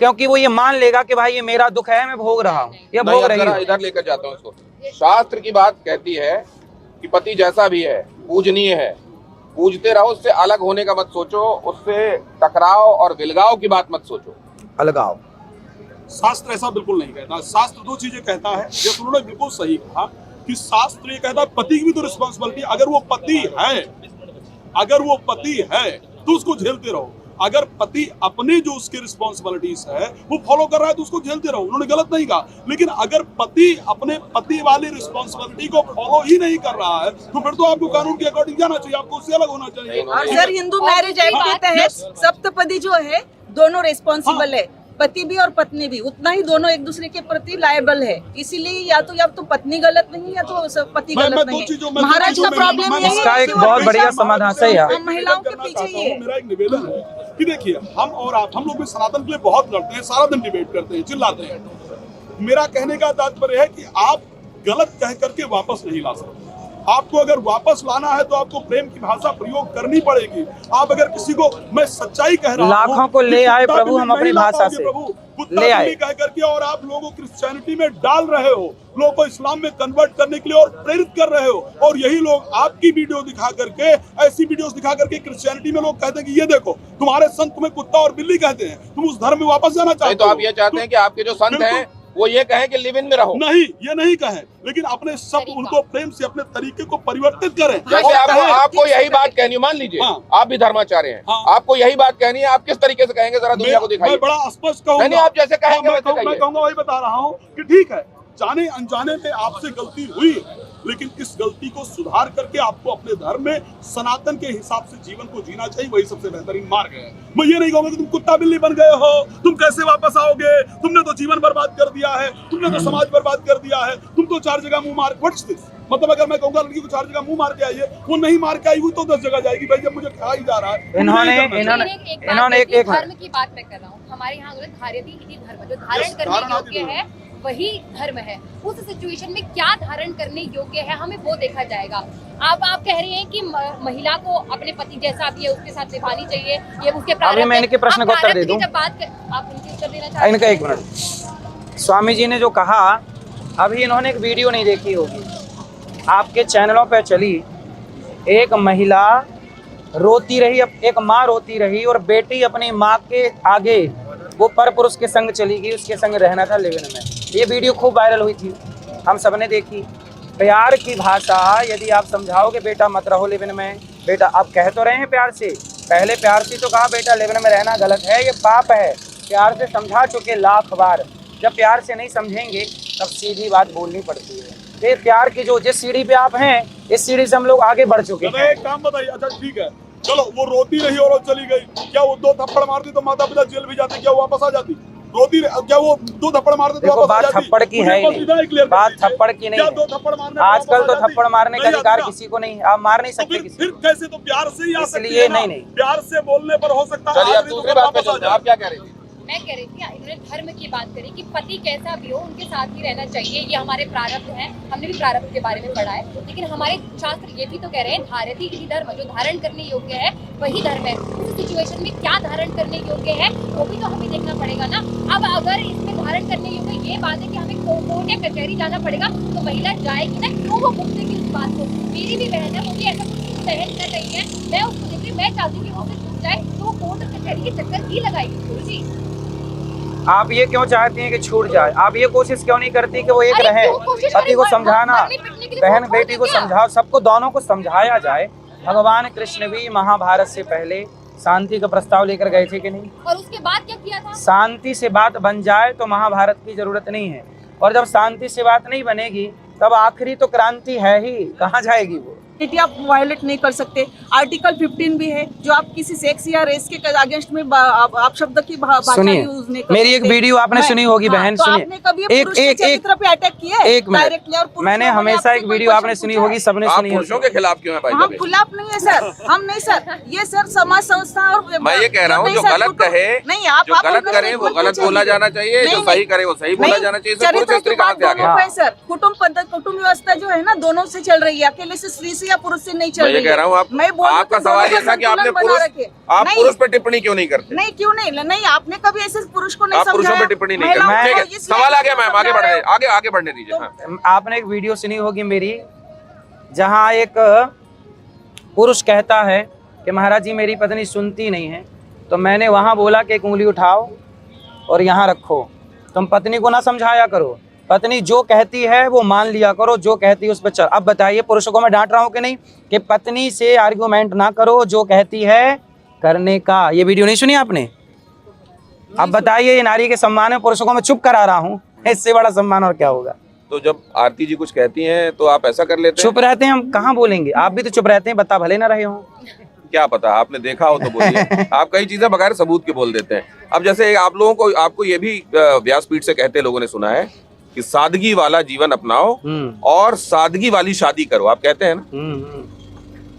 क्योंकि वो ये मान लेगा कि भाई ये मेरा दुख है, मैं भोग रहा हूँ, ये भोग रही हूँ। इधर लेकर जाता हूँ इसको। शास्त्र की बात कहती है कि पति जैसा भी है पूजनीय है, पूजते रहो, उससे अलग होने का मत सोचो, उससे टकराव और विलगाव की बात मत सोचो। अलगाव शास्त्र ऐसा बिल्कुल नहीं कहता। शास्त्र दो चीजें कहता है, जैसे उन्होंने बिल्कुल सही कहा कि शास्त्र ये कहता है पति की भी तो रिस्पॉन्सिबिलिटी। अगर वो पति है तो उसको झेलते रहो। अगर पति अपने जो उसकी रिस्पॉन्सिबिलिटीज है वो फॉलो कर रहा है तो उसको झेलते रहो, उन्होंने गलत नहीं कहा। लेकिन अगर पति अपने पति वाली रिस्पॉन्सिबिलिटी को फॉलो ही नहीं कर रहा है तो फिर तो आपको कानून के अकॉर्डिंग जाना चाहिए, आपको उससे अलग होना चाहिए। और सर, हिंदू मैरिज एक्ट के तहत सप्तपदी जो है दोनों रिस्पॉन्सिबल है, पति भी और पत्नी भी उतना ही, दोनों एक दूसरे के प्रति लायबल है। इसीलिए या तो पत्नी गलत नहीं या तो पति गलत नहीं है। महाराज का प्रॉब्लम यही है इसका एक बहुत बढ़िया समाधान सही है। महिलाओं के पीछे ही है। मेरा एक निवेदन है कि देखिए, हम और आप, हम लोग भी सनातन के लिए बहुत लड़ते हैं, सारा दिन डिबेट करते हैं, चिल्लाते हैं। मेरा कहने का तात्पर्य है कि आप गलत कह करके वापस नहीं ला सकते। आपको अगर वापस लाना है तो आपको प्रेम की भाषा प्रयोग करनी पड़ेगी। आप अगर किसी को, मैं सच्चाई कह रहा हूं, लाखों को ले आए प्रभु हम अपनी भाषा से। प्रभु कुत्ता ले आए। बिल्ली कह करके और आप लोगों को क्रिश्चियनिटी में डाल रहे हो, लोगों को इस्लाम में कन्वर्ट करने के लिए और प्रेरित कर रहे हो। और यही लोग आपकी वीडियो दिखा करके, ऐसी वीडियोस दिखा करके क्रिश्चियनिटी में लोग कहते हैं कि ये देखो तुम्हारे संत तुम्हें कुत्ता और बिल्ली कहते हैं, तुम उस धर्म में वापस जाना चाहते तो हो। आप ये चाहते हैं कि आपके जो संत हैं वो ये कहें कि लिव इन में रहो? नहीं, ये नहीं कहे, लेकिन अपने शब्द उनको प्रेम से अपने तरीके को परिवर्तित करें। जैसे और कहें- आपको यही बात कहनी है, मान लीजिए हाँ। आप भी धर्माचार्य हैं, हाँ। आपको यही बात कहनी है, आप किस तरीके से कहेंगे जरा दुनिया को दिखाइए। मैं बड़ा स्पष्ट कहूंगा। नहीं, आप जैसे कहेंगे मैं वैसे कहिए। मैं कहूंगा, वही बता रहा हूँ कि ठीक है, जाने अनजाने में आपसे गलती हुई, लेकिन इस गलती को सुधार करके आपको अपने धर्म में सनातन के हिसाब से जीवन को जीना चाहिए, वही सबसे बेहतरीन मार्ग है। मैं ये नहीं कहूंगा कि तुम कुत्ता बिल्ली बन गए हो, तुम कैसे वापस आओगे, तुमने तो जीवन बर्बाद कर दिया है, तुमने तो समाज बर्बाद कर दिया है, तुम तो 4 जगह मुंह मार। What's this? मतलब अगर मैं कहूंगा लड़की को 4 जगह मुंह मार के आई है, वो नहीं मार के आई हुई तो 10 जगह जाएगी। भाई जब मुझे कहा ही जा रहा है, इन्होंने एक धर्म की बात मैं कर रहा हूँ। हमारे यहाँ धार्यति इति धर्म, जो धारण करने योग्य है वही धर्म है। उस सिचुएशन में क्या धारण करने योग्य है हमें वो देखा जाएगा। आप कह रहे हैं कि महिला को अपने पति जैसा भी है उसके साथ निभानी चाहिए, ये उसके प्रारब्ध अभी मैं इनके प्रश्न का उत्तर दे दूं। जब बात आप उनके उत्तर देना चाहते हैं? इनका 1 मिनट। स्वामी जी ने जो कहा, अभी इन्होंने एक वीडियो नहीं देखी होगी, आपके चैनलों पे चली, एक महिला रोती रही, एक माँ रोती रही और बेटी अपनी माँ के आगे वो पर पुरुष के संग चली गई, उसके संग रहना था लिव इन में। ये वीडियो खूब वायरल हुई थी, हम सबने देखी। प्यार की भाषा यदि आप समझाओगे, बेटा मत रहो लिव इन में, बेटा आप कह तो रहे हैं प्यार से, पहले प्यार से तो कहा बेटा लिव इन में रहना गलत है, ये पाप है, प्यार से समझा चुके लाख बार। जब प्यार से नहीं समझेंगे तब सीधी बात बोलनी पड़ती है। ये प्यार की जो जिस सीढ़ी पे आप हैं, इस सीढ़ी से हम लोग आगे बढ़ चुके हैं। एक काम बताइए, अच्छा ठीक है, चलो वो रोती रही और वो चली गई, क्या वो 2 थप्पड़ मारती तो माता पिता जेल भी जाते, क्या वो वापस आ जाती? रोती क्या वो 2 थप्पड़ मारते तो देखो वापस आ बात जाती? थप्पड़ की है ही नहीं, बात थप्पड़ की नहीं क्या है। 2 थप्पड़ मारने पे आजकल वापस तो आ जाती? थप्पड़ मारने का नहीं अधिकार आता। किसी को नहीं है, आप मार नहीं तो सकते फिर किसी फिर को। कैसे? तो प्यार से ही आ सकती इसलिए है ना। नहीं। प्यार से बोलने पर हो सकता है, चलिए आज आप नहीं तो दूसरी कल बात पे वापस आ चलते हैं, जाए। आप क्या कह रही थी? मैं कह रही थी इन्होंने धर्म की बात करी कि पति कैसा भी हो उनके साथ ही रहना चाहिए, ये हमारे प्रारब्ध हैं, हमने भी प्रारब्ध के बारे में पढ़ा है। लेकिन हमारे शास्त्र ये भी तो कह रहे हैं धार्यति इति धर्म, जो धारण करने योग्य है वही धर्म है। उस सिचुएशन में क्या धारण करने योग्य है वो भी तो हमें देखना पड़ेगा ना। अब अगर इसमें धारण करने योग्य ये बात है कि हमें कोर्ट या कचहरी जाना पड़ेगा, तो महिला जाएगी ना, क्यों वो भुगतेगी उस बात को? मेरी भी बहन है, वो भी ऐसा कुछ सहन कर रही है, मैं उसको देख रही, मैं चाहती हूँ कि वो उसे छूट जाए, तो वो कोर्ट और कचहरी के चक्कर ही लगाएगी। गुरुजी आप ये क्यों चाहती हैं कि छूट जाए? आप ये कोशिश क्यों नहीं करती कि वो एक अरे रहे? क्यों कोशिश पति को करें? समझाना, मारने पीटने के लिए बहन वो बेटी को छोड़ दे क्या? समझाओ, सबको दोनों को समझाया जाए। भगवान कृष्ण भी महाभारत से पहले शांति का प्रस्ताव लेकर गए थे कि नहीं? और उसके बाद क्या किया था? शांति से बात बन जाए तो महाभारत की जरूरत नहीं है, और जब शांति से बात नहीं बनेगी तब आखिरी तो क्रांति है ही, कहाँ जाएगी वो? आप वायलेट नहीं कर सकते। आर्टिकल 15 भी है जो आप किसी सेक्स या रेस के अगेंस्ट में आप शब्द की भाषा सुनिए, यूज नहीं कर मेरी एक सकते। वीडियो आपने सुनी होगी बहन, तो सुनिए। आपने कभी एक पुरुष के एक चरित्र पे अटैक किया है? एक Directly और मिनट, पुरुष मैंने लोगों ने हमेशा आपसे एक कोई वीडियो आपने क्वेश्चन सुनी पूछा होगी, सबने आप सुनी पुरुषों होगी। के खिलाफ क्यों है भाई? हम खिलाफ नहीं है सर, हम नहीं सर, ये सर समाज संस्था और मैं ये कह रहा हूँ जो गलत कहे, नहीं आप जो गलत करे वो गलत बोला जाना चाहिए, जो सही करे वो सही बोला जाना चाहिए। इसमें पुरुष स्त्री कहाँ से आ गया? सर कुटुंब व्यवस्था जो है ना दोनों से चल रही है, अकेले से स्त्री से या पुरुष से नहीं चल मैं ये रही है। कह रहा हूँ आपका सवाल ये था कि आपने पुरुष पे टिप्पणी क्यों नहीं करते? नहीं क्यों नहीं, आपने कभी ऐसे पुरुष को नहीं आप पुरुषों समझाया। पे टिप्पणी नहीं महिलाओं करते। को ठीक है, इसलिए सवाल आ गया मैम, आगे समझा बढ़ने रहे हो। आगे बढ़ने दीजिए। हाँ। आपने एक वीडियो सुनी होगी मेरी, जहाँ एक पुरुष कहता है कि महाराज जी मेरी पत्नी सुनती नहीं है, तो मैंने वहाँ बोला कि एक उंगली उठाओ और यहाँ रखो, तुम पत्नी को ना समझाया करो, पत्नी जो कहती है वो मान लिया करो, जो कहती है उस पर चल। अब बताइए, पुरुषों को मैं डांट रहा हूँ कि नहीं कि पत्नी से आर्गुमेंट ना करो, जो कहती है करने का। ये वीडियो नहीं सुनी आपने? अब बताइए, ये नारी के सम्मान में पुरुषों को मैं चुप करा रहा हूँ, इससे बड़ा सम्मान और क्या होगा? तो जब आरती जी कुछ कहती हैं तो आप ऐसा कर लेते हैं? चुप रहते हैं, हम कहाँ बोलेंगे? आप भी तो चुप रहते हैं, बता भले ना रहे हो। क्या पता, आपने देखा हो तो बोलिए। आप कई चीजें बगैर सबूत के बोल देते हैं। अब जैसे आप लोगों को, आपको ये भी व्यासपीठ से कहते लोगों ने सुना है कि सादगी वाला जीवन अपनाओ और सादगी वाली शादी करो, आप कहते हैं ना।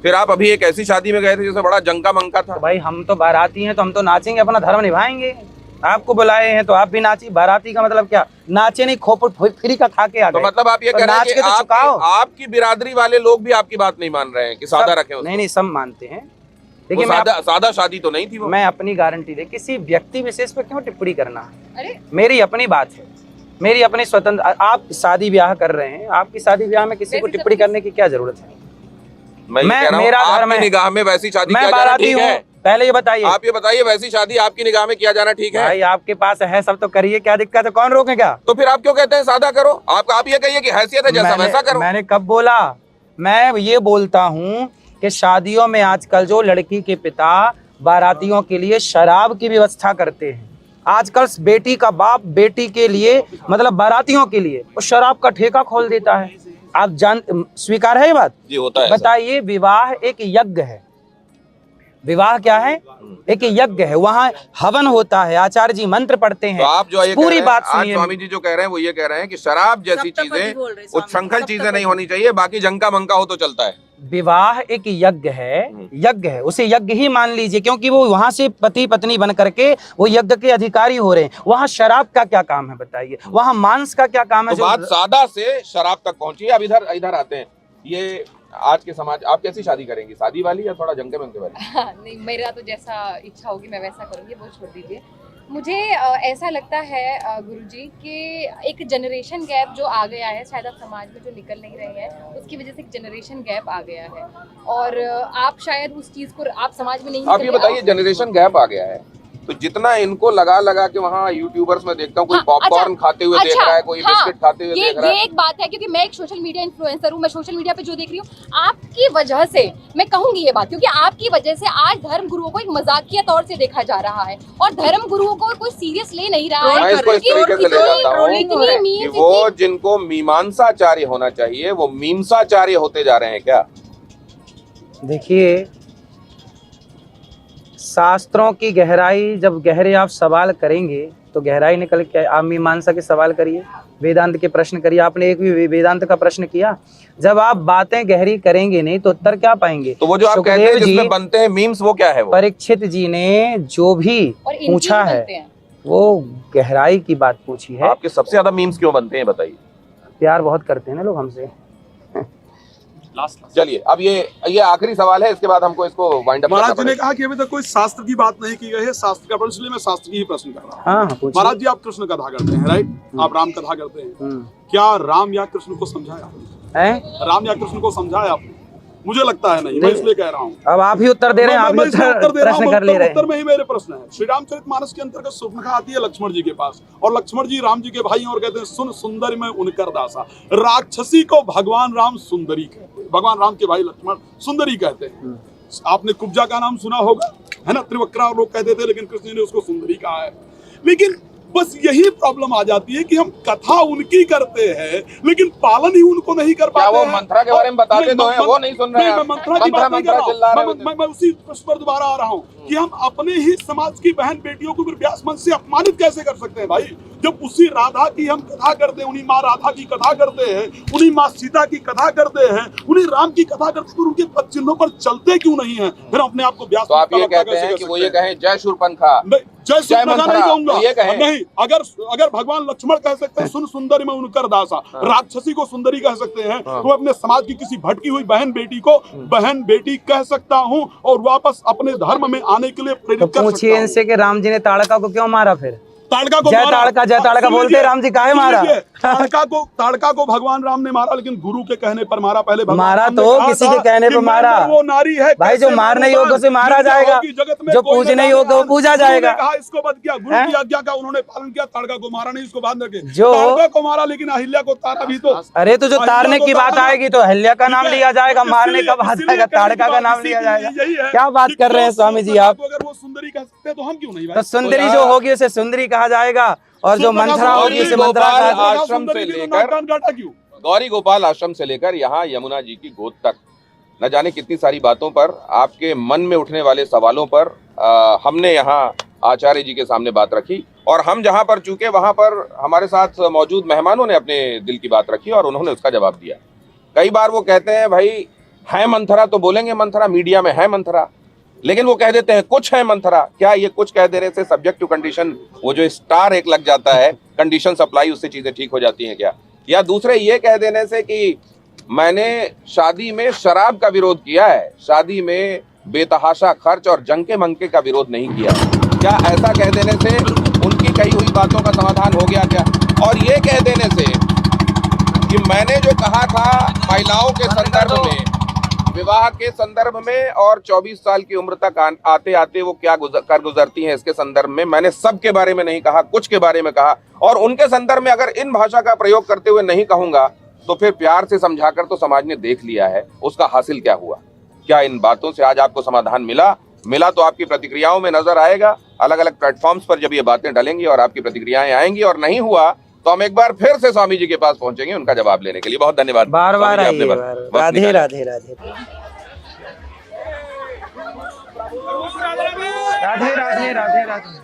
फिर आप अभी एक ऐसी शादी में गए थे जिसमें बड़ा जंका मंका था। तो भाई हम तो बाराती हैं, तो हम तो नाचेंगे, अपना धर्म निभाएंगे। आपको बुलाए हैं तो आप भी नाची। बाराती का मतलब क्या? नाचे नहीं, खोपट फ्री का खा के आ गए। तो मतलब आप ये तो कह रहे हैं नाच कि के तो चुकाओ। आपकी बिरादरी वाले लोग भी आपकी बात नहीं मान रहे हैं कि सादा रखें उसको? नहीं, सब मानते हैं, देखिए सादा शादी तो नहीं थी वो। मैं अपनी गारंटी दे, किसी व्यक्ति विशेष पर क्यों टिप्पणी करना है? अरे मेरी अपनी बात है, मेरी अपनी स्वतंत्र। आप शादी ब्याह कर रहे हैं, आपकी शादी ब्याह में किसी को टिप्पणी करने की क्या जरूरत है? मैं कह रहा हूं, मेरा धर्म आपकी है, निगाह में वैसी शादी मैं किया जाना बाराती ठीक हूँ। है? पहले ये बताइए, आप ये बताइए, वैसी शादी आपकी निगाह में किया जाना ठीक है? भाई आपके पास है सब तो करिए, क्या दिक्कत है, कौन रोकेगा? तो फिर आप क्यों कहते हैं सादा करो? आप ये कहिए कि हैसियत है जैसा वैसा करो। मैंने कब बोला? मैं ये बोलता हूँ कि शादियों में आजकल जो लड़की के पिता बारातियों के लिए शराब की व्यवस्था करते हैं, आजकल बेटी का बाप बेटी के लिए मतलब बारातियों के लिए वो शराब का ठेका खोल देता है। आप जान स्वीकार है ये बात? जी होता है। बताइए, विवाह एक यज्ञ है। विवाह क्या है? एक यज्ञ है, वहाँ हवन होता है, आचार्य जी मंत्र पढ़ते हैं। तो आप जो ये पूरी बात आज सुनिए। स्वामी जी जो कह रहे हैं वो ये कह रहे हैं कि शराब जैसी चीजें, उच्छृंखल चीजें नहीं होनी चाहिए, बाकी जंका मंका हो तो चलता है। विवाह एक यज्ञ है, यज्ञ है, उसे यज्ञ ही मान लीजिए, क्योंकि वो वहां से पति पत्नी बन करके वो यज्ञ के अधिकारी हो रहे हैं। वहां शराब का क्या काम है बताइए? वहां मांस का क्या काम है? तो बात सादा से शराब तक पहुंची। अब इधर आते हैं। ये आज के समाज, आप कैसी शादी करेंगी, शादी वाली या थोड़ा जंके मंके वाली? नहीं, मेरा तो जैसा इच्छा होगी मैं वैसा करूँगी, वो छोड़ दीजिए। मुझे ऐसा लगता है गुरुजी कि एक जनरेशन गैप जो आ गया है, शायद आप समाज में जो निकल नहीं रहे हैं उसकी वजह से एक जनरेशन गैप आ गया है, और आप शायद उस चीज़ को आप समाज में नहीं। आप ये बताइए, जनरेशन गैप आ गया है तो जितना इनको लगा के वहाँ यूट्यूबर्स में देखता हूँ, कोई पॉपकॉर्न खाते हुए देख रहा है, कोई बिस्किट खाते हुए देख रहा है। ये एक बात है, क्योंकि मैं एक सोशल मीडिया इन्फ्लुएंसर हूँ, मैं सोशल मीडिया पे जो देख रही हूँ आपकी वजह से मैं कहूंगी ये बात, क्योंकि आपकी वजह से आज धर्म गुरुओं को एक मजाकिया तौर से देखा जा रहा है और धर्म गुरुओं को कोई सीरियस ले नहीं रहा है। मैं इसको इस तरीके से ले जाता हूँ कि वो जिनको मीमांसाचार्य होना चाहिए वो मीमसाचार्य होते जा रहे हैं क्या? देखिए, शास्त्रों की गहराई जब गहरे आप सवाल करेंगे तो गहराई निकल के आप मीमांसा के सवाल करिए, वेदांत के प्रश्न करिए। आपने एक भी वेदांत का प्रश्न किया? जब आप बातें गहरी करेंगे नहीं तो उत्तर क्या पाएंगे? तो वो जो आप कहते हैं जिसमें बनते हैं मीम्स, वो क्या है? वो परीक्षित जी ने जो भी पूछा है वो गहराई की बात पूछी है। आपके सबसे ज्यादा मीम्स क्यों बनते हैं बताइए? प्यार बहुत करते हैं ना लोग हमसे। चलिए, अब ये आखिरी सवाल है, इसके बाद हमको इसको वाइंड अप करना महाराज जी ने पड़ेगा। कहा कि अभी तक कोई शास्त्र की बात नहीं की गई है, शास्त्र का प्रश्न, इसलिए मैं शास्त्र की ही प्रश्न कर रहा हूँ। हाँ, पूछिए। महाराज जी, आप कृष्ण कथा करते हैं, राइट? आप राम कथा करते हैं, क्या राम या कृष्ण को समझाया आपने? राम या कृष्ण को समझाया आपने? मुझे लगता है नहीं, मैं इसलिए कह रहा हूँ। अब आप ही उत्तर दे रहे हैं, आप ही प्रश्न कर ले रहे हैं। उत्तर में ही मेरे प्रश्न है। श्री रामचरितमानस के अंतर्गत सुर्पनखा आती है लक्ष्मण जी के पास, और लक्ष्मण जी राम जी के भाई और कहते हैं, सुन सुंदरी में उनकर दासा। राक्षसी को भगवान राम सुंदरी कहते हैं, भगवान राम के भाई लक्ष्मण सुंदरी कहते हैं। आपने कुब्जा का नाम सुना होगा, है ना? त्रिवक्रा लोग कहते थे, लेकिन कृष्ण ने उसको सुंदरी कहा है। लेकिन बस यही प्रॉब्लम आ जाती है कि हम कथा उनकी करते हैं लेकिन पालन ही उनको नहीं कर पाते। वो मंत्रा के बारे में बताते तो हैं, वो नहीं सुन रहे हैं। मैं मंत्रा की बात नहीं कर रहा हूं, मैं उसी प्रश्न पर दोबारा आ रहा हूं कि हम अपने ही समाज की बहन बेटियों को फिर व्यास मंच से अपमानित कैसे कर सकते हैं भाई? जब उसी राधा की हम कथा करते हैं, उन्हीं माँ राधा की कथा करते हैं, उन्हीं माँ सीता की कथा करते हैं, उन्हीं राम की कथा करते हैं, उनके पद चिन्हों पर चलते क्यों नहीं है? फिर अपने आप को व्यास। तो आप ये कहते हैं कि वो ये कहें जय शूरपनखा, जय शूरपनखा नहीं कहूंगा, ये कहें। नहीं, अगर भगवान लक्ष्मण कह सकते हैं सुन सुंदरी में उनकर दासा, राक्षसी को सुंदरी कह सकते हैं, तो मैं अपने समाज की किसी भटकी हुई बहन बेटी को बहन बेटी कह सकता हूं और वापस अपने धर्म में आने के लिए प्रेरित कर सकता हूं। पूछिए इनसे कि राम जी ने ताड़का को क्यों मारा? फिर ताड़का को जय ताड़का बोलते राम जी काहे मारा? ताड़का को भगवान राम ने मारा, लेकिन गुरु के कहने पर मारा। पहले मारा तो किसी के कहने पर मारा। वो नारी है भाई, जो मारने योग्य से मारा जाएगा, जो पूजने योग्य वो पूजा जाएगा। कहा इसको बद किया, गुरु की आज्ञा का उन्होंने पालन किया, ताड़का को मारा नहीं, इसको बांध रखे। जो ताड़का को मारा लेकिन अहिल्या को तारा भी तो। अरे तो जो तारने की बात आएगी तो अहिल्या का नाम लिया जाएगा, मारने का बात आएगा ताड़का का नाम लिया जाएगा। क्या बात कर रहे हैं स्वामी जी आप? अगर वो सुंदरी कह सकते हैं तो हम क्यों नहीं? तो सुंदरी जो होगी उसे सुंदरी कहा जाएगा और जो मंथरा होगी उसे मंथरा कहा जाएगा। आश्रम से लेकर गौरी गोपाल आश्रम से लेकर यहाँ यमुना जी की गोद तक, न जाने कितनी सारी बातों पर, आपके मन में उठने वाले सवालों पर हमने यहाँ आचार्य जी के सामने बात रखी, और हम जहाँ पर चूके वहाँ पर हमारे साथ मौजूद मेहमानों ने अपने दिल की बात रखी और उन्होंने उसका जवाब दिया। कई बार वो कहते हैं भाई है मंथरा तो बोलेंगे मंथरा, मीडिया में है मंथरा, लेकिन वो कह देते हैं कुछ है मंथरा। क्या ये कुछ कह देने से सब्जेक्ट टू कंडीशन, वो जो स्टार एक लग जाता है, कंडीशन सप्लाई, उससे चीजें ठीक हो जाती हैं क्या? या दूसरे ये कह देने से कि मैंने शादी में शराब का विरोध किया है, शादी में बेतहाशा खर्च और जंके मंके का विरोध नहीं किया। क्या ऐसा कह देने से उनकी कही हुई बातों का समाधान हो गया क्या? और ये कह देने से कि मैंने जो कहा था महिलाओं के संदर्भ में, विवाह के संदर्भ में और 24 साल की उम्र तक आते आते वो क्या कर गुजरती हैं इसके संदर्भ में, मैंने सबके बारे में नहीं कहा, कुछ के बारे में कहा। और उनके संदर्भ में अगर इन भाषा का प्रयोग करते हुए नहीं कहूंगा तो फिर प्यार से समझाकर तो समाज ने देख लिया है, उसका हासिल क्या हुआ? क्या इन बातों से आज आपको समाधान मिला तो आपकी प्रतिक्रियाओं में नजर आएगा। अलग अलग प्लेटफॉर्म्स पर जब ये बातें डलेंगी और आपकी प्रतिक्रियाएं आएंगी, और नहीं हुआ तो हम एक बार फिर से स्वामी जी के पास पहुंचेंगे उनका जवाब लेने के लिए। बहुत धन्यवाद। बार बार स्वामी जी, आइए। आपने वक्त राधे निकाला। राधे राधे राधे राधे राधे राधे।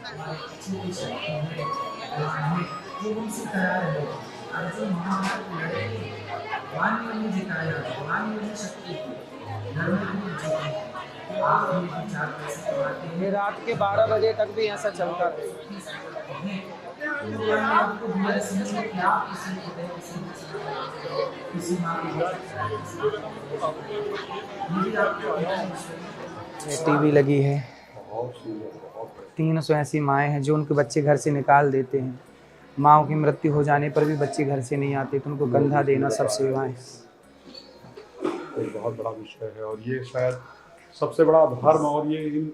ये रात के 12 बजे तक भी ऐसा चलता है। टीवी लगी है। 300 ऐसी माएँ हैं जो उनके बच्चे घर से निकाल देते हैं। माँओं की मृत्यु हो जाने पर भी बच्चे घर से नहीं आते तो उनको कंधा देना सब सेवाएं। एक बहुत बड़ा विषय है और ये शायद सबसे बड़ा धर्म, और ये इन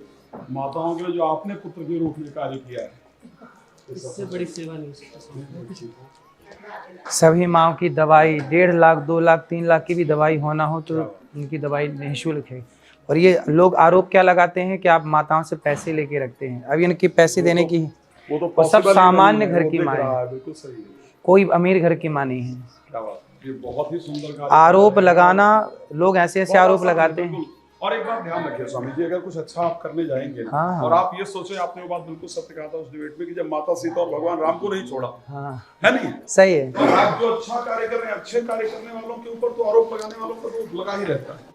माताओं के लिए जो आपने पुत्र के रूप में कार्य किया है, इससे बड़ी सेवा नहीं हो सकती। सभी माँओं की दवाई 1.5 लाख 2 लाख 3 लाख की भी दवाई होना हो तो उनकी दवाई निःशुल्क है। और ये लोग आरोप क्या लगाते हैं कि आप माताओं से पैसे लेके रखते हैं। अभी इनकी पैसे देने की वो तो और सब possible ही सामान्य नहीं है, घर वो की दिख माँ रहा है, है, बिल्कुल सही है। कोई अमीर घर की माँ नहीं है। क्या बात, ये बहुत ही सुंदर कार्य। आरोप लगाना, लोग ऐसे ऐसे आरोप लगाते हैं। बिल्कुल। और एक बात ध्यान रखिए स्वामी जी, अगर कुछ अच्छा आप करने जाएंगे ना, हाँ। और आप ये सोचे, आपने वो बात बिल्कुल सत्य कहा था उस डिबेट में कि जब माता सीता और भगवान राम को नहीं छोड़ा, हाँ है नहीं? सही है। और आप जो अच्छा कार्य कर रहे हैं, अच्छे कार्य करने वालों के ऊपर तो आरोप लगाने वालों पर तो लगा ही रहता है।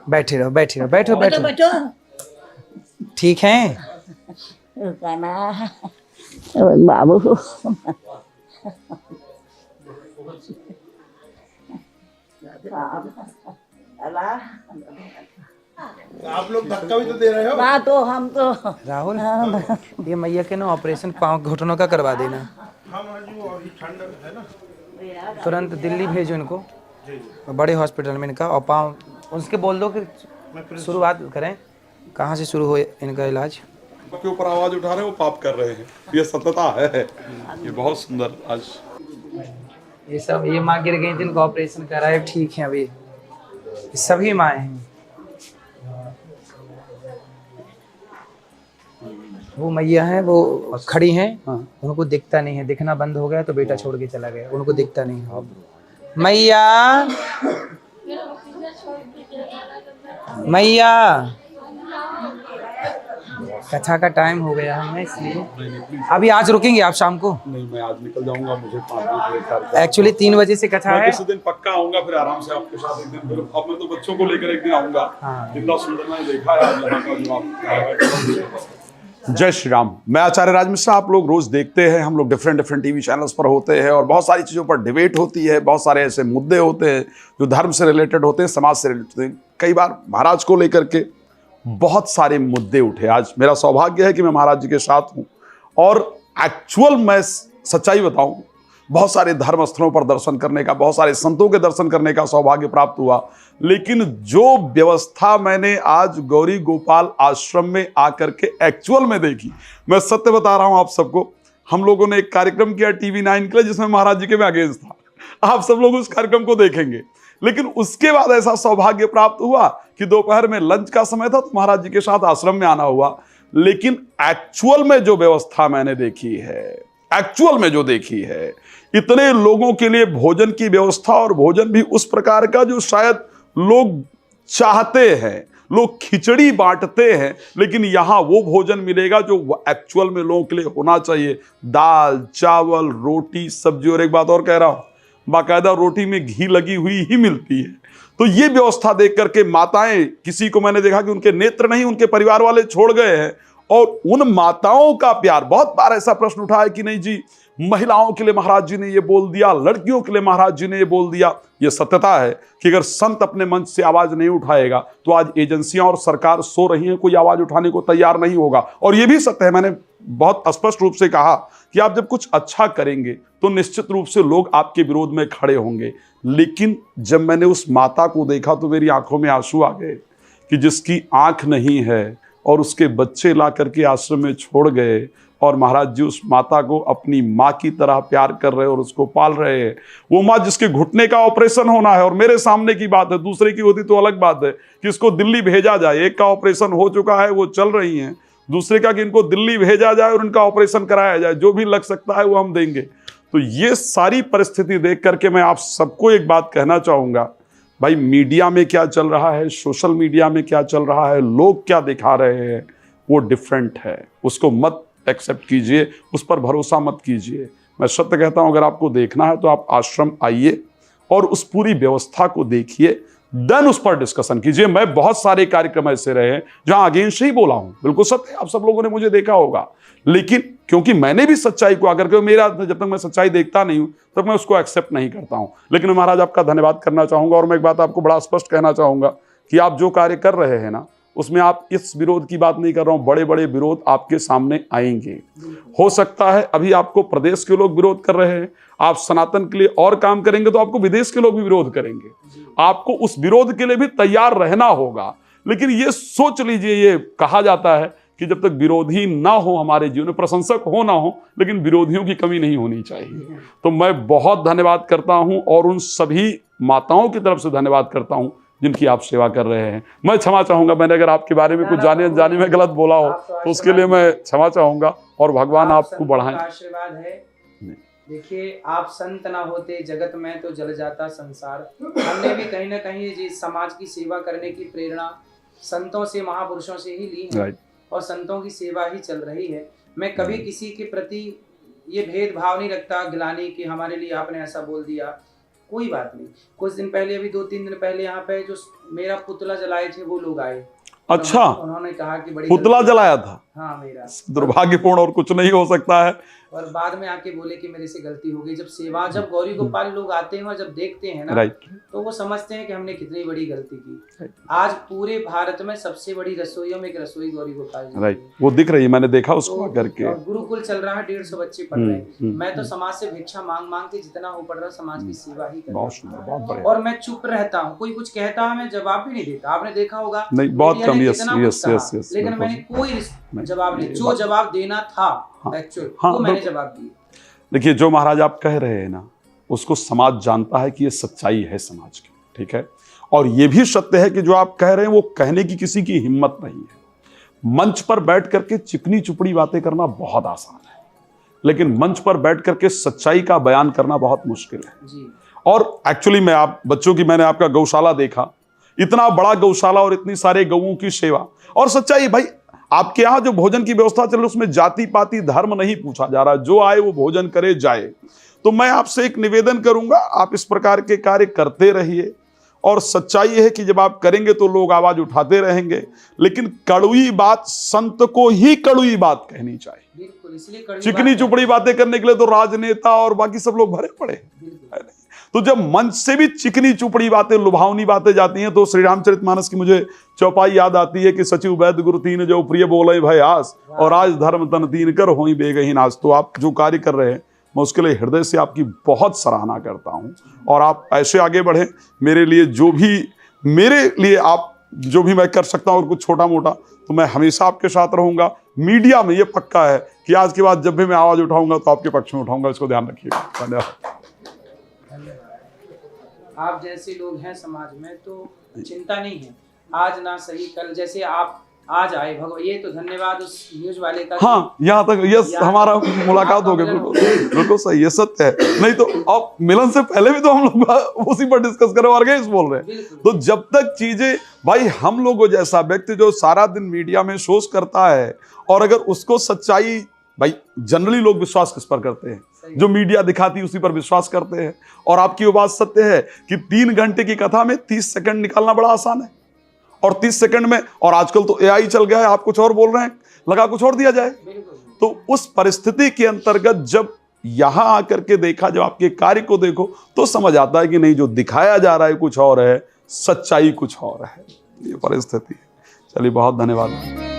बैठे रहो बैठे रहो, बैठो बैठो। ठीक है बाबू आप लोग धक्का भी तो दे रहे हो। बात तो हम तो राहुल, ये मैया के ना ऑपरेशन पाँव घुटनों का करवा देना। तुरंत दिल्ली भेजो इनको, बड़े हॉस्पिटल में इनका, और पाँव उसके बोल दो कि शुरुआत करें। कहाँ से शुरू हो इनका इलाज? के ऊपर आवाज उठा रहे हो, पाप कर रहे हैं, ये सत्यता है। ये बहुत सुंदर। आज ये सब, ये माँ गिर गई थी, इनका ऑपरेशन कराए, ठीक है अभी। सभी माएँ हैं। वो मैया हैं, वो खड़ी हैं, उनको दिखता नहीं है, दिखना बंद हो गया तो बेटा छोड़ के चला गया, उनको दिखता नहीं है। मैया मैया, कथा का टाइम हो गया हमें, इसलिए अभी आज रुकेंगे आप शाम को? नहीं, मैं आज निकल जाऊंगा, मुझे 5 बजे एक्चुअली 3 बजे से कथा मैं है। किसी दिन पक्का आऊंगा, फिर आराम से आपके साथ एक दिन। फिर अब मैं तो बच्चों को लेकर एक दिन आऊंगा। हाँ। इतना सुंदर मैंने देखा है आज यहाँ का जो आप। जय श्री राम। मैं आचार्य राज मिश्रा। आप लोग रोज देखते हैं, हम लोग डिफरेंट टीवी चैनल्स पर होते हैं और बहुत सारी चीज़ों पर डिबेट होती है। बहुत सारे ऐसे मुद्दे होते हैं जो धर्म से रिलेटेड होते हैं, समाज से रिलेटेड होते हैं। कई बार महाराज को लेकर के बहुत सारे मुद्दे उठे। आज मेरा सौभाग्य है कि मैं महाराज जी के साथ हूँ और एक्चुअल मैं सच्चाई बताऊं, बहुत सारे धर्म स्थलों पर दर्शन करने का, बहुत सारे संतों के दर्शन करने का सौभाग्य प्राप्त हुआ। लेकिन जो व्यवस्था मैंने आज गौरी गोपाल आश्रम में आकर के एक्चुअल में देखी, मैं सत्य बता रहा हूं आप सबको। हम लोगों ने एक कार्यक्रम किया TV9 के लिए जिसमें महाराज जी के मैं अगेंस्ट था। आप सब लोग उस कार्यक्रम को देखेंगे। लेकिन उसके बाद ऐसा सौभाग्य प्राप्त हुआ कि दोपहर में लंच का समय था तो महाराज जी के साथ आश्रम में आना हुआ। लेकिन एक्चुअल में जो व्यवस्था मैंने देखी है, एक्चुअल में जो देखी है, इतने लोगों के लिए भोजन की व्यवस्था, और भोजन भी उस प्रकार का जो शायद लोग चाहते हैं। लोग खिचड़ी बांटते हैं, लेकिन यहां वो भोजन मिलेगा जो एक्चुअल में लोगों के लिए होना चाहिए। दाल, चावल, रोटी, सब्जी, और एक बात और कह रहा हूं, बाकायदा रोटी में घी लगी हुई ही मिलती है। तो ये व्यवस्था देख करके माताएं, किसी को मैंने देखा कि उनके नेत्र नहीं, उनके परिवार वाले छोड़ गए हैं और उन माताओं का प्यार। बहुत बार ऐसा प्रश्न उठा है कि नहीं जी, महिलाओं के लिए महाराज जी ने ये बोल दिया, लड़कियों के लिए महाराज जी ने ये बोल दिया। ये सत्यता है कि अगर संत अपने मंच से आवाज नहीं उठाएगा तो आज एजेंसियां और सरकार सो रही हैं, कोई आवाज उठाने को तैयार नहीं होगा। और ये भी सत्य है, मैंने बहुत स्पष्ट रूप से कहा कि आप जब कुछ अच्छा करेंगे तो निश्चित रूप से लोग आपके विरोध में खड़े होंगे। लेकिन जब मैंने उस माता को देखा तो मेरी आंखों में आंसू आ गए कि जिसकी आंख नहीं है और उसके बच्चे ला करके आश्रम में छोड़ गए, और महाराज जी उस माता को अपनी माँ की तरह प्यार कर रहे हैं और उसको पाल रहे हैं। वो माँ जिसके घुटने का ऑपरेशन होना है, और मेरे सामने की बात है, दूसरे की होती तो अलग बात है कि इसको दिल्ली भेजा जाए। एक का ऑपरेशन हो चुका है, वो चल रही हैं, दूसरे का कि इनको दिल्ली भेजा जाए और इनका ऑपरेशन कराया जाए, जो भी लग सकता है वो हम देंगे। तो ये सारी परिस्थिति देख करके मैं आप सबको एक बात कहना चाहूँगा, भाई मीडिया में क्या चल रहा है, सोशल मीडिया में क्या चल रहा है, लोग क्या दिखा रहे हैं, वो डिफरेंट है। उसको मत एक्सेप्ट कीजिए, उस पर भरोसा मत कीजिए। मैं सत्य कहता हूं, अगर आपको देखना है तो आप आश्रम आइए और उस पूरी व्यवस्था को देखिए, देन उस पर डिस्कशन कीजिए। मैं बहुत सारे कार्यक्रम ऐसे रहे हैं जहां अगेंस्ट ही बोला हूं, बिल्कुल सत्य, आप सब लोगों ने मुझे देखा होगा। लेकिन क्योंकि मैंने भी सच्चाई को आकर के, मेरा जब तक मैं सच्चाई देखता नहीं हूं तब मैं उसको एक्सेप्ट नहीं करता हूं। लेकिन महाराज आपका धन्यवाद करना चाहूंगा, और मैं एक बात आपको बड़ा स्पष्ट कहना चाहूंगा कि आप जो कार्य कर रहे हैं ना, उसमें आप इस विरोध की बात नहीं कर रहा हूं, बड़े बड़े विरोध आपके सामने आएंगे। हो सकता है अभी आपको प्रदेश के लोग विरोध कर रहे हैं, आप सनातन के लिए और काम करेंगे तो आपको विदेश के लोग भी विरोध करेंगे। आपको उस विरोध के लिए भी तैयार रहना होगा। लेकिन ये सोच लीजिए, ये कहा जाता है कि जब तक विरोधी ना हो हमारे जीवन में, प्रशंसक हो ना हो, लेकिन विरोधियों की कमी नहीं होनी चाहिए। तो मैं बहुत धन्यवाद करता हूं, और उन सभी माताओं की तरफ से धन्यवाद करता हूं जिनकी आप सेवा कर रहे हैं। मैं क्षमा चाहूंगा, मैंने अगर आपके बारे में कुछ जाने अनजाने में गलत बोला हो तो उसके लिए मैं क्षमा चाहूंगा, और भगवान आपको बढ़ाएं। आशीर्वाद है। देखिए, आप संत ना होते जगत में तो जल जाता संसार। हमने भी कहीं ना कहीं जी समाज की सेवा करने की प्रेरणा संतों से, महापुरुषों से ही ली है, और संतों की सेवा ही चल रही है। मैं कभी किसी के प्रति ये भेदभाव नहीं रखता, गिलानी कि हमारे लिए आपने ऐसा बोल दिया, कोई बात नहीं। कुछ दिन पहले, अभी 2-3 दिन पहले यहाँ पे जो मेरा पुतला जलाए थे वो लोग आए। अच्छा, उन्होंने कहा कि बड़ी पुतला जलाया था? हाँ, मेरा। दुर्भाग्यपूर्ण, और कुछ नहीं हो सकता है। और बाद में आके बोले कि मेरे से गलती हो गई। जब सेवा, जब गौरी गोपाल लोग आते हैं और जब देखते हैं ना, तो वो समझते हैं कि हमने कितनी बड़ी गलती की। आज पूरे भारत में सबसे बड़ी रसोइयों में एक रसोई गौरी गोपाल जी, वो दिख रही है, मैंने देखा उसको करके। गुरुकुल चल रहा है, 150 बच्चे पढ़ रहे हैं। मैं तो समाज से भिक्षा मांग मांग के जितना हो पड़ रहा, समाज की सेवा ही कर रहा हूं। और मैं चुप रहता हूँ, कोई कुछ कहता है मैं जवाब भी नहीं देता। आपने देखा होगा, नहीं, बहुत कम। यस, लेकिन मैंने कोई जवाब नहीं, जो जवाब देना था एक्चुअल वो मैंने जवाब दिया। देखिए, जो महाराज आप कह रहे हैं ना, उसको समाज जानता है कि ये सच्चाई है समाज की, ठीक है। और ये भी सत्य है कि जो आप कह रहे हैं वो कहने की किसी की हिम्मत नहीं है। मंच पर बैठ करके चिकनी चुपड़ी बातें करना बहुत आसान है, लेकिन मंच पर बैठ करके सच्चाई का बयान करना बहुत मुश्किल है जी। और एक्चुअली मैं आप बच्चों की, मैंने आपका गौशाला देखा, इतना बड़ा गौशाला और इतनी सारे गौओं की सेवा, और सच्चाई भाई आपके यहाँ जो भोजन की व्यवस्था चल रही है उसमें जाति पाति धर्म नहीं पूछा जा रहा, जो आए वो भोजन करे जाए। तो मैं आपसे एक निवेदन करूंगा, आप इस प्रकार के कार्य करते रहिए, और सच्चाई है कि जब आप करेंगे तो लोग आवाज उठाते रहेंगे। लेकिन कड़वी बात संत को ही कड़वी बात कहनी चाहिए, बिल्कुल। इसलिए चिकनी चुपड़ी बातें करने के लिए तो राजनेता और बाकी सब लोग भरे पड़े हैं। तो जब मंच से भी चिकनी चुपड़ी बातें, लुभावनी बातें जाती हैं, तो श्री रामचरितमानस की मुझे चौपाई याद आती है कि सचिव वैद्य गुरु तीन जो प्रिय बोले भय आस, और आज धर्म तन तीन कर होई बेगही नाश। तो आप जो कार्य कर रहे हैं मैं उसके लिए हृदय से आपकी बहुत सराहना करता हूं, और आप ऐसे आगे बढ़ें। मेरे लिए आप जो भी मैं कर सकता हूं और कुछ छोटा मोटा, तो मैं हमेशा आपके साथ रहूंगा। मीडिया में ये पक्का है कि आज के बाद जब भी मैं आवाज उठाऊंगा तो आपके पक्ष में उठाऊंगा, इसको ध्यान रखिएगा। धन्यवाद। आप जैसे लोग हैं समाज में तो चिंता नहीं है, आज ना सही कल, जैसे आप आज आए भगवान, ये तो धन्यवाद उस न्यूज वाले का। हाँ, यहाँ तक यस, हमारा मुलाकात हो गई, बिल्कुल सही, ये सत्य है। नहीं तो अब मिलन से पहले भी तो हम लोग उसी पर डिस्कस कर रहे हैं, बोल रहे हैं। तो जब तक चीजें, भाई हम लोगों जैसा व्यक्ति जो सारा दिन मीडिया में शोज करता है, और अगर उसको सच्चाई, भाई जनरली लोग विश्वास किस पर करते हैं, जो मीडिया दिखाती है उसी पर विश्वास करते हैं। और आपकी वो बात सत्य है कि 3 घंटे की कथा में 30 सेकंड निकालना बड़ा आसान है, और 30 सेकंड में, और आजकल तो एआई चल गया है, आप कुछ और बोल रहे हैं, लगा कुछ और दिया जाए। तो उस परिस्थिति के अंतर्गत जब यहां आकर के देखा, जब आपके कार्य को देखो, तो समझ आता है कि नहीं, जो दिखाया जा रहा है कुछ और है, सच्चाई कुछ और है। ये परिस्थिति है। चलिए, बहुत धन्यवाद।